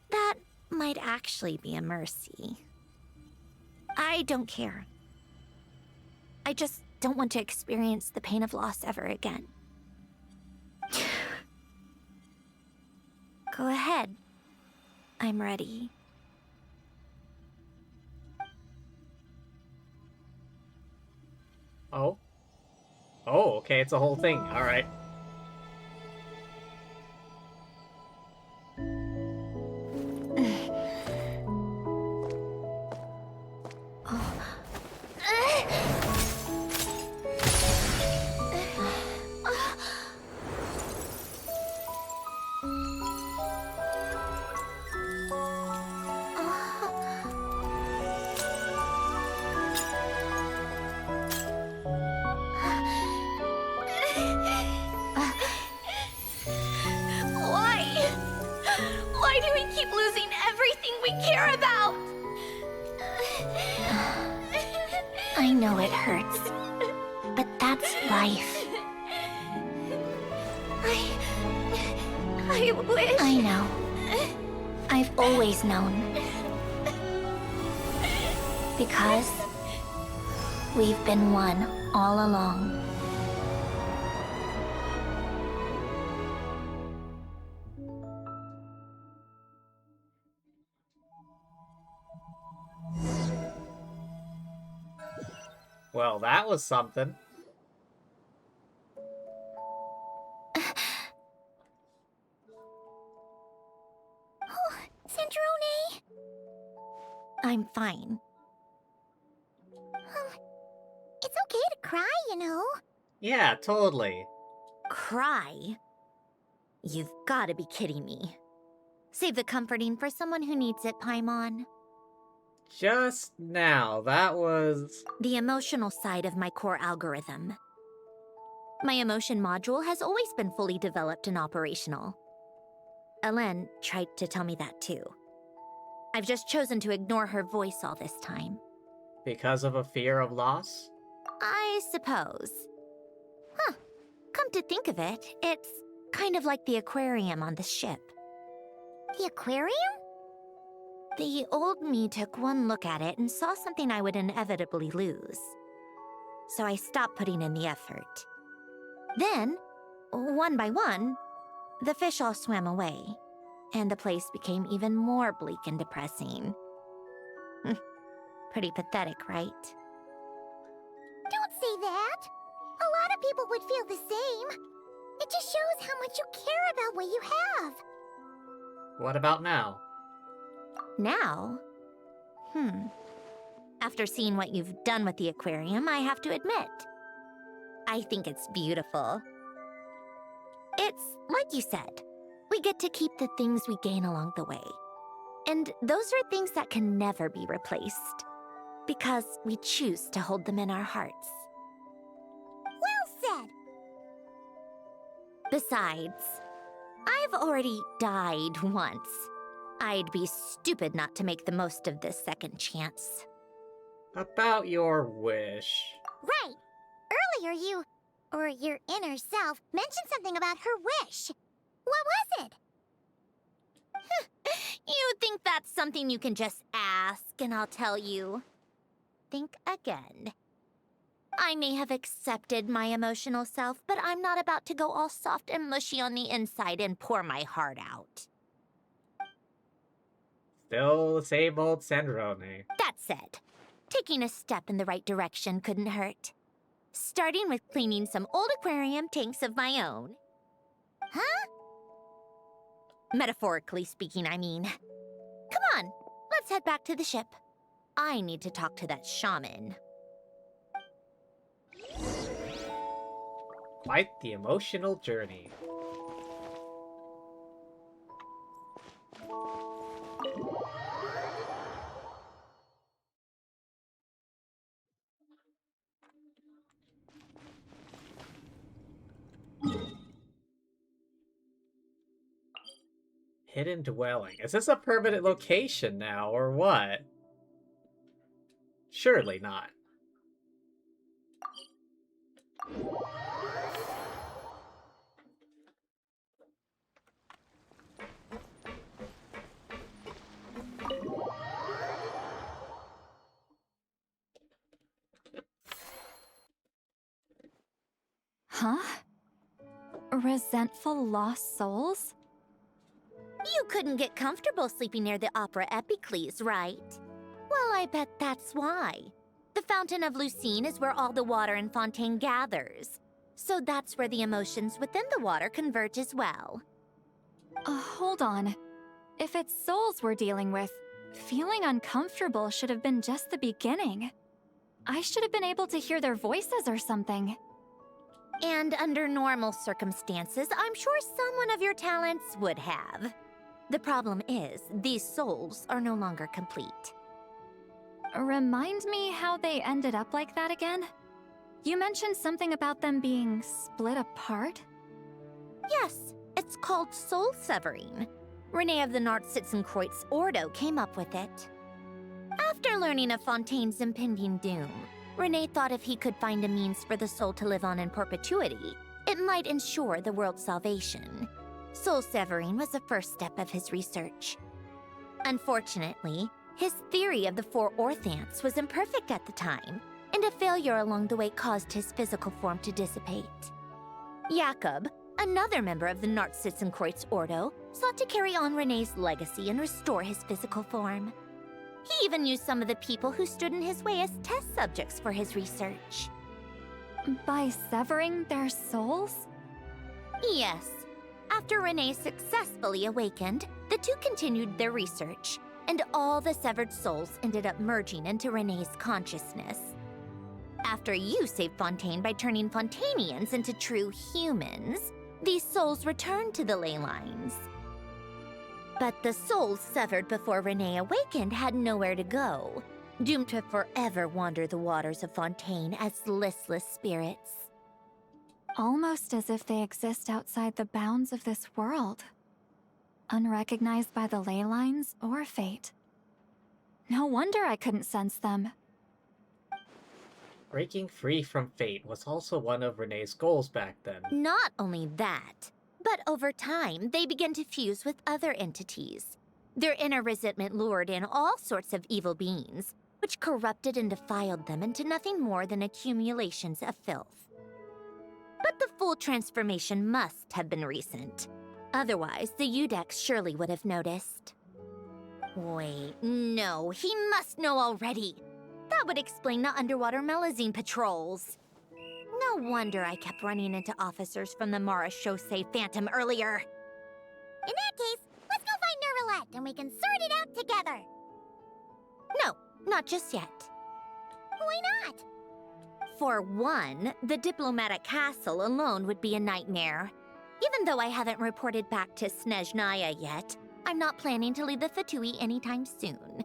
That might actually be a mercy. I don't care. I just don't want to experience the pain of loss ever again. Go ahead. I'm ready. Oh? Oh, okay, it's a whole thing. Alright. Why do we keep losing everything we care about? I know it hurts, but that's life. I wish... I know. I've always known. Because we've been one all along. Well, that was something. Oh, Sandrone! I'm fine. It's okay to cry, you know. Yeah, totally. Cry? You've gotta be kidding me. Save the comforting for someone who needs it, Paimon. Just now, that was... The emotional side of my core algorithm. My emotion module has always been fully developed and operational. Elen tried to tell me that too. I've just chosen to ignore her voice all this time. Because of a fear of loss? I suppose. Huh. Come to think of it, it's kind of like the aquarium on the ship. The aquarium? The old me took one look at it and saw something I would inevitably lose. So I stopped putting in the effort. Then, one by one, the fish all swam away, and the place became even more bleak and depressing. Pretty pathetic, right? Don't say that. A lot of people would feel the same. It just shows how much you care about what you have. What about now? Now? After seeing what you've done with the aquarium, I have to admit, I think it's beautiful. It's like you said, we get to keep the things we gain along the way. And those are things that can never be replaced, because we choose to hold them in our hearts. Well said. Besides, I've already died once. I'd be stupid not to make the most of this second chance. About your wish. Right. Earlier you, or your inner self, mentioned something about her wish. What was it? You think that's something you can just ask and I'll tell you? Think again. I may have accepted my emotional self, but I'm not about to go all soft and mushy on the inside and pour my heart out. Still the same old Sandrone. That said, taking a step in the right direction couldn't hurt. Starting with cleaning some old aquarium tanks of my own. Huh? Metaphorically speaking, I mean. Come on, let's head back to the ship. I need to talk to that shaman. Quite the emotional journey. Hidden dwelling. Is this a permanent location now, or what? Surely not. Huh? Resentful lost souls? You couldn't get comfortable sleeping near the Opera Epicles, right? Well, I bet that's why. The Fountain of Lucine is where all the water in Fontaine gathers. So that's where the emotions within the water converge as well. Hold on. If it's souls we're dealing with, feeling uncomfortable should have been just the beginning. I should have been able to hear their voices or something. And under normal circumstances, I'm sure someone of your talents would have. The problem is, these souls are no longer complete. Remind me how they ended up like that again? You mentioned something about them being split apart? Yes, it's called soul severing. Renee of the Nartsitzenkreuz Ordo came up with it. After learning of Fontaine's impending doom, Renee thought if he could find a means for the soul to live on in perpetuity, it might ensure the world's salvation. Soul severing was the first step of his research. Unfortunately, his theory of the four orthants was imperfect at the time, and a failure along the way caused his physical form to dissipate. Jakob, another member of the Nartsitzenkreuz Ordo, sought to carry on Renee's legacy and restore his physical form. He even used some of the people who stood in his way as test subjects for his research. By severing their souls? Yes. After Renee successfully awakened, the two continued their research, and all the severed souls ended up merging into Renee's consciousness. After you saved Fontaine by turning Fontainians into true humans, these souls returned to the ley lines. But the souls severed before Renee awakened had nowhere to go, doomed to forever wander the waters of Fontaine as listless spirits. Almost as if they exist outside the bounds of this world. Unrecognized by the ley lines or fate. No wonder I couldn't sense them. Breaking free from fate was also one of Renee's goals back then. Not only that, but over time, they began to fuse with other entities. Their inner resentment lured in all sorts of evil beings, which corrupted and defiled them into nothing more than accumulations of filth. But the full transformation must have been recent. Otherwise, the Udex surely would have noticed. Wait, no, he must know already. That would explain the underwater Melazine patrols. No wonder I kept running into officers from the Mara Chaussee Phantom earlier. In that case, let's go find Nervalette and we can sort it out together. No, not just yet. Why not? For one, the diplomatic castle alone would be a nightmare. Even though I haven't reported back to Snezhnaya yet, I'm not planning to leave the Fatui anytime soon.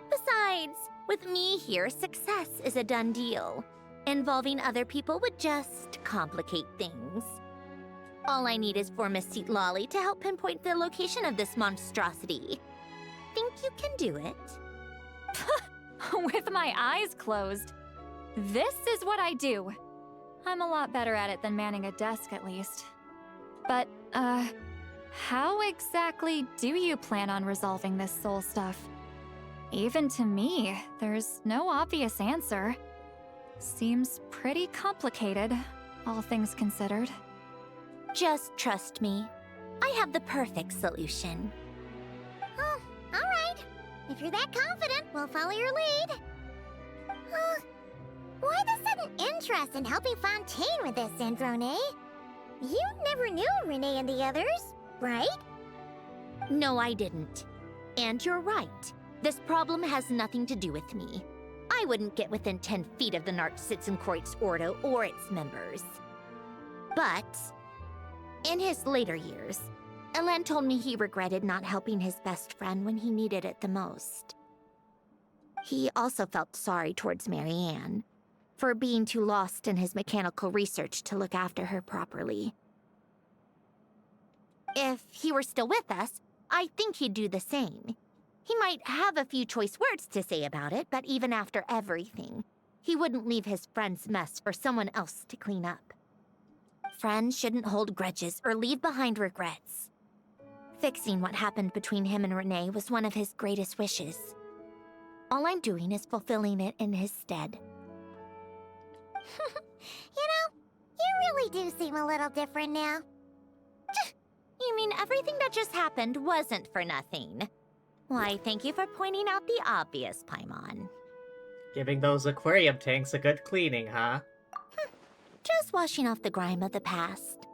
Besides, with me here, success is a done deal. Involving other people would just complicate things. All I need is for Miss Seat Lolly to help pinpoint the location of this monstrosity. Think you can do it? With my eyes closed. This is what I do. I'm a lot better at it than manning a desk, at least. But, how exactly do you plan on resolving this soul stuff? Even to me, there's no obvious answer. Seems pretty complicated, all things considered. Just trust me. I have the perfect solution. Oh, alright. If you're that confident, we'll follow your lead. Why the sudden interest in helping Fontaine with this, Androne? You never knew Renee and the others, right? No, I didn't. And you're right. This problem has nothing to do with me. I wouldn't get within 10 feet of the Narcitzenkreuz Ordo or its members. But in his later years, Elen told me he regretted not helping his best friend when he needed it the most. He also felt sorry towards Marianne for being too lost in his mechanical research to look after her properly. If he were still with us, I think he'd do the same. He might have a few choice words to say about it, but even after everything, he wouldn't leave his friend's mess for someone else to clean up. Friends shouldn't hold grudges or leave behind regrets. Fixing what happened between him and Renee was one of his greatest wishes. All I'm doing is fulfilling it in his stead. You know, you really do seem a little different now. You mean everything that just happened wasn't for nothing? Why, thank you for pointing out the obvious, Paimon. Giving those aquarium tanks a good cleaning, huh? Just washing off the grime of the past.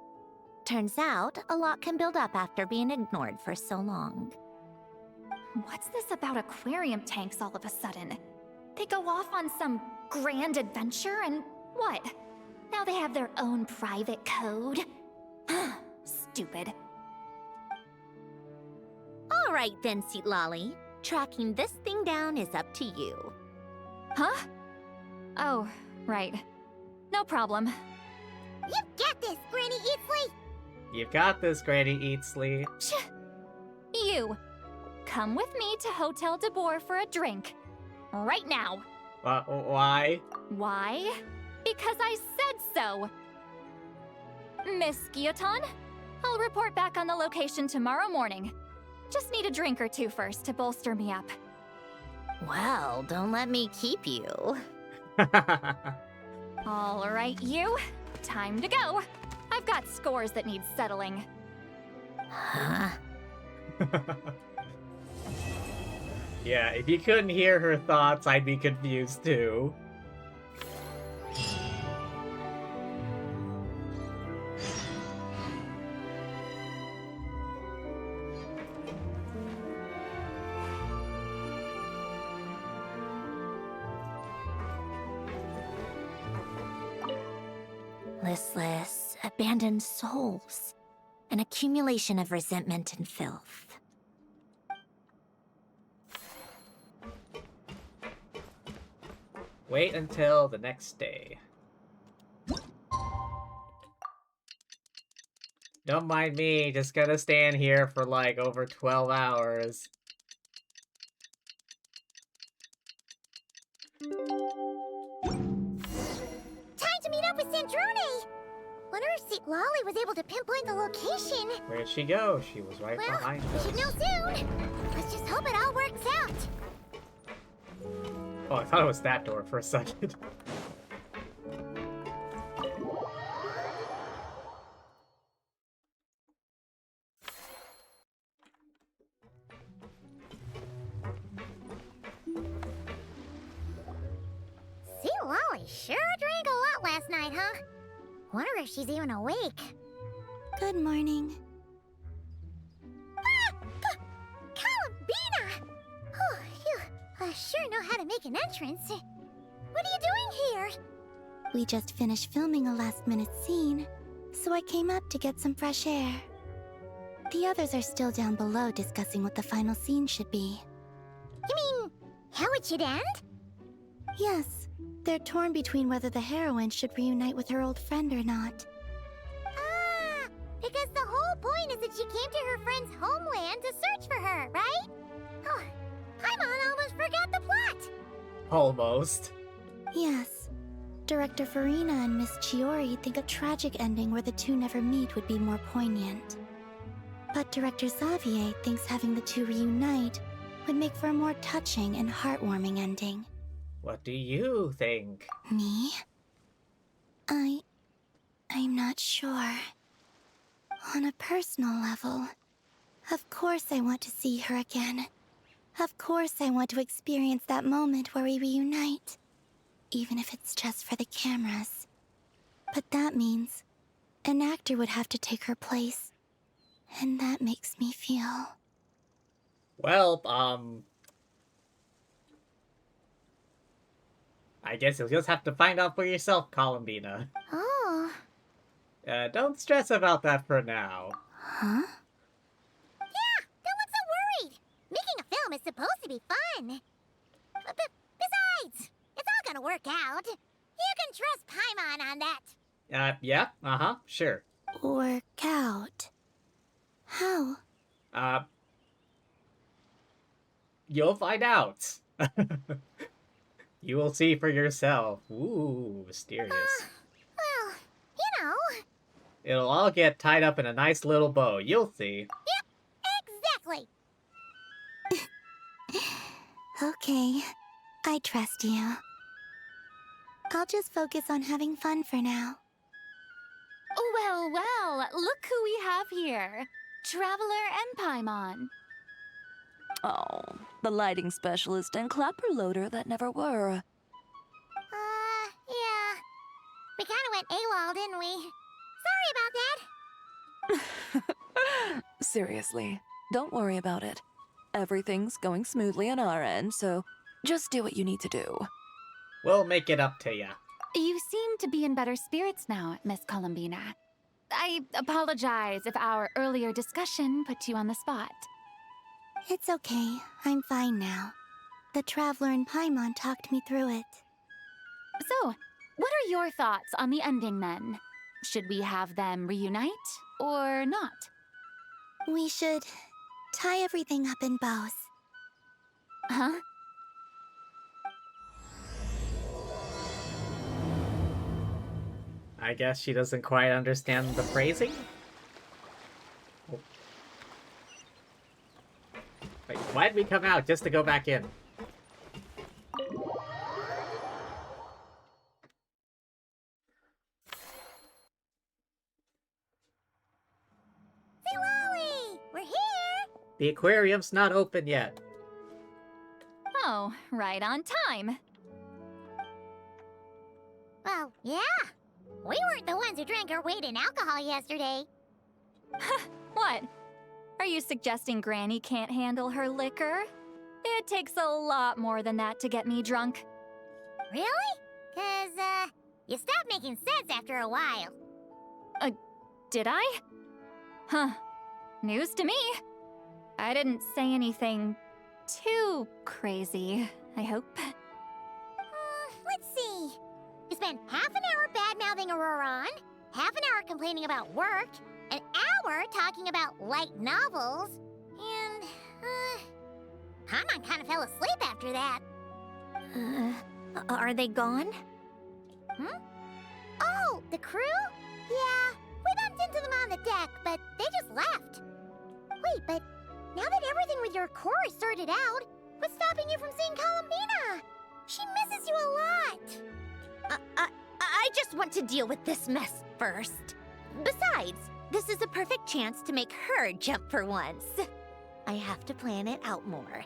Turns out, a lot can build up after being ignored for so long. What's this about aquarium tanks all of a sudden? They go off on some grand adventure and what? Now they have their own private code? Stupid. All right then, Lolly. Tracking this thing down is up to you. Huh? Oh, right. No problem. You got this, Granny Eatsley! You've got this, Granny Eatsley. You! Come with me to Hotel de Boer for a drink. Right now. Why? Why? Because I said so! Miss Guillotin, I'll report back on the location tomorrow morning. Just need a drink or two first to bolster me up. Well, don't let me keep you. All right, you. Time to go. I've got scores that need settling. Huh? Yeah, if you couldn't hear her thoughts, I'd be confused too. Listless, abandoned souls. An accumulation of resentment and filth. Wait until the next day. Don't mind me, just gonna stand here for like over 12 hours. Time to meet up with Sandrone! Wonder if Seat Lolly was able to pinpoint the location. Where'd she go? She was right behind We us. should know soon! Let's just hope it all works out. Oh, I thought it was that door for a second. Seat Lolly sure drank a lot last night, huh? Wonder if she's even awake. Good morning. Columbina! Oh, you sure know how to make an entrance. What are you doing here? We just finished filming a last-minute scene, so I came up to get some fresh air. The others are still down below discussing what the final scene should be. You mean, how it should end? Yes, they're torn between whether the heroine should reunite with her old friend or not. Ah, because the whole point is that she came to her friend's homeland to search for her, right? Oh, Paimon almost forgot the plot! Almost. Yes. Director Farina and Miss Chiori think a tragic ending where the two never meet would be more poignant. But Director Xavier thinks having the two reunite would make for a more touching and heartwarming ending. What do you think? Me? I'm not sure. On a personal level, of course I want to see her again. Of course I want to experience that moment where we reunite. Even if it's just for the cameras. But that means an actor would have to take her place. And that makes me feel... Well, I guess you'll just have to find out for yourself, Columbina. Oh. Don't stress about that for now. Huh? Yeah, don't look so worried. Making a film is supposed to be fun. But besides, it's all gonna work out. You can trust Paimon on that. Yeah, sure. Work out? How? You'll find out. You will see for yourself. Ooh, mysterious. Well, you know. It'll all get tied up in a nice little bow. You'll see. Yep, exactly. Okay, I trust you. I'll just focus on having fun for now. Well, well, look who we have here. Traveler and Paimon. Oh, the lighting specialist and clapper loader that never were. Yeah. We kinda went AWOL, didn't we? Sorry about that. Seriously, don't worry about it. Everything's going smoothly on our end, so just do what you need to do. We'll make it up to ya. You seem to be in better spirits now, Miss Columbina. I apologize if our earlier discussion put you on the spot. It's okay, I'm fine now. The Traveler and Paimon talked me through it. So, what are your thoughts on the ending then? Should we have them reunite, or not? We should tie everything up in bows. Huh? I guess she doesn't quite understand the phrasing? Oh. Wait, why'd we come out just to go back in? Ziwali! We're here! The aquarium's not open yet. Oh, right on time. Well, yeah. We weren't the ones who drank our weight in alcohol yesterday. What? Are you suggesting Granny can't handle her liquor? It takes a lot more than that to get me drunk. Really? 'Cause, you stopped making sense after a while. Did I? Huh. News to me. I didn't say anything too crazy, I hope. Let's see. You spent half an hour bad-mouthing Auroron, half an hour complaining about work, an hour talking about light novels, and, Paimon kind of fell asleep after that. Are they gone? Oh, the crew? Yeah, we bumped into them on the deck, but they just left. Wait, but now that everything with your core is sorted out, what's stopping you from seeing Columbina? She misses you a lot. I just want to deal with this mess first. Besides, this is a perfect chance to make her jump for once. I have to plan it out more.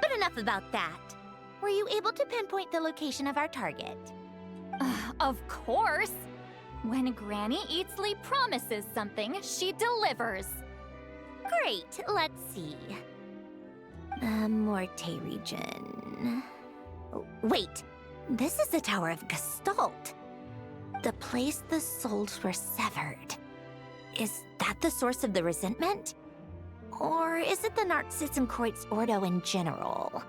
But enough about that. Were you able to pinpoint the location of our target? Of course! When Granny Eatsley promises something, she delivers. Great, let's see. Morte region. Wait, this is the Tower of Gestalt. The place the souls were severed. Is that the source of the resentment? Or is it the Narcissus Kreutz Ordo in general?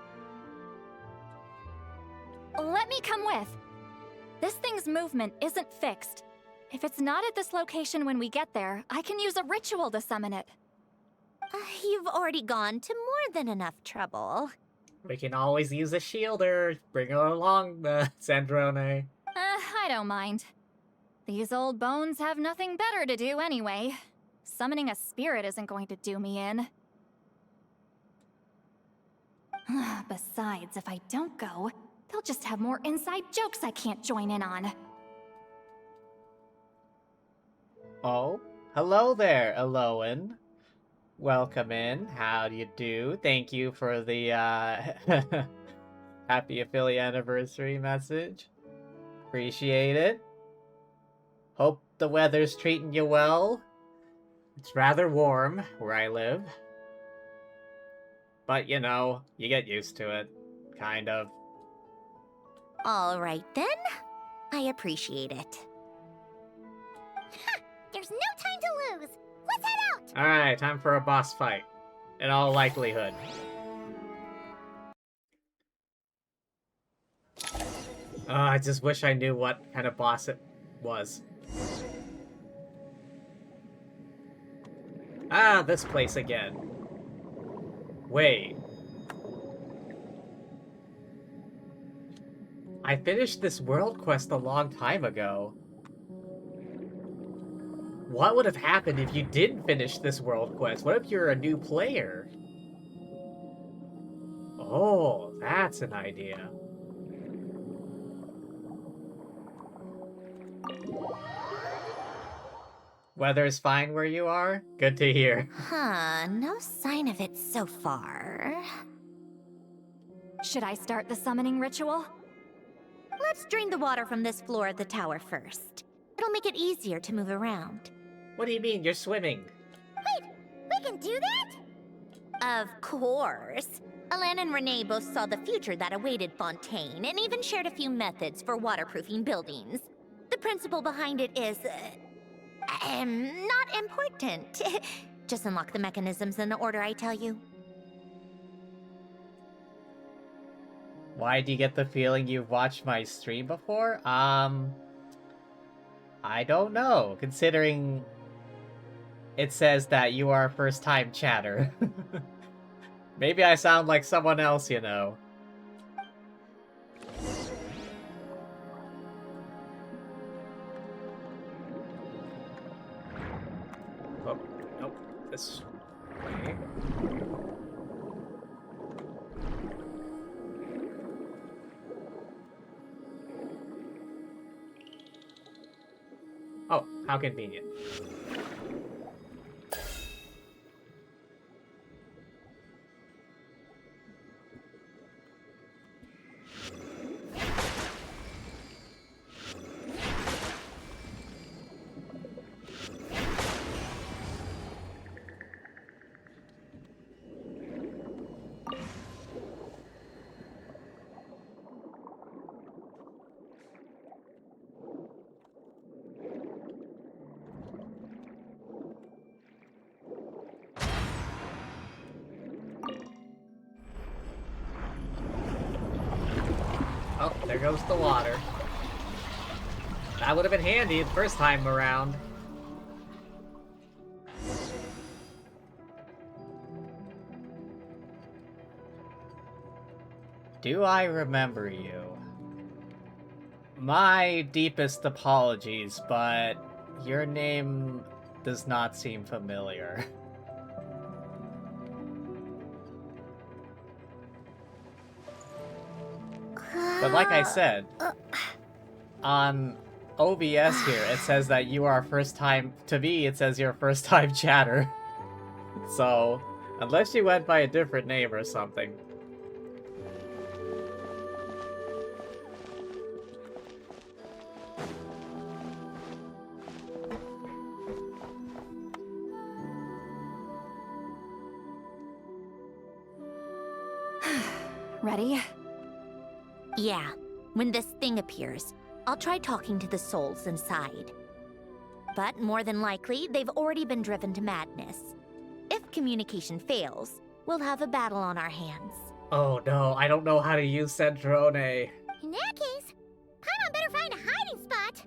Let me come with. This thing's movement isn't fixed. If it's not at this location when we get there, I can use a ritual to summon it. You've already gone to more than enough trouble. We can always use a shielder. Bring her along, Sandrone. I don't mind. These old bones have nothing better to do anyway. Summoning a spirit isn't going to do me in. Besides, if I don't go, They'll just have more inside jokes I can't join in on. Oh, hello there, Eloan. Welcome in. How do you do? Thank you for the happy affiliate anniversary message. Appreciate it. Hope the weather's treating you well. It's rather warm where I live. But, you know, you get used to it. Kind of. All right, then. I appreciate it. Ha! There's no time to lose. Let's head out! Alright, time for a boss fight. In all likelihood. I just wish I knew what kind of boss it was. Ah, this place again. Wait. I finished this world quest a long time ago. What would have happened if you didn't finish this world quest? What if you're a new player? Oh, that's an idea. Weather's fine where you are? Good to hear. Huh, no sign of it so far. Should I start the summoning ritual? Let's drain the water from this floor of the tower first. It'll make it easier to move around. What do you mean? You're swimming. Wait, we can do that? Of course. Alan and Renee both saw the future that awaited Fontaine and even shared a few methods for waterproofing buildings. The principle behind it is, not important. Just unlock the mechanisms in the order I tell you. Why do you get the feeling you've watched my stream before? I don't know, considering it says that you are a first-time chatter. Maybe I sound like someone else, you know. Oh, nope, this way. Oh, how convenient. Oh, there goes the water. That would have been handy the first time around. Do I remember you? My deepest apologies, but your name does not seem familiar. But like I said, on OBS here, it says that you are first time, to me, it says you're first time chatter. So, unless you went by a different name or something. Ready? Yeah, when this thing appears, I'll try talking to the souls inside. But more than likely, they've already been driven to madness. If communication fails, we'll have a battle on our hands. Oh no, I don't know how to use Centrone. In that case, Paimon better find a hiding spot.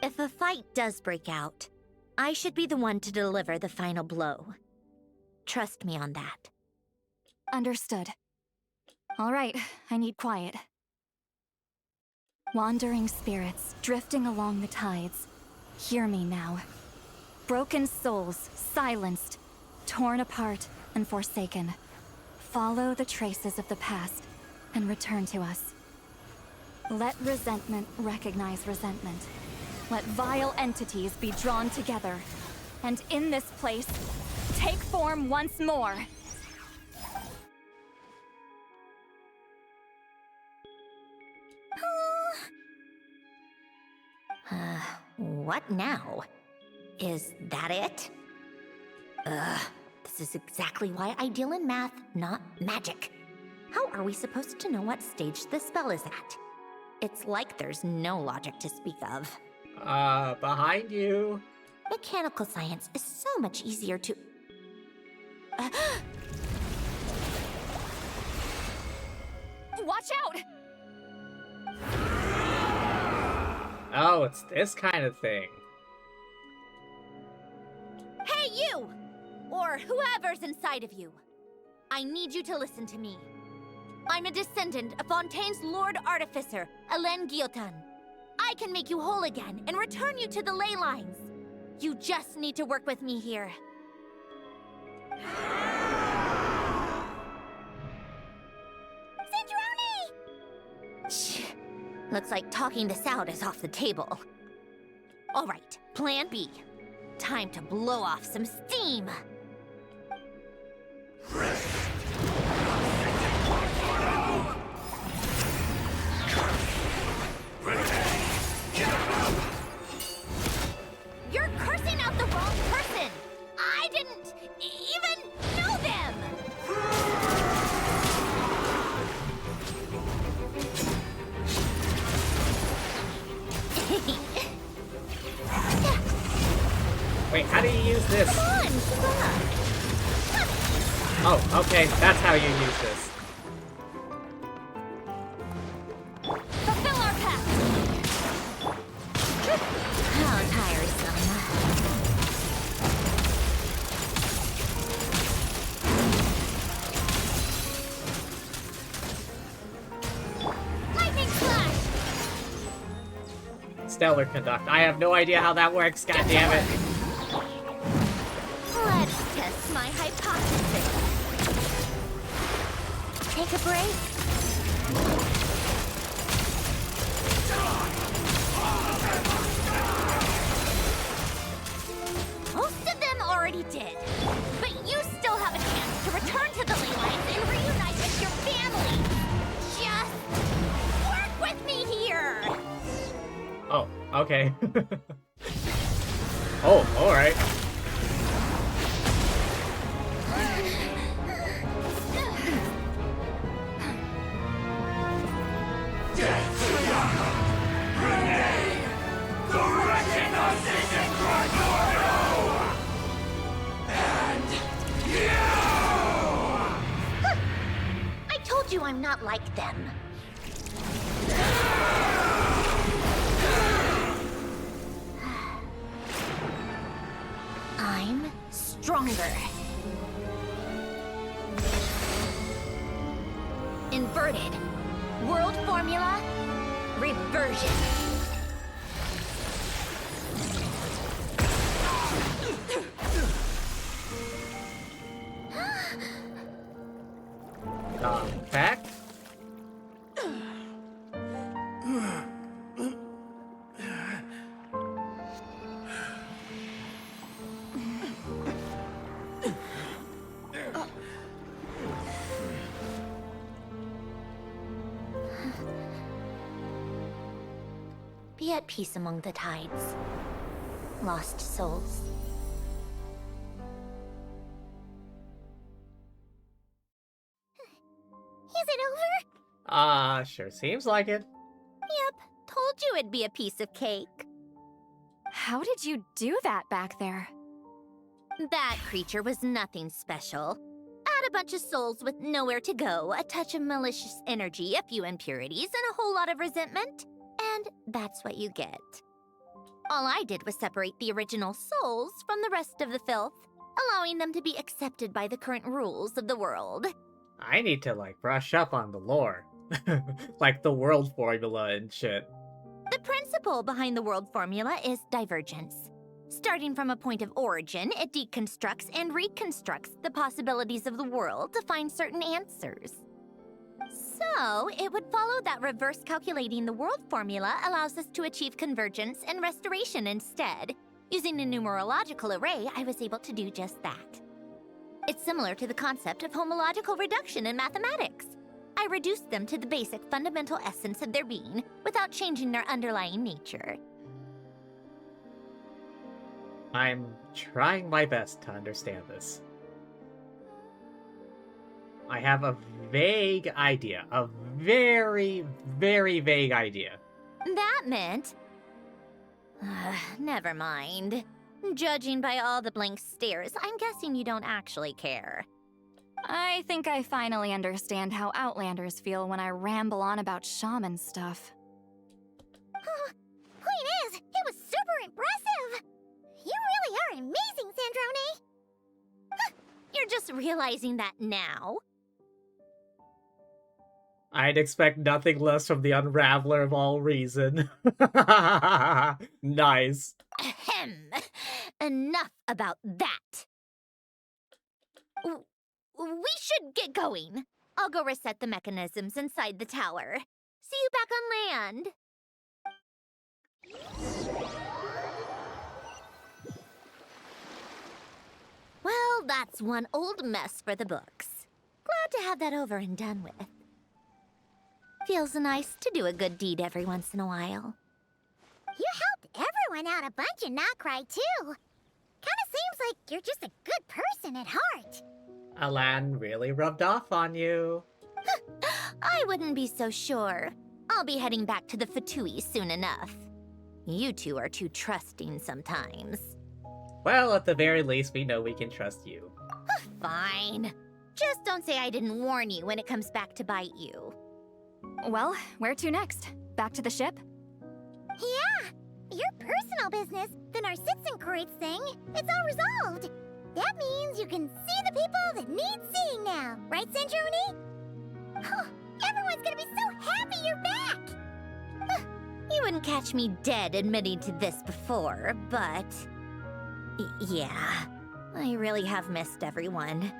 If a fight does break out, I should be the one to deliver the final blow. Trust me on that. Understood. All right, I need quiet. Wandering spirits, drifting along the tides. Hear me now. Broken souls, silenced, torn apart, and forsaken. Follow the traces of the past, and return to us. Let resentment recognize resentment. Let vile entities be drawn together. And in this place, take form once more. What now? Is that it? This is exactly why I deal in math, not magic. How are we supposed to know what stage the spell is at? It's like there's no logic to speak of. Behind you. Mechanical science is so much easier to... Watch out! Oh, it's this kind of thing. Hey, you! Or whoever's inside of you. I need you to listen to me. I'm a descendant of Fontaine's Lord Artificer, Hélène Guillotin. I can make you whole again and return you to the ley lines. You just need to work with me here. Shh. Looks like talking this out is off the table. All right, plan B. Time to blow off some steam. You're cursing out the wrong person! I didn't even know them! Wait, how do you use this? Come on, keep up. Oh, okay, that's how you use this. Fulfill our pact! How tiresome. Lightning slash! Stellar Conduct. I have no idea how that works, God damn it. Let's test my hypothesis. Take a break. Most of them already did. But you still have a chance to return to the ley lines and reunite with your family. Just work with me here. Oh, okay. Oh, alright. I told you I'm not like them. I'm stronger. Inverted. World formula. Reversion. Back? Be at peace among the tides. Lost souls. Is it over? Sure seems like it. Yep, told you it'd be a piece of cake. How did you do that back there? That creature was nothing special. Add a bunch of souls with nowhere to go, a touch of malicious energy, a few impurities, and a whole lot of resentment. And that's what you get. All I did was separate the original souls from the rest of the filth, allowing them to be accepted by the current rules of the world. I need to, like, brush up on the lore. Like the world formula and shit. The principle behind the world formula is divergence. Starting from a point of origin, it deconstructs and reconstructs the possibilities of the world to find certain answers. So, it would follow that reverse calculating the world formula allows us to achieve convergence and restoration instead. Using a numerological array, I was able to do just that. It's similar to the concept of homological reduction in mathematics. I reduced them to the basic fundamental essence of their being without changing their underlying nature. I'm trying my best to understand this. I have a vague idea. A very, very vague idea. That meant... never mind. Judging by all the blank stares, I'm guessing you don't actually care. I think I finally understand how Outlanders feel when I ramble on about shaman stuff. Point is, it was super impressive! You really are amazing, Sandrone! You're just realizing that now? I'd expect nothing less from the Unraveler of all reason. Nice. Ahem. Enough about that. We should get going. I'll go reset the mechanisms inside the tower. See you back on land. Well, that's one old mess for the books. Glad to have that over and done with. Feels nice to do a good deed every once in a while. You helped everyone out a bunch and not cry, too. Kinda seems like you're just a good person at heart. Alan really rubbed off on you. I wouldn't be so sure. I'll be heading back to the Fatui soon enough. You two are too trusting sometimes. Well, at the very least, we know we can trust you. Fine. Just don't say I didn't warn you when it comes back to bite you. Well, where to next? Back to the ship? Yeah! Your personal business, the Narcissism thing, it's all resolved. That means you can see the people that need seeing now, right, Centroni? Oh, everyone's gonna be so happy you're back! You wouldn't catch me dead admitting to this before, but... yeah, I really have missed everyone.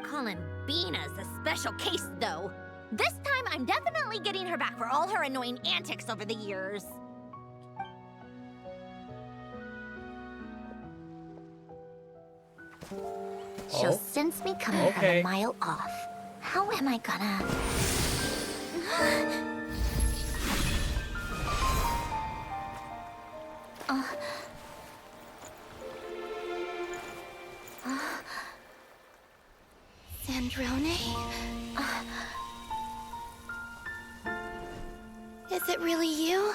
Columbina's a special case, though. This time, I'm definitely getting her back for all her annoying antics over the years. She'll sense me coming from a mile off. How am I gonna... Sandrone? Is it really you?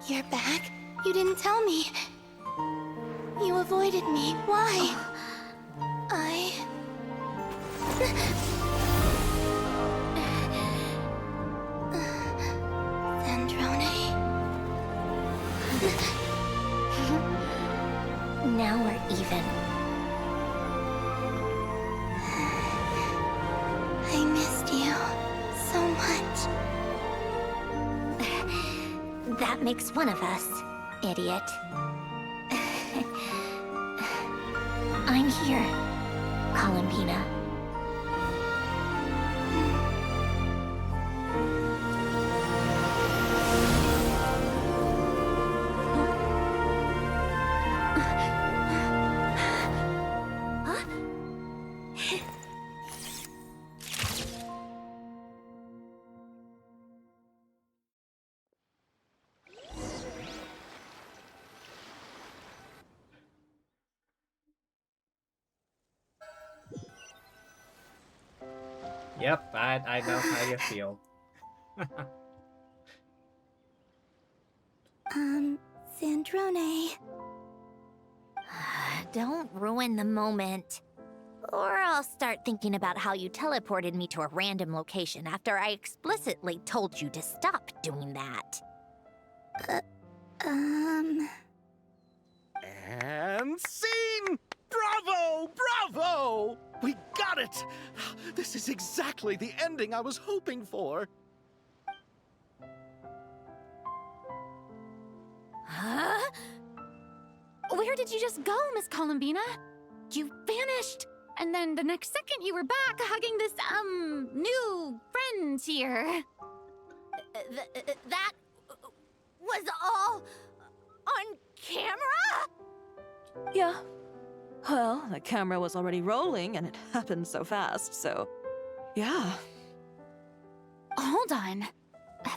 You're back? You didn't tell me. You avoided me. Why? Sandrone? Now we're even. I missed you so much. That makes one of us, idiot. I'm here, Columbina. Yep, I know how you feel. Sandrone. Don't ruin the moment. Or I'll start thinking about how you teleported me to a random location after I explicitly told you to stop doing that. And scene! Bravo! Bravo! We got it! This is exactly the ending I was hoping for. Huh? Where did you just go, Miss Columbina? You vanished! And then the next second you were back hugging this, new friend here. That was all on camera? Yeah. Well, the camera was already rolling and it happened so fast, so yeah. Hold on.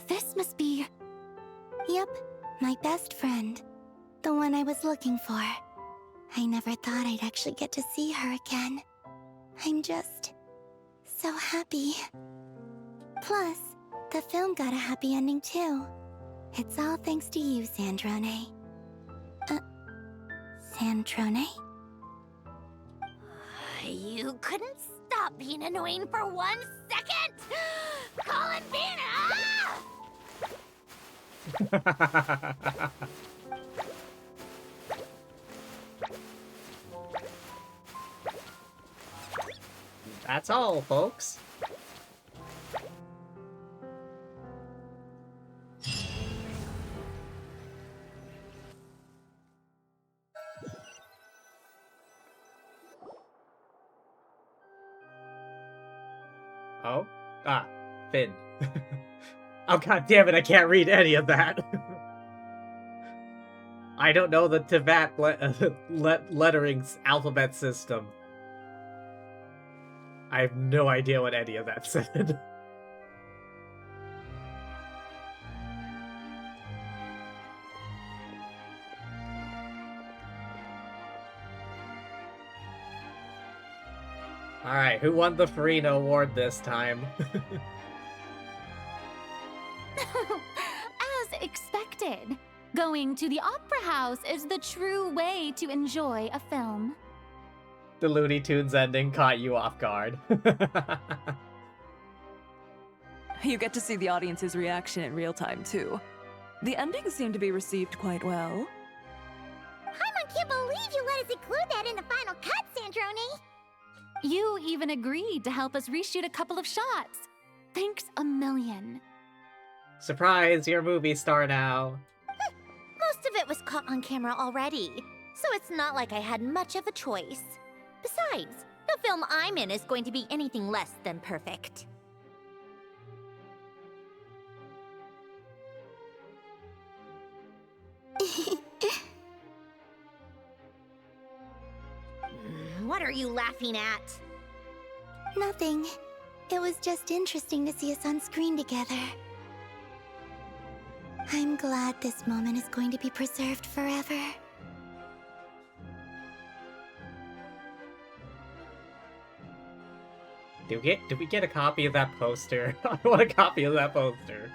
This must be... Yep, my best friend. The one I was looking for. I never thought I'd actually get to see her again. I'm just... so happy. Plus, the film got a happy ending too. It's all thanks to you, Sandrone. Sandrone? You couldn't stop being annoying for 1 second? Colin Banner! That's all, folks. Oh? Ah, Finn. Oh, god damn it, I can't read any of that. I don't know the Tibet lettering alphabet system. I have no idea what any of that said. Alright, who won the Farina Award this time? As expected. Going to the opera house is the true way to enjoy a film. The Looney Tunes ending caught you off guard. You get to see the audience's reaction in real time, too. The ending seemed to be received quite well. Paimon can't believe you let us include that in the final cut, Sandrone! You even agreed to help us reshoot a couple of shots. Thanks a million. Surprise, you're a movie star now. Most of it was caught on camera already, so it's not like I had much of a choice. Besides, the film I'm in is going to be anything less than perfect. What are you laughing at? Nothing. It was just interesting to see us on screen together. I'm glad this moment is going to be preserved forever. Did we get a copy of that poster? I want a copy of that poster.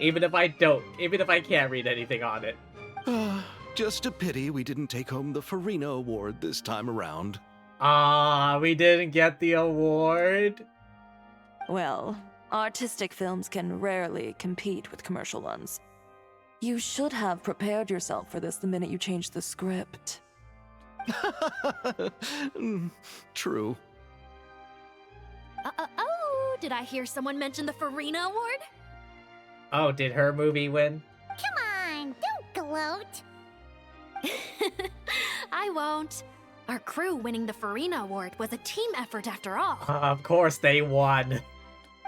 Even if I can't read anything on it. Just a pity we didn't take home the Farina Award this time around. Ah, we didn't get the award? Well, artistic films can rarely compete with commercial ones. You should have prepared yourself for this the minute you changed the script. True. Oh, did I hear someone mention the Farina Award? Oh, did her movie win? Come on, don't gloat. I won't. Our crew winning the Farina Award was a team effort after all. Of course they won.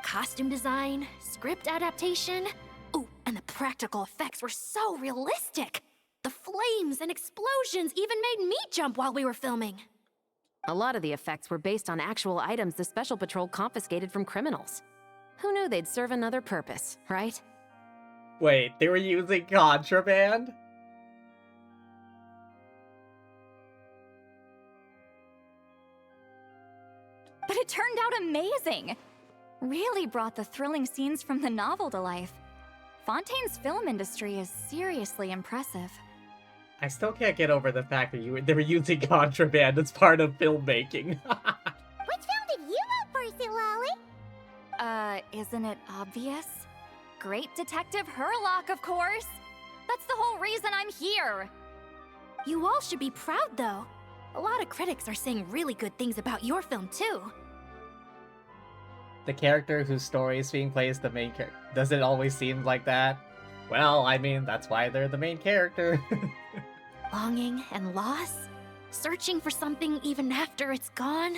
Costume design, script adaptation. Ooh, and the practical effects were so realistic. The flames and explosions even made me jump while we were filming. A lot of the effects were based on actual items the Special Patrol confiscated from criminals. Who knew they'd serve another purpose, right? Wait, they were using contraband? But it turned out amazing! Really brought the thrilling scenes from the novel to life. Fontaine's film industry is seriously impressive. I still can't get over the fact that they were using contraband as part of filmmaking. Which film did you vote for, Silali? Isn't it obvious? Great Detective Herlock, of course! That's the whole reason I'm here! You all should be proud, though. A lot of critics are saying really good things about your film, too. The character whose story is being played as the main character. Does it always seem like that? Well, I mean, that's why they're the main character. Longing and loss? searching for something even after it's gone.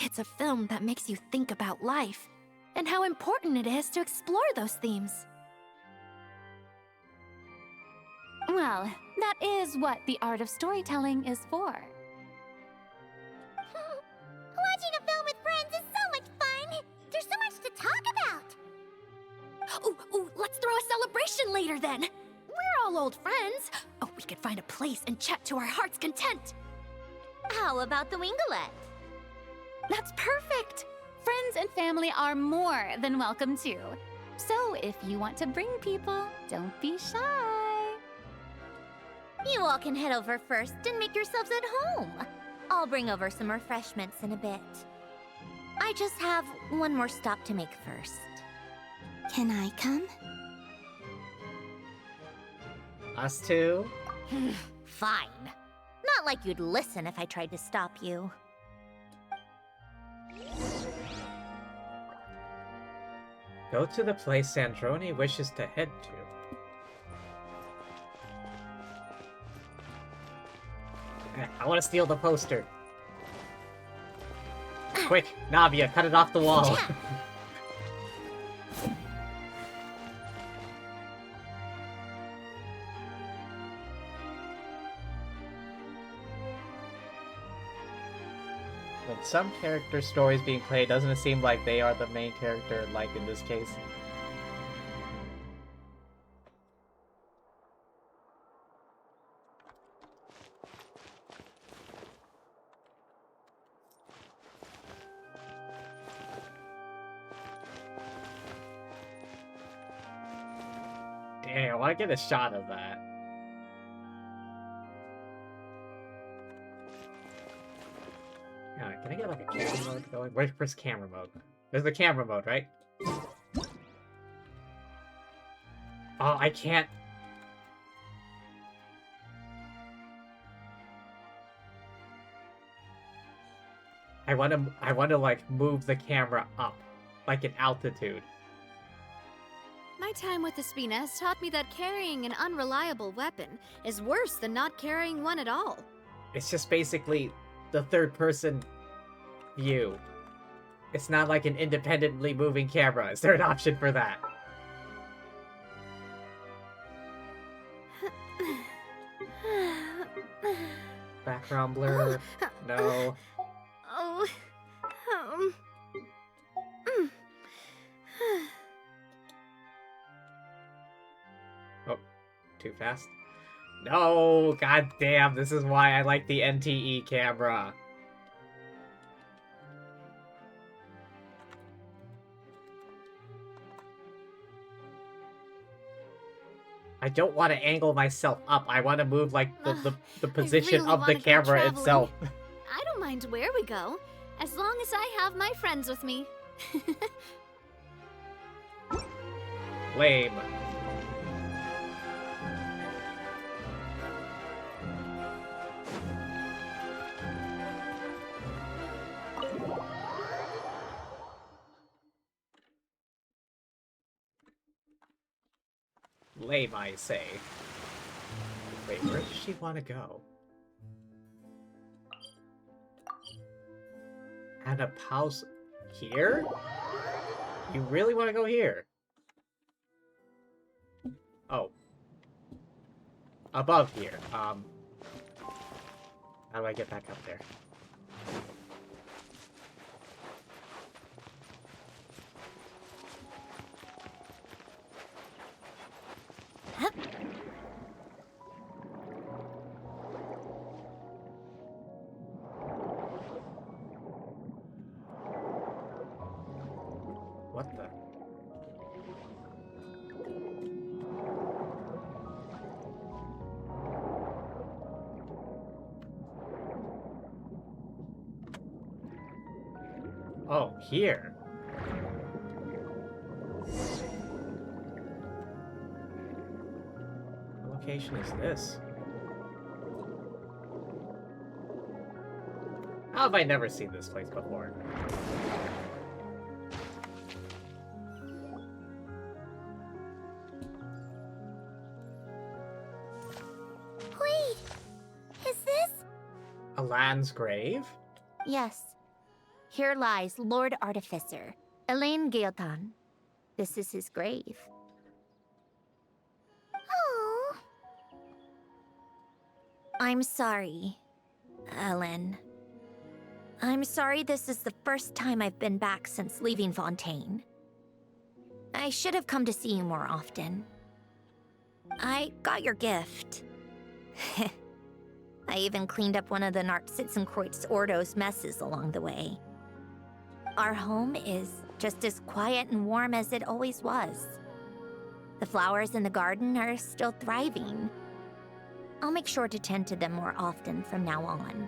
It's a film that makes you think about life and how important it is to explore those themes. Well, that is what the art of storytelling is for. Watching a film with friends is so much fun! There's so much to talk about! Ooh, let's throw a celebration later then! We're all old friends. Oh, we could find a place and chat to our heart's content. How about the Winglet? That's perfect! Friends and family are more than welcome too. So if you want to bring people, don't be shy. You all can head over first and make yourselves at home. I'll bring over some refreshments in a bit. I just have one more stop to make first. Can I come? Us too? Fine. Not like you'd listen if I tried to stop you. Go to the place Sandrone wishes to head to. I want to steal the poster. Quick, Navia, cut it off the wall. When some character stories being played, doesn't it seem like they are the main character, like in this case? Dang, I want to get a shot of that. Can I get like a camera mode going? Where's camera mode? There's the camera mode, right? Oh, I can't. I want to like move the camera up, like in altitude. My time with Espina has taught me that carrying an unreliable weapon is worse than not carrying one at all. It's just basically the third person view. It's not like an independently moving camera. Is there an option for that? Background blur? No. Oh. Oh, too fast? No! God damn, this is why I like the NTE camera. I don't want to angle myself up. I want to move like the position really of the wanna go camera traveling. itself. I don't mind where we go, as long as I have my friends with me. Lame. Lame, I say. Wait, where does she want to go? And a house here? You really want to go here? Oh. Above here. How do I get back up there? What the? Oh, here. What location is this? How have I never seen this place before? Wait, is this? Alan's grave? Yes. Here lies Lord Artificer, Elaine Gaeltan. This is his grave. Oh. I'm sorry, Ellen. I'm sorry this is the first time I've been back since leaving Fontaine. I should have come to see you more often. I got your gift. I even cleaned up one of the Nartsitzenkreuz Ordo's messes along the way. Our home is just as quiet and warm as it always was. The flowers in the garden are still thriving. I'll make sure to tend to them more often from now on.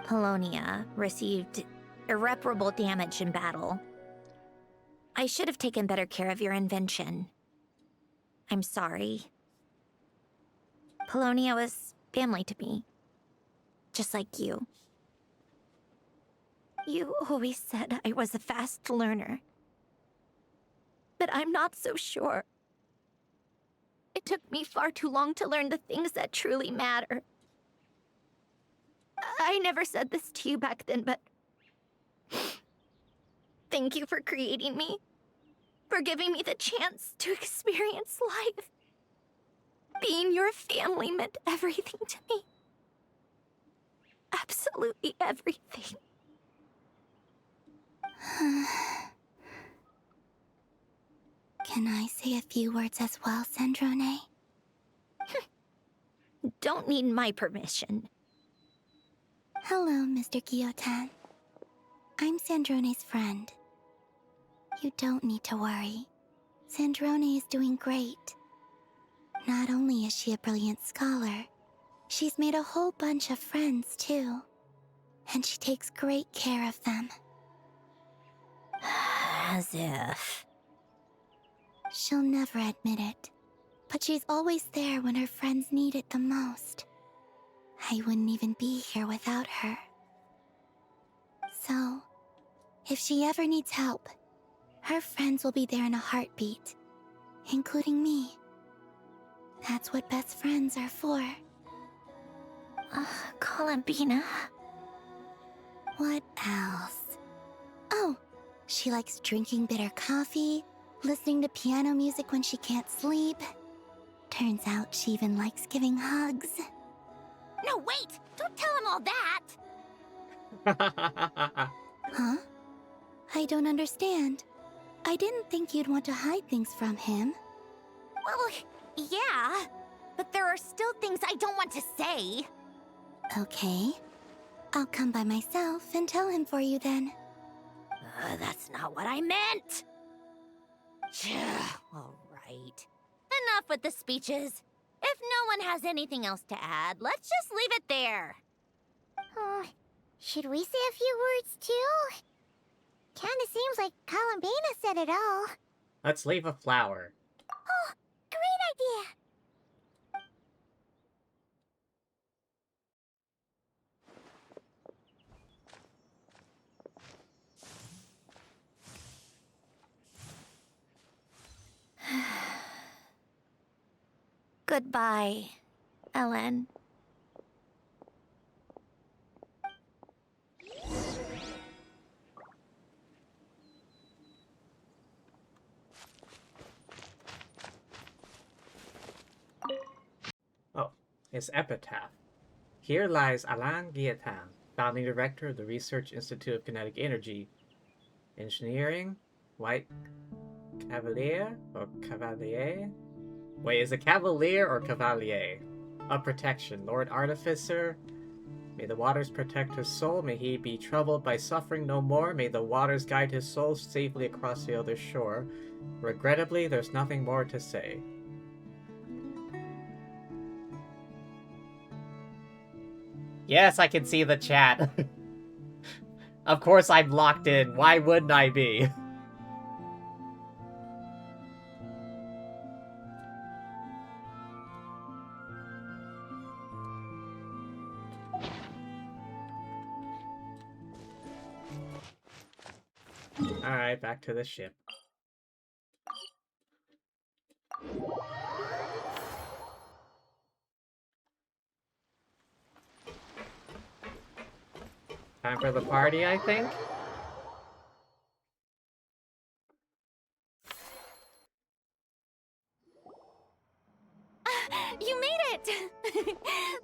Polonia received irreparable damage in battle. I should have taken better care of your invention. I'm sorry. Polonia was family to me. Just like you. You always said I was a fast learner. But I'm not so sure. It took me far too long to learn the things that truly matter. I never said this to you back then, but... thank you for creating me. For giving me the chance to experience life. Being your family meant everything to me. Absolutely everything. Can I say a few words as well, Sandrone? Don't need my permission. Hello, Mr. Guillotin. I'm Sandrone's friend. You don't need to worry. Sandrone is doing great. Not only is she a brilliant scholar, she's made a whole bunch of friends, too. And she takes great care of them. As if... She'll never admit it, but she's always there when her friends need it the most. I wouldn't even be here without her. So, if she ever needs help, her friends will be there in a heartbeat, including me. That's what best friends are for. Columbina. What else? Oh, she likes drinking bitter coffee, listening to piano music when she can't sleep. Turns out she even likes giving hugs. No, wait! Don't tell him all that! Huh? I don't understand. I didn't think you'd want to hide things from him. Well, yeah. But there are still things I don't want to say. Okay. I'll come by myself and tell him for you then. That's not what I meant! Alright. Enough with the speeches. If no one has anything else to add, let's just leave it there. Should we say a few words too? Kinda seems like Columbina said it all. Let's leave a flower. Oh, great idea! Goodbye, Ellen. Oh, his epitaph. Here lies Alain Guillotin, founding director of the Research Institute of Kinetic Energy. Engineering? White Cavalier? Or Cavalier? Wait, is it Cavalier or Cavalier? A protection. Lord Artificer. May the waters protect his soul. May he be troubled by suffering no more. May the waters guide his soul safely across the other shore. Regrettably, there's nothing more to say. Yes, I can see the chat. Of course I'm locked in. Why wouldn't I be? Alright, back to the ship. Time for the party, I think? You made it!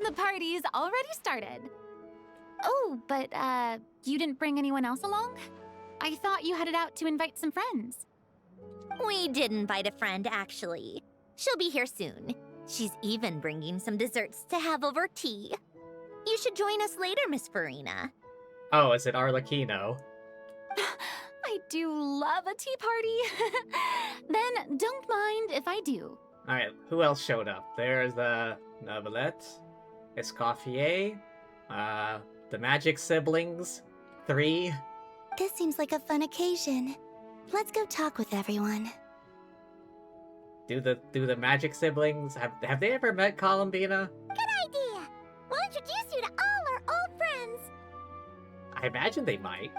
The party's already started. Oh, but, you didn't bring anyone else along? I thought you headed out to invite some friends. We did invite a friend, actually. She'll be here soon. She's even bringing some desserts to have over tea. You should join us later, Miss Farina. Oh, is it Arlecchino? I do love a tea party. Then don't mind if I do. Alright, who else showed up? There's the Novelette, Escoffier, the Magic Siblings, 3. This seems like a fun occasion. Let's go talk with everyone. Do the Magic Siblings have they ever met Columbina? Good idea! We'll introduce you to all our old friends. I imagine they might.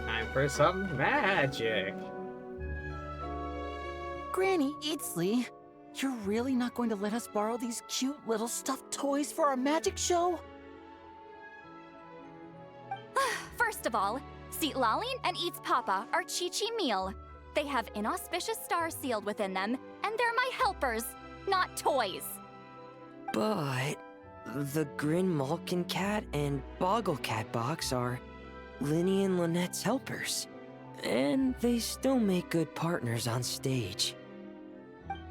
Time for some magic. Granny, it's Lee. You're really not going to let us borrow these cute little stuffed toys for our magic show? First of all, Seat Lalin and Eats Papa are Chi-Chi meal. They have inauspicious stars sealed within them, and they're my helpers, not toys. But the Grin Malkin Cat and Boggle Cat box are Linny and Lynette's helpers. And they still make good partners on stage.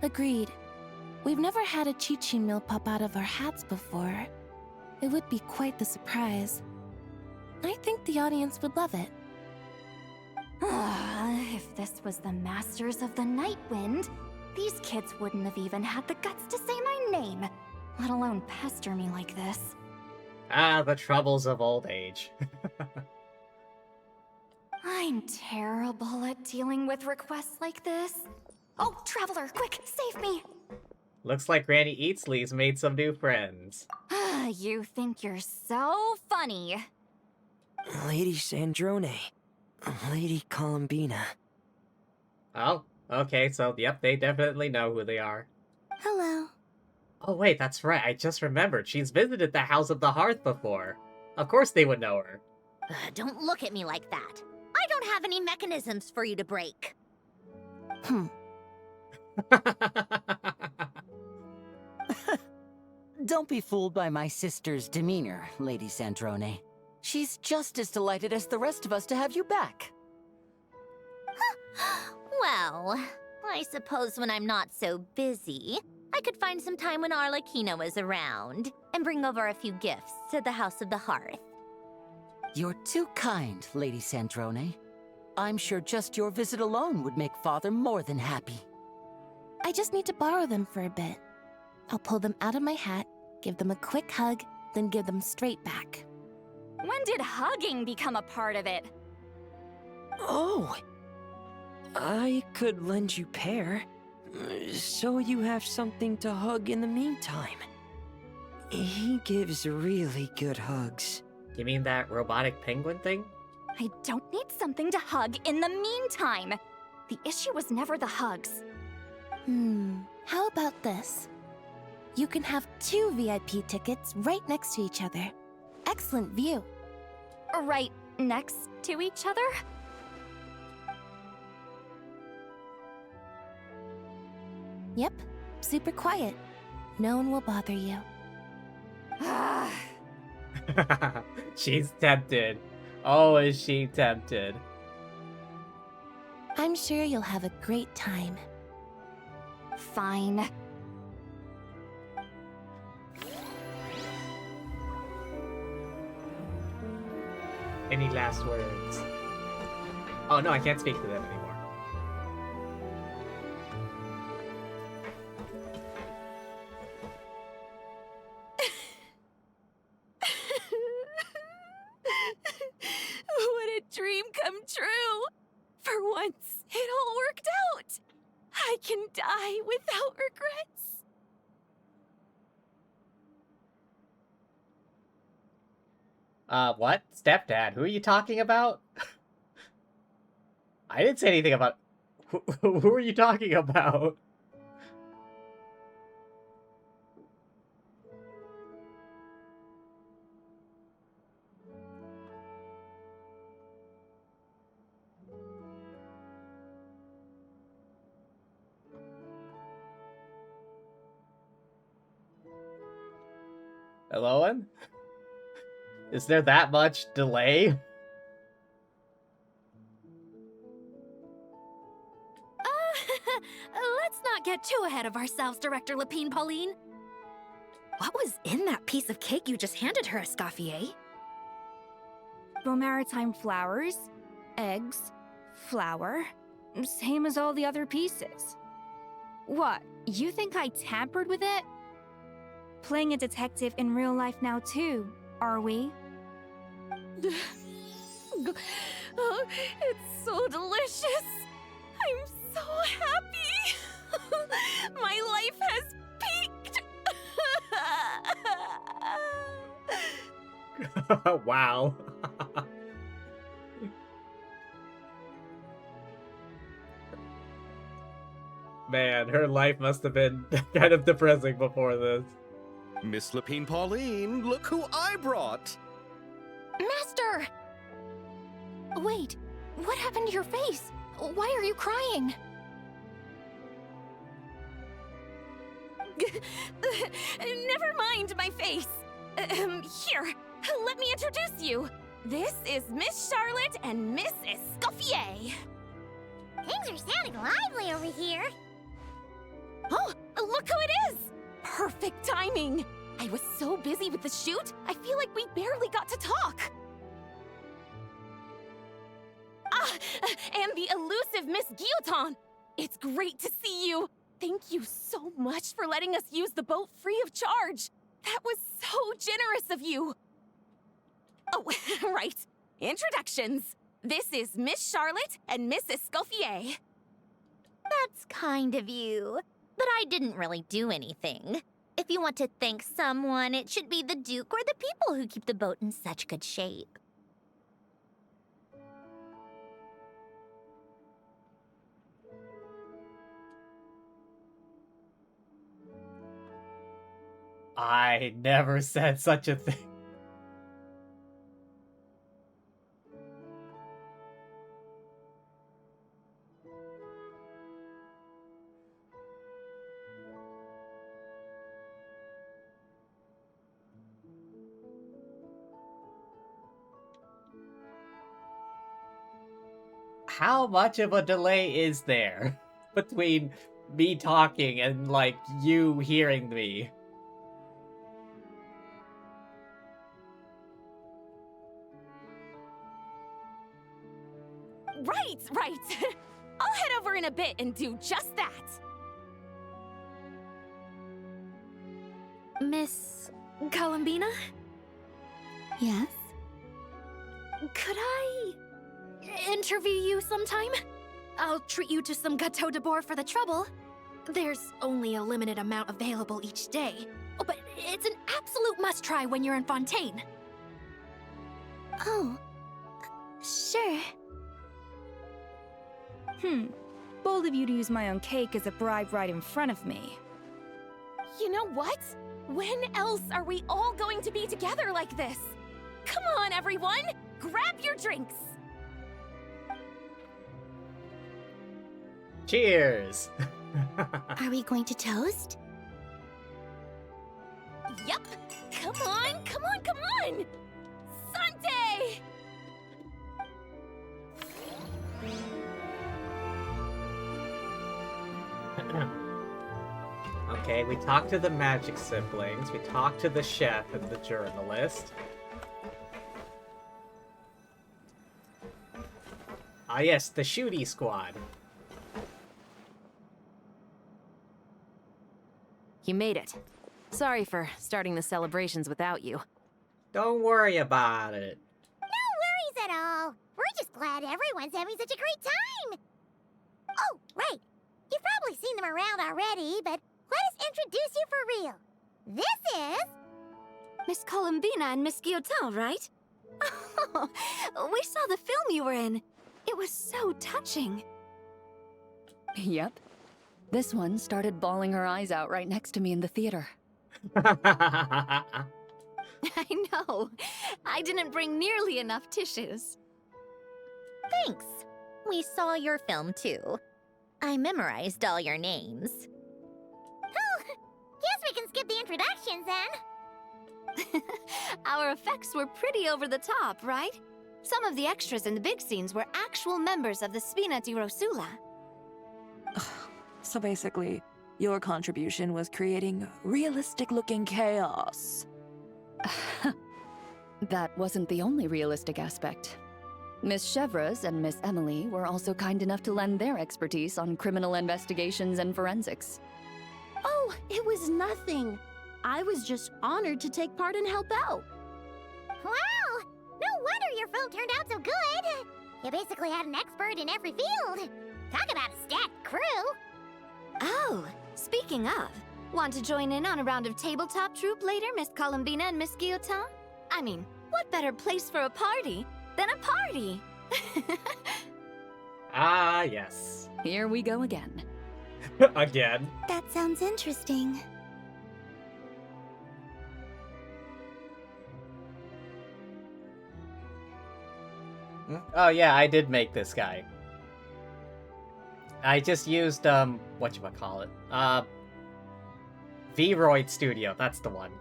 Agreed. We've never had a Chi-Chi meal pop out of our hats before. It would be quite the surprise. I think the audience would love it. If this was the Masters of the Night Wind, these kids wouldn't have even had the guts to say my name, let alone pester me like this. Ah, the troubles of old age. I'm terrible at dealing with requests like this. Oh, Traveler, quick, save me! Looks like Granny Eatsley's made some new friends. You think you're so funny. Lady Sandrone. Lady Columbina. Oh, okay, so yep, they definitely know who they are. Hello. Oh wait, that's right, I just remembered. She's visited the House of the Hearth before. Of course they would know her. Don't look at me like that. I don't have any mechanisms for you to break. Don't be fooled by my sister's demeanor, Lady Sandrone. She's just as delighted as the rest of us to have you back. Well, I suppose when I'm not so busy, I could find some time when Arlecchino is around and bring over a few gifts to the House of the Hearth. You're too kind, Lady Sandrone. I'm sure just your visit alone would make Father more than happy. I just need to borrow them for a bit. I'll pull them out of my hat, give them a quick hug, then give them straight back. When did hugging become a part of it? Oh! I could lend you Pear, so you have something to hug in the meantime. He gives really good hugs. You mean that robotic penguin thing? I don't need something to hug in the meantime. The issue was never the hugs. How about this? You can have 2 VIP tickets right next to each other. Excellent view. Right next to each other? Yep, super quiet. No one will bother you. She's tempted. Oh, is she tempted? I'm sure you'll have a great time. Fine. Any last words? Oh no, I can't speak to them anymore. What a dream come true! For once, it all worked out! I can die without regrets! What? Stepdad, who are you talking about? I didn't say anything about... Who are you talking about? Hello? Is there that much delay? Let's not get too ahead of ourselves, Director Lapine Pauline. What was in that piece of cake you just handed her, Escoffier? Maritime flowers, eggs, flour, same as all the other pieces. What, you think I tampered with it? Playing a detective in real life now too, are we? Oh, it's so delicious. I'm so happy. My life has peaked. Wow. Man, her life must have been kind of depressing before this. Miss Lapine Pauline, look who I brought! Master! Wait, what happened to your face? Why are you crying? Never mind my face. Here, let me introduce you. This is Miss Charlotte and Miss Escoffier. Things are sounding lively over here. Oh, look who it is! Perfect timing. I was so busy with the shoot, I feel like we barely got to talk. Ah, and the elusive Miss Guillotin. It's great to see you. Thank you so much for letting us use the boat free of charge. That was so generous of you. Oh, right. Introductions. This is Miss Charlotte and Miss Escoffier. That's kind of you. But I didn't really do anything. If you want to thank someone, it should be the Duke or the people who keep the boat in such good shape. I never said such a thing. How much of a delay is there between me talking and, like, you hearing me? Right. I'll head over in a bit and do just that. Miss Columbina? Yes? Could I interview you sometime? I'll treat you to some gâteau de bord for the trouble. There's only a limited amount available each day. Oh, but it's an absolute must-try when you're in Fontaine. Oh, sure. Bold of you to use my own cake as a bribe right in front of me. You know what? When else are we all going to be together like this? Come on, everyone! Grab your drinks! Cheers! Are we going to toast? Yup! Come on! Sante! Okay, we talked to the magic siblings, we talked to the chef and the journalist. Ah yes, the shooty squad. You made it. Sorry for starting the celebrations without you. Don't worry about it. No worries at all. We're just glad everyone's having such a great time. Oh, right. You've probably seen them around already, but let us introduce you for real. This is... Miss Columbina and Miss Guillotin, right? We saw the film you were in. It was so touching. Yep. This one started bawling her eyes out right next to me in the theater. I know. I didn't bring nearly enough tissues. Thanks. We saw your film too. I memorized all your names. Oh, guess we can skip the introductions then. Our effects were pretty over the top, right? Some of the extras in the big scenes were actual members of the Spina di Rosula. So basically, your contribution was creating realistic-looking chaos. That wasn't the only realistic aspect. Miss Chevres and Miss Emily were also kind enough to lend their expertise on criminal investigations and forensics. Oh, it was nothing. I was just honored to take part and help out. Wow! No wonder your film turned out so good! You basically had an expert in every field. Talk about a stacked crew! Oh, speaking of, want to join in on a round of tabletop troupe later, Miss Colombina and Miss Guillotin? I mean, what better place for a party than a party? Ah, yes. Here we go again. Again. That sounds interesting. Oh yeah, I did make this guy. I just used, whatchamacallit? Vroid Studio, that's the one.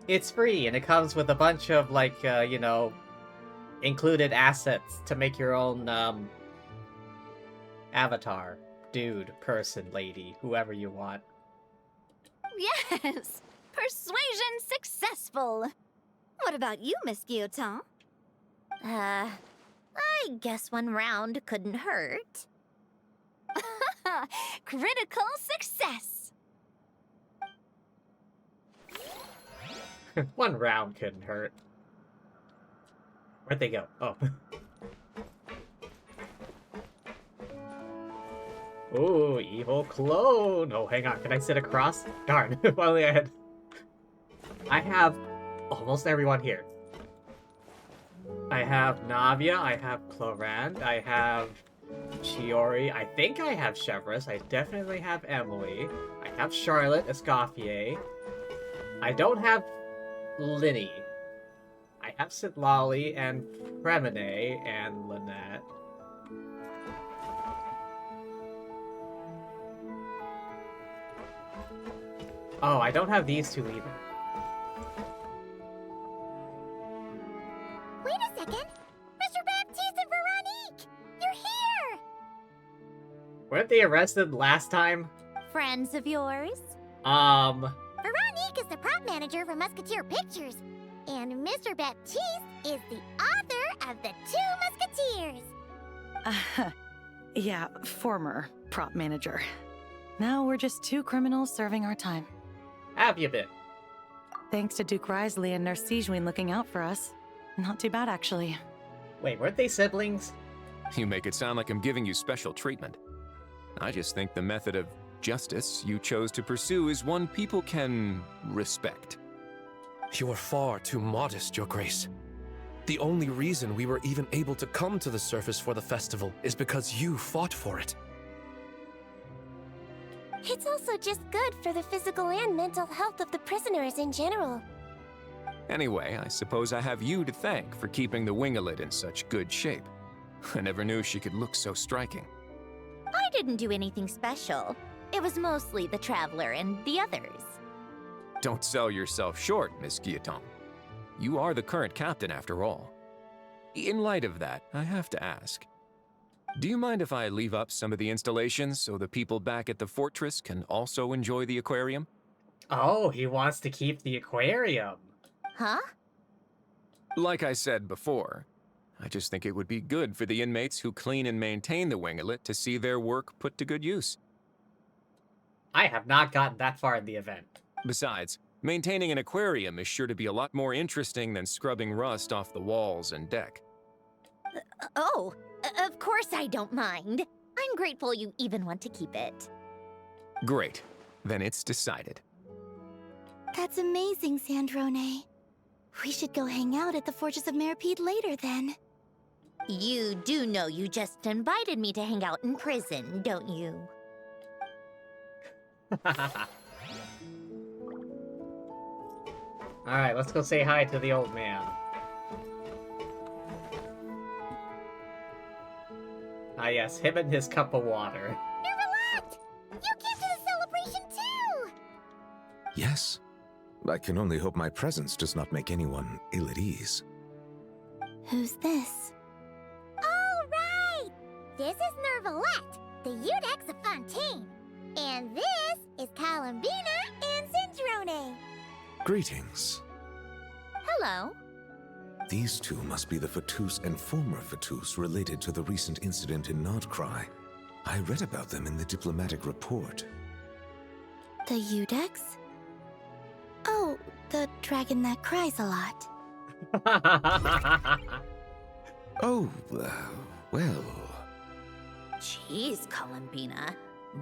It's free, and it comes with a bunch of, like, you know, included assets to make your own, avatar. Dude, person, lady, whoever you want. Yes! Persuasion successful! What about you, Miss Guillotin? I guess one round couldn't hurt. Critical success! One round couldn't hurt. Where'd they go? Oh. Ooh, evil clone! Oh, hang on, can I sit across? Darn, finally I have almost everyone here. I have Navia, I have Clorand, I have Chiori, I think I have Chevres, I definitely have Emily, I have Charlotte Escoffier, I don't have Linny, I have Sitlali and Fremine and Lynette. Oh, I don't have these two either. Wait a second! Mr. Baptiste and Veronique! You're here! Weren't they arrested last time? Friends of yours? Veronique is the prop manager for Musketeer Pictures, and Mr. Baptiste is the author of The Two Musketeers! Yeah, former prop manager. Now we're just two criminals serving our time. Have you been? Thanks to Duke Risley and Nurse Sigewin looking out for us. Not too bad, actually. Wait, weren't they siblings? You make it sound like I'm giving you special treatment. I just think the method of justice you chose to pursue is one people can respect. You are far too modest, Your Grace. The only reason we were even able to come to the surface for the festival is because you fought for it. It's also just good for the physical and mental health of the prisoners in general. Anyway, I suppose I have you to thank for keeping the Winglet in such good shape. I never knew she could look so striking. I didn't do anything special. It was mostly the Traveler and the others. Don't sell yourself short, Miss Guillotin. You are the current captain, after all. In light of that, I have to ask, do you mind if I leave up some of the installations so the people back at the fortress can also enjoy the aquarium? Oh, he wants to keep the aquarium. Huh? Like I said before, I just think it would be good for the inmates who clean and maintain the Winglet to see their work put to good use. I have not gotten that far in the event. Besides, maintaining an aquarium is sure to be a lot more interesting than scrubbing rust off the walls and deck. Of course I don't mind. I'm grateful you even want to keep it. Great. Then it's decided. That's amazing, Sandrone. We should go hang out at the Fortress of Meripede later, then. You do know you just invited me to hang out in prison, don't you? Alright, let's go say hi to the old man. Ah yes, him and his cup of water. Nervalette! You came to the celebration too! Yes. I can only hope my presence does not make anyone ill at ease. Who's this? All right! This is Nervalette, the Udex of Fontaine. And this is Columbina and Cendrone. Greetings. Hello. These two must be the Fatus and former Fatus related to the recent incident in Nodcry. I read about them in the diplomatic report. The Udex? Oh, the dragon that cries a lot. Oh, well... Jeez, Columbina.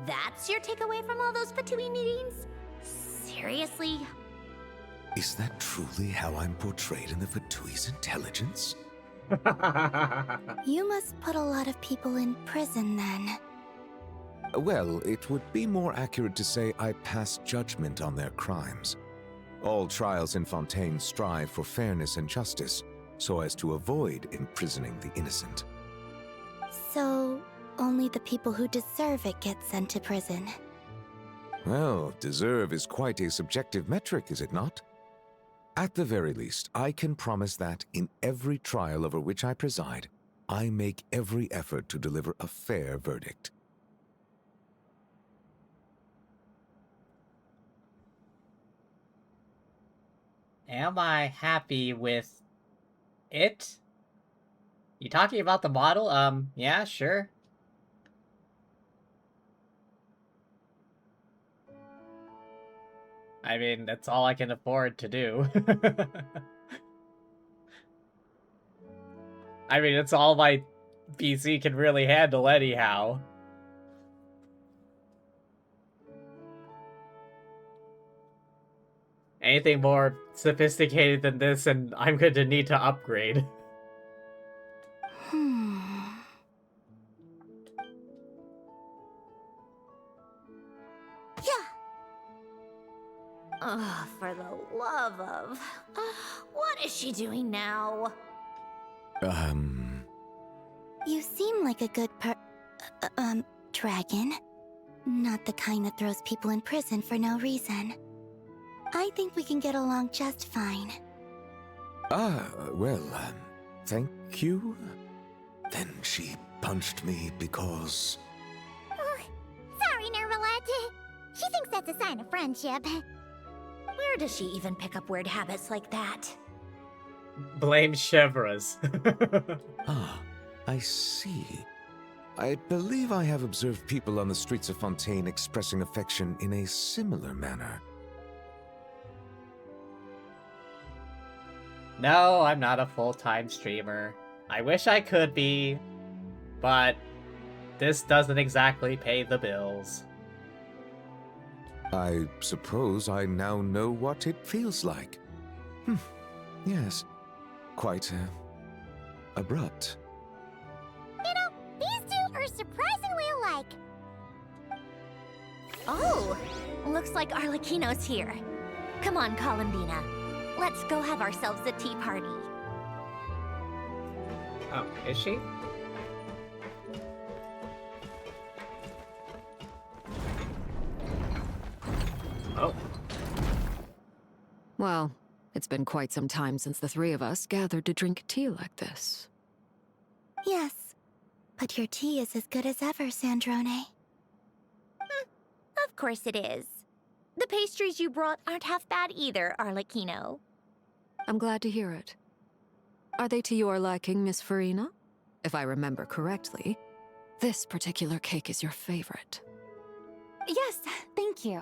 That's your takeaway from all those Fatui meetings? Seriously? Is that truly how I'm portrayed in the Fatui's intelligence? You must put a lot of people in prison then. Well, it would be more accurate to say I pass judgment on their crimes. All trials in Fontaine strive for fairness and justice, so as to avoid imprisoning the innocent. So, only the people who deserve it get sent to prison. Well, deserve is quite a subjective metric, is it not? At the very least, I can promise that in every trial over which I preside, I make every effort to deliver a fair verdict. Am I happy with it? You talking about the model? Yeah, sure. I mean, that's all I can afford to do. I mean, it's all my PC can really handle anyhow. Anything more sophisticated than this, and I'm going to need to upgrade. Oh, for the love of... what is she doing now? You seem like a good dragon. Not the kind that throws people in prison for no reason. I think we can get along just fine. Well, thank you? Then she punched me because... Sorry, Nervalette. She thinks that's a sign of friendship. Where does she even pick up weird habits like that? Blame Chevras. Ah, I see. I believe I have observed people on the streets of Fontaine expressing affection in a similar manner. No, I'm not a full-time streamer. I wish I could be, but this doesn't exactly pay the bills. I suppose I now know what it feels like. Yes, quite abrupt. You know, these two are surprisingly alike. Oh, looks like Arlecchino's here. Come on, Columbina. Let's go have ourselves a tea party. Oh, is she? Oh. Well, it's been quite some time since the three of us gathered to drink tea like this. Yes, but your tea is as good as ever, Cendrone. Of course it is. The pastries you brought aren't half bad either, Arlecchino. I'm glad to hear it. Are they to your liking, Miss Farina? If I remember correctly, this particular cake is your favorite. Yes, thank you.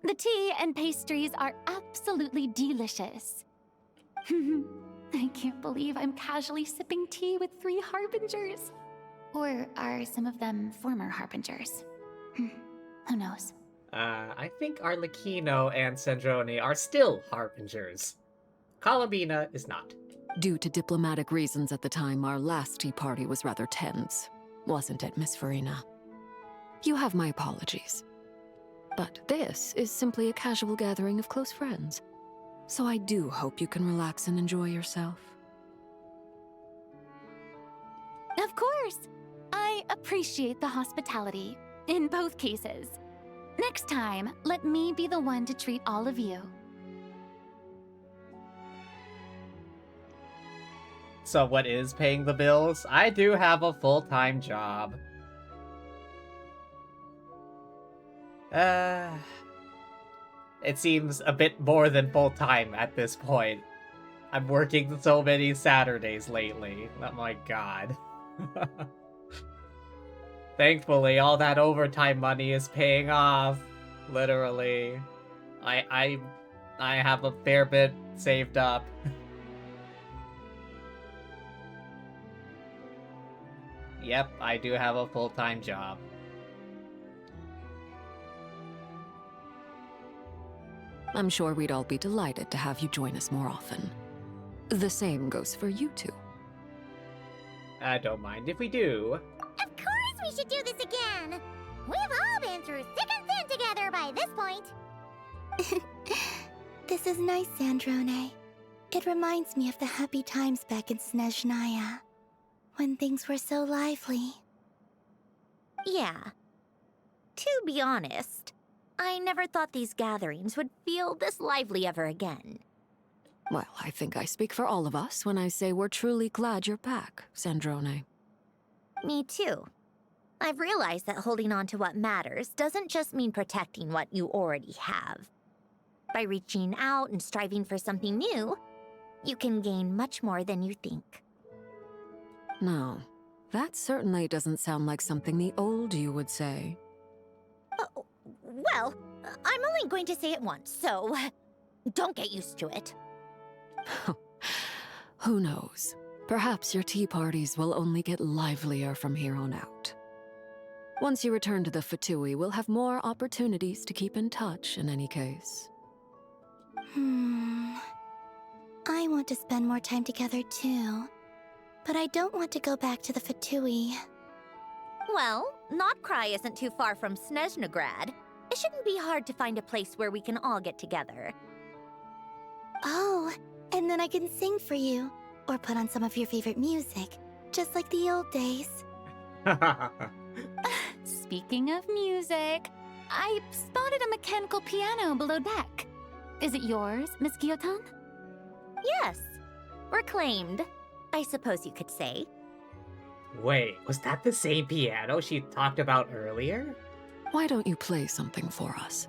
The tea and pastries are absolutely delicious. I can't believe I'm casually sipping tea with 3 harbingers. Or are some of them former harbingers? Who knows? I think Arlecchino and Cendrone are still harbingers. Columbina is not. Due to diplomatic reasons at the time, our last tea party was rather tense. Wasn't it, Miss Farina? You have my apologies. But this is simply a casual gathering of close friends. So I do hope you can relax and enjoy yourself. Of course! I appreciate the hospitality, in both cases. Next time, let me be the one to treat all of you. So what is paying the bills? I do have a full-time job. It seems a bit more than full-time at this point. I'm working so many Saturdays lately. Oh my god. Thankfully, all that overtime money is paying off. Literally. I have a fair bit saved up. Yep, I do have a full-time job. I'm sure we'd all be delighted to have you join us more often. The same goes for you two. I don't mind if we do. Of course we should do this again! We've all been through thick and thin together by this point. This is nice, Sandrone. It reminds me of the happy times back in Snezhnaya, when things were so lively. Yeah. To be honest, I never thought these gatherings would feel this lively ever again. Well, I think I speak for all of us when I say we're truly glad you're back, Sandrone. Me too. I've realized that holding on to what matters doesn't just mean protecting what you already have. By reaching out and striving for something new, you can gain much more than you think. No, that certainly doesn't sound like something the old you would say. Well, I'm only going to say it once, so don't get used to it. Who knows? Perhaps your tea parties will only get livelier from here on out. Once you return to the Fatui, we'll have more opportunities to keep in touch in any case. I want to spend more time together too. But I don't want to go back to the Fatui. Well, Notcry isn't too far from Snezhnegrad. It shouldn't be hard to find a place where we can all get together. Oh, and then I can sing for you, or put on some of your favorite music, just like the old days. Speaking of music, I spotted a mechanical piano below deck. Is it yours, Miss Gyotan? Yes. Reclaimed, I suppose you could say. Wait, was that the same piano she talked about earlier? Why don't you play something for us?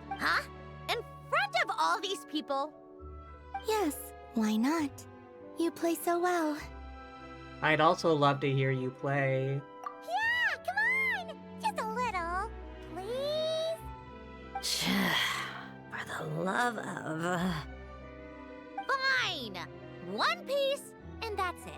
Huh? In front of all these people? Yes, why not? You play so well. I'd also love to hear you play. Yeah, come on! Just a little, please? For the love of... Fine! One piece, and that's it.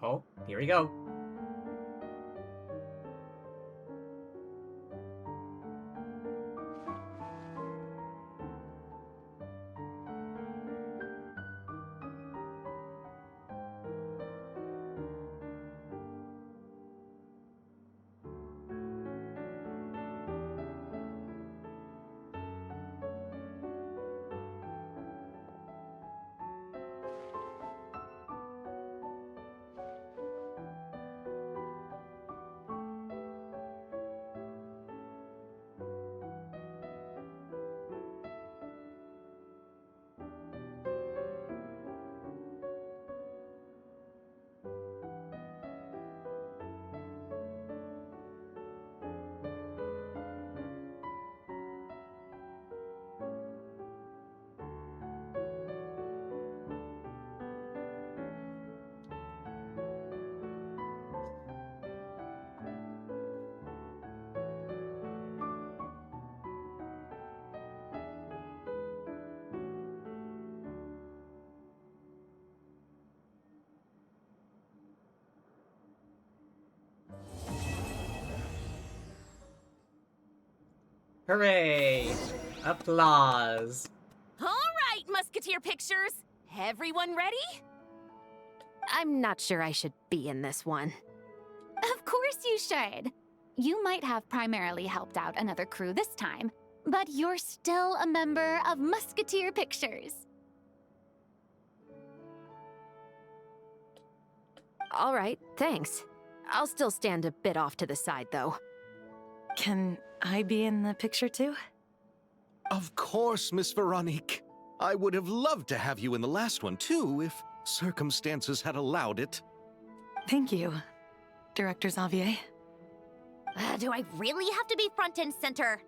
Oh, here we go. Hooray! Applause. All right, Musketeer Pictures. Everyone ready? I'm not sure I should be in this one. Of course you should. You might have primarily helped out another crew this time, but you're still a member of Musketeer Pictures. All right, thanks. I'll still stand a bit off to the side, though. Can I be in the picture too? Of course, Miss Veronique. I would have loved to have you in the last one, too, if circumstances had allowed it. Thank you, Director Xavier. Do I really have to be front and center?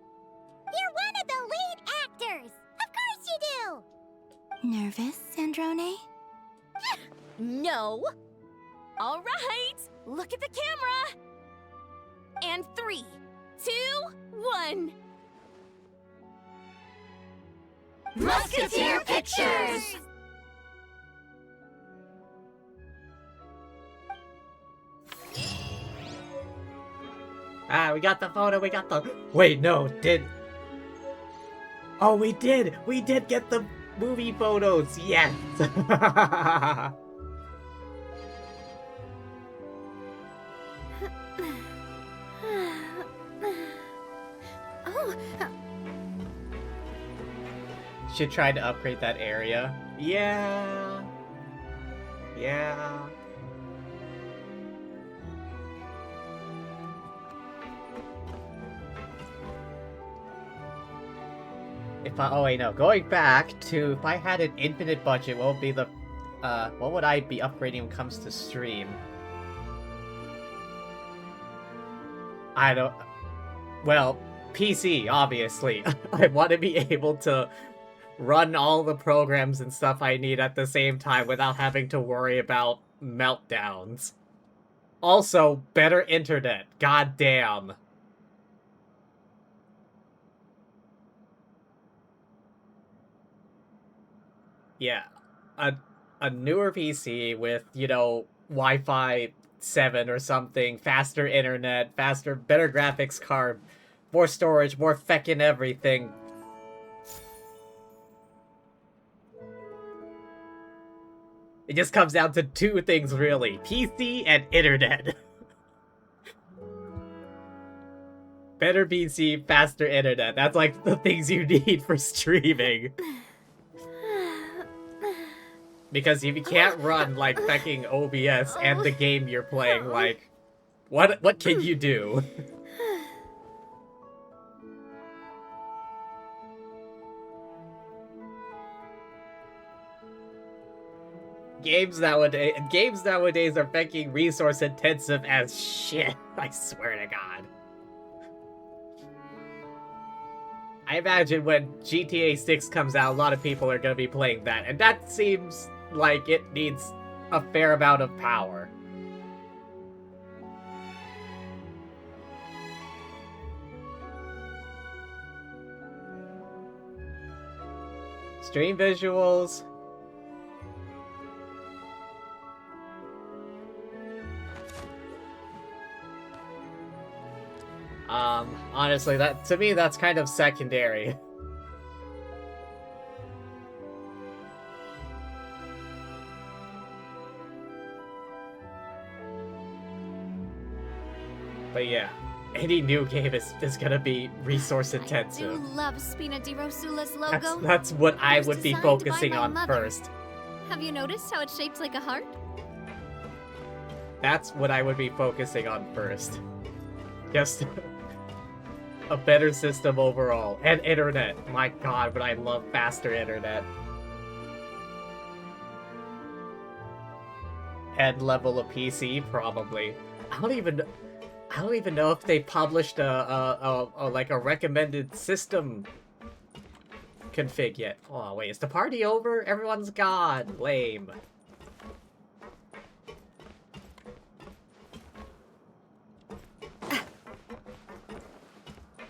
You're one of the lead actors! Of course you do! Nervous, Sandrone? No. All right, look at the camera. And 3, 2, 1. Musketeer Pictures! Ah, we got the photo, we got the... Wait, no, did... Oh, we did! We did get the movie photos! Yes! Should try to upgrade that area. Yeah. Yeah. Oh wait, no. Going back to, if I had an infinite budget, what would be the, what would I be upgrading when it comes to stream? I don't, well, PC, obviously. I want to be able to run all the programs and stuff I need at the same time without having to worry about meltdowns. Also, better internet. God damn. Yeah, a newer PC with, you know, Wi-Fi 7 or something, faster internet, better graphics card, more storage, more feckin' everything. It just comes down to two things, really. PC and internet. Better PC, faster internet. That's like the things you need for streaming. Because if you can't run, like, fucking OBS and the game you're playing, like, what can you do? Games nowadays are fucking resource intensive as shit. I swear to God. I imagine when GTA 6 comes out, a lot of people are gonna be playing that, and that seems like it needs a fair amount of power. Stream visuals. Honestly, to me, that's kind of secondary. But yeah, any new game is gonna be resource intensive. I do love Spina di Rosula's logo. That's what I would be designed focusing by my on mother. first. Have you noticed how it's shaped like a heart? That's what I would be focusing on first. Just a better system overall. And internet. My god, but I love faster internet. Head level of PC, probably. I don't even know if they published like a recommended system config yet. Oh wait, is the party over? Everyone's gone. Lame.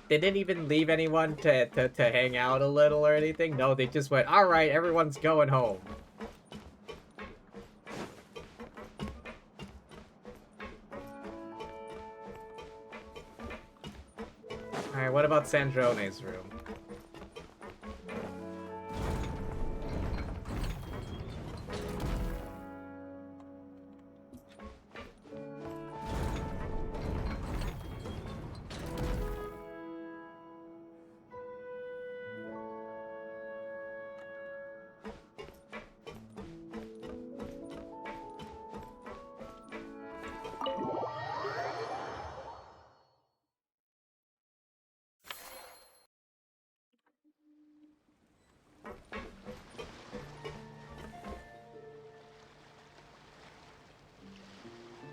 They didn't even leave anyone to hang out a little or anything. No, they just went, alright, everyone's going home. Alright, what about Sandrone's room?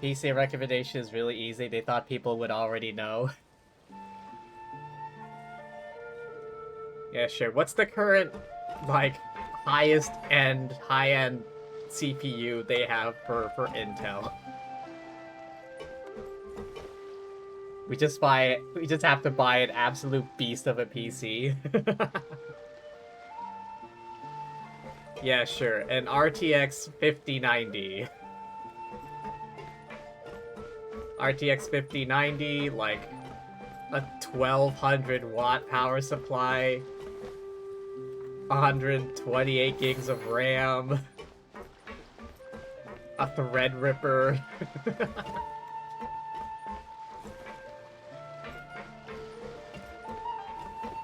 PC recommendation is really easy. They thought people would already know. Yeah, sure. What's the current, like, highest end, high-end CPU they have for Intel? We just have to buy an absolute beast of a PC. Yeah, sure. An RTX 5090. RTX 5090, like a 1200 watt power supply, 128 gigs of RAM, a Threadripper.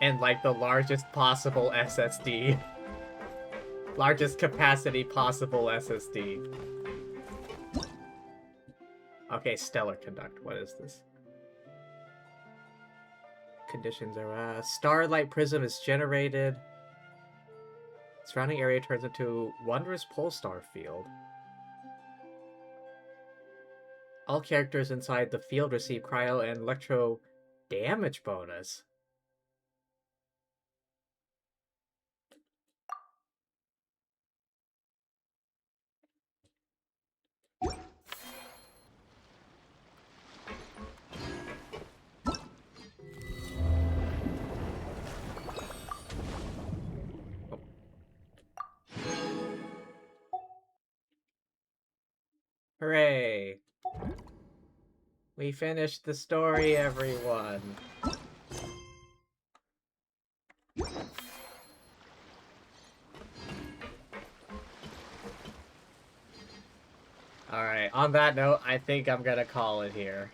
And like the largest possible SSD. Largest capacity possible SSD. Okay, Stellar Conduct. What is this? Conditions are Starlight Prism is generated. Surrounding area turns into Wondrous Polestar Field. All characters inside the field receive cryo and electro damage bonus. Hooray! We finished the story, everyone! Alright, on that note, I think I'm gonna call it here.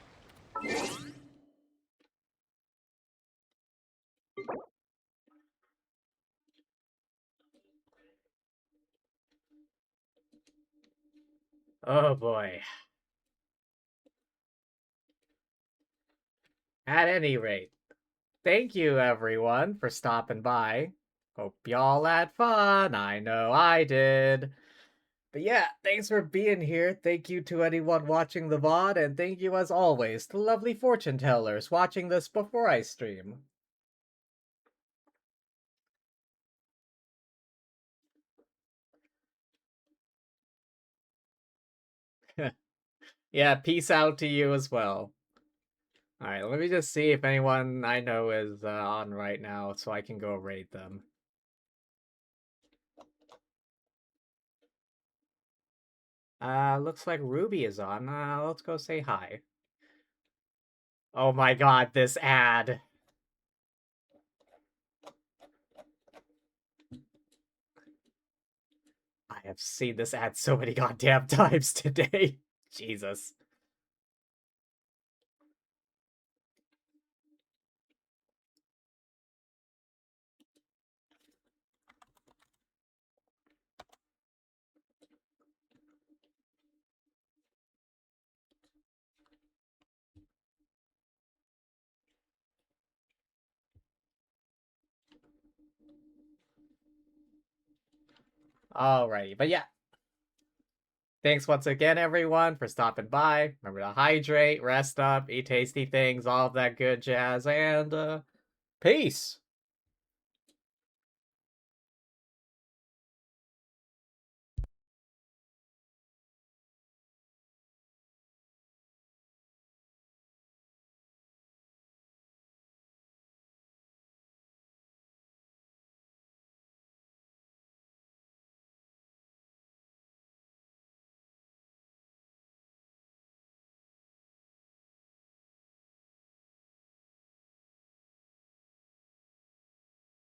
Oh boy. At any rate, thank you everyone for stopping by. Hope y'all had fun. I know I did. But yeah, thanks for being here. Thank you to anyone watching the VOD, and thank you as always to lovely fortune tellers watching this before I stream. Yeah, peace out to you as well. Alright, let me just see if anyone I know is on right now so I can go raid them. Looks like Ruby is on. Let's go say hi. Oh my god, this ad. I have seen this ad so many goddamn times today. Jesus. Alrighty, but yeah. Thanks once again, everyone, for stopping by. Remember to hydrate, rest up, eat tasty things, all of that good jazz, and, peace!